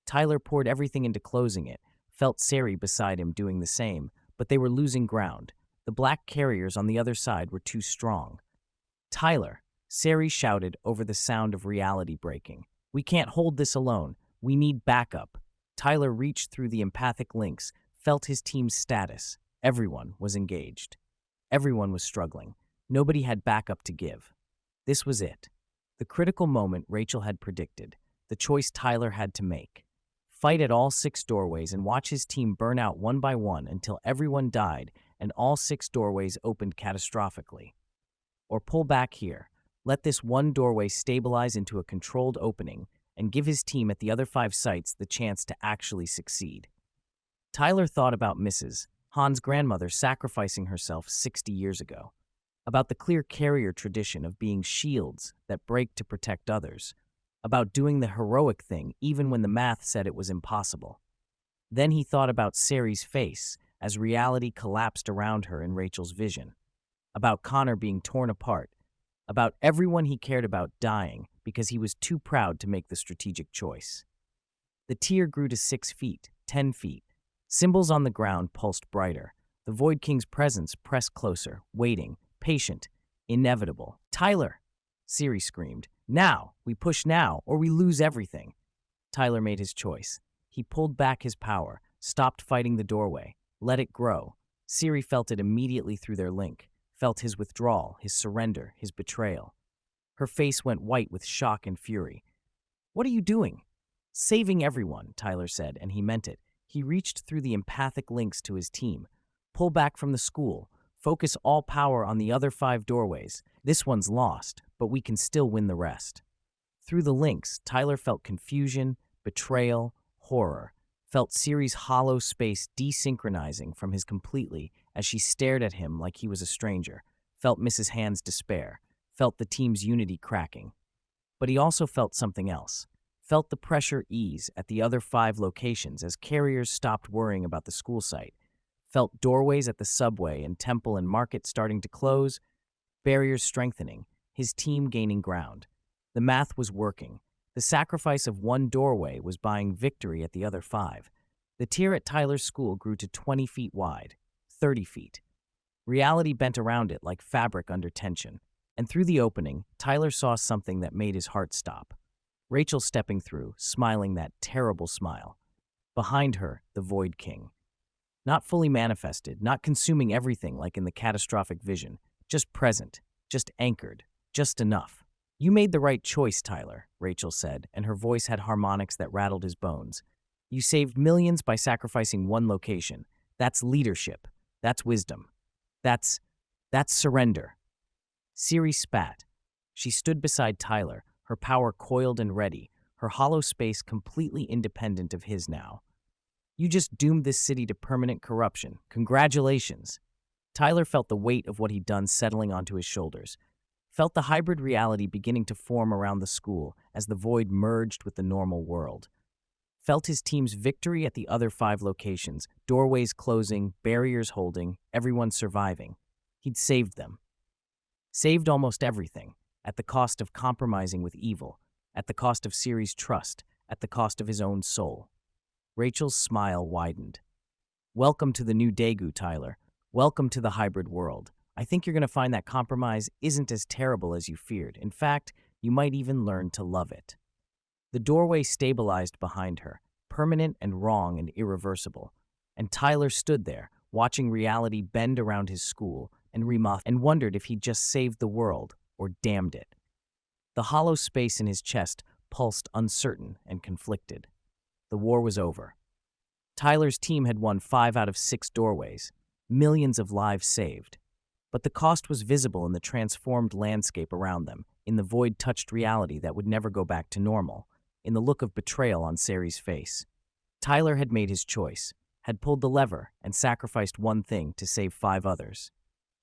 [SPEAKER 2] Tyler poured everything into closing it, felt Sari beside him doing the same, but they were losing ground. The black carriers on the other side were too strong. "Tyler," Sari shouted over the sound of reality breaking. "We can't hold this alone. We need backup." Tyler reached through the empathic links, felt his team's status. Everyone was engaged. Everyone was struggling. Nobody had backup to give. This was it. The critical moment Rachel had predicted. The choice Tyler had to make. Fight at all 6 doorways and watch his team burn out one by one until everyone died and all 6 doorways opened catastrophically. Or pull back here. Let this one doorway stabilize into a controlled opening and give his team at the other 5 sites the chance to actually succeed. Tyler thought about Mrs. Han's grandmother sacrificing herself 60 years ago, about the clear carrier tradition of being shields that break to protect others, about doing the heroic thing even when the math said it was impossible. Then he thought about Sari's face as reality collapsed around her in Rachel's vision, about Connor being torn apart, about everyone he cared about dying because he was too proud to make the strategic choice. The tier grew to 6 feet, 10 feet. Symbols on the ground pulsed brighter. The Void King's presence pressed closer, waiting, patient, inevitable. "Tyler!" Sari screamed. "Now! We push now, or we lose everything." Tyler made his choice. He pulled back his power, stopped fighting the doorway, let it grow. Sari felt it immediately through their link, felt his withdrawal, his surrender, his betrayal. Her face went white with shock and fury. "What are you doing?" "Saving everyone," Tyler said, and he meant it. He reached through the empathic links to his team. "Pull back from the school. Focus all power on the other 5 doorways. This one's lost, but we can still win the rest." Through the links, Tyler felt confusion, betrayal, horror, felt Sari's hollow space desynchronizing from his completely as she stared at him like he was a stranger, felt Mrs. Han's despair, felt the team's unity cracking. But he also felt something else, felt the pressure ease at the other 5 locations as carriers stopped worrying about the school site, felt doorways at the subway and temple and market starting to close, barriers strengthening, his team gaining ground. The math was working. The sacrifice of one doorway was buying victory at the other 5. The tier at Tyler's school grew to 20 feet wide, 30 feet. Reality bent around it like fabric under tension. And through the opening, Tyler saw something that made his heart stop. Rachel stepping through, smiling that terrible smile. Behind her, the Void King. Not fully manifested, not consuming everything like in the catastrophic vision, just present, just anchored, just enough. "You made the right choice, Tyler," Rachel said, and her voice had harmonics that rattled his bones. "You saved millions by sacrificing one location. That's leadership. That's wisdom. That's surrender." Sari spat. She stood beside Tyler, her power coiled and ready, her hollow space completely independent of his now. You just doomed this city to permanent corruption. Congratulations. Tyler felt the weight of what he'd done settling onto his shoulders, felt the hybrid reality beginning to form around the school as the void merged with the normal world. Felt his team's victory at the other 5 locations, doorways closing, barriers holding, everyone surviving. He'd saved them. Saved almost everything, at the cost of compromising with evil, at the cost of Siri's trust, at the cost of his own soul. Rachel's smile widened. Welcome to the new Daegu, Tyler. Welcome to the hybrid world. I think you're going to find that compromise isn't as terrible as you feared. In fact, you might even learn to love it. The doorway stabilized behind her, permanent and wrong and irreversible. And Tyler stood there, watching reality bend around his school and wondered if he'd just saved the world or damned it. The hollow space in his chest pulsed uncertain and conflicted. The war was over. Tyler's team had won 5 out of 6 doorways, millions of lives saved. But the cost was visible in the transformed landscape around them, in the void-touched reality that would never go back to normal, in the look of betrayal on Sari's face. Tyler had made his choice, had pulled the lever and sacrificed one thing to save 5 others,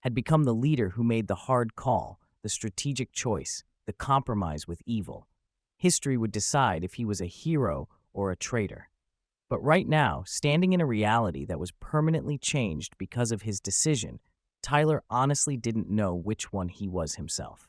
[SPEAKER 2] had become the leader who made the hard call, the strategic choice, the compromise with evil. History would decide if he was a hero or a traitor. But right now, standing in a reality that was permanently changed because of his decision, Tyler honestly didn't know which one he was himself.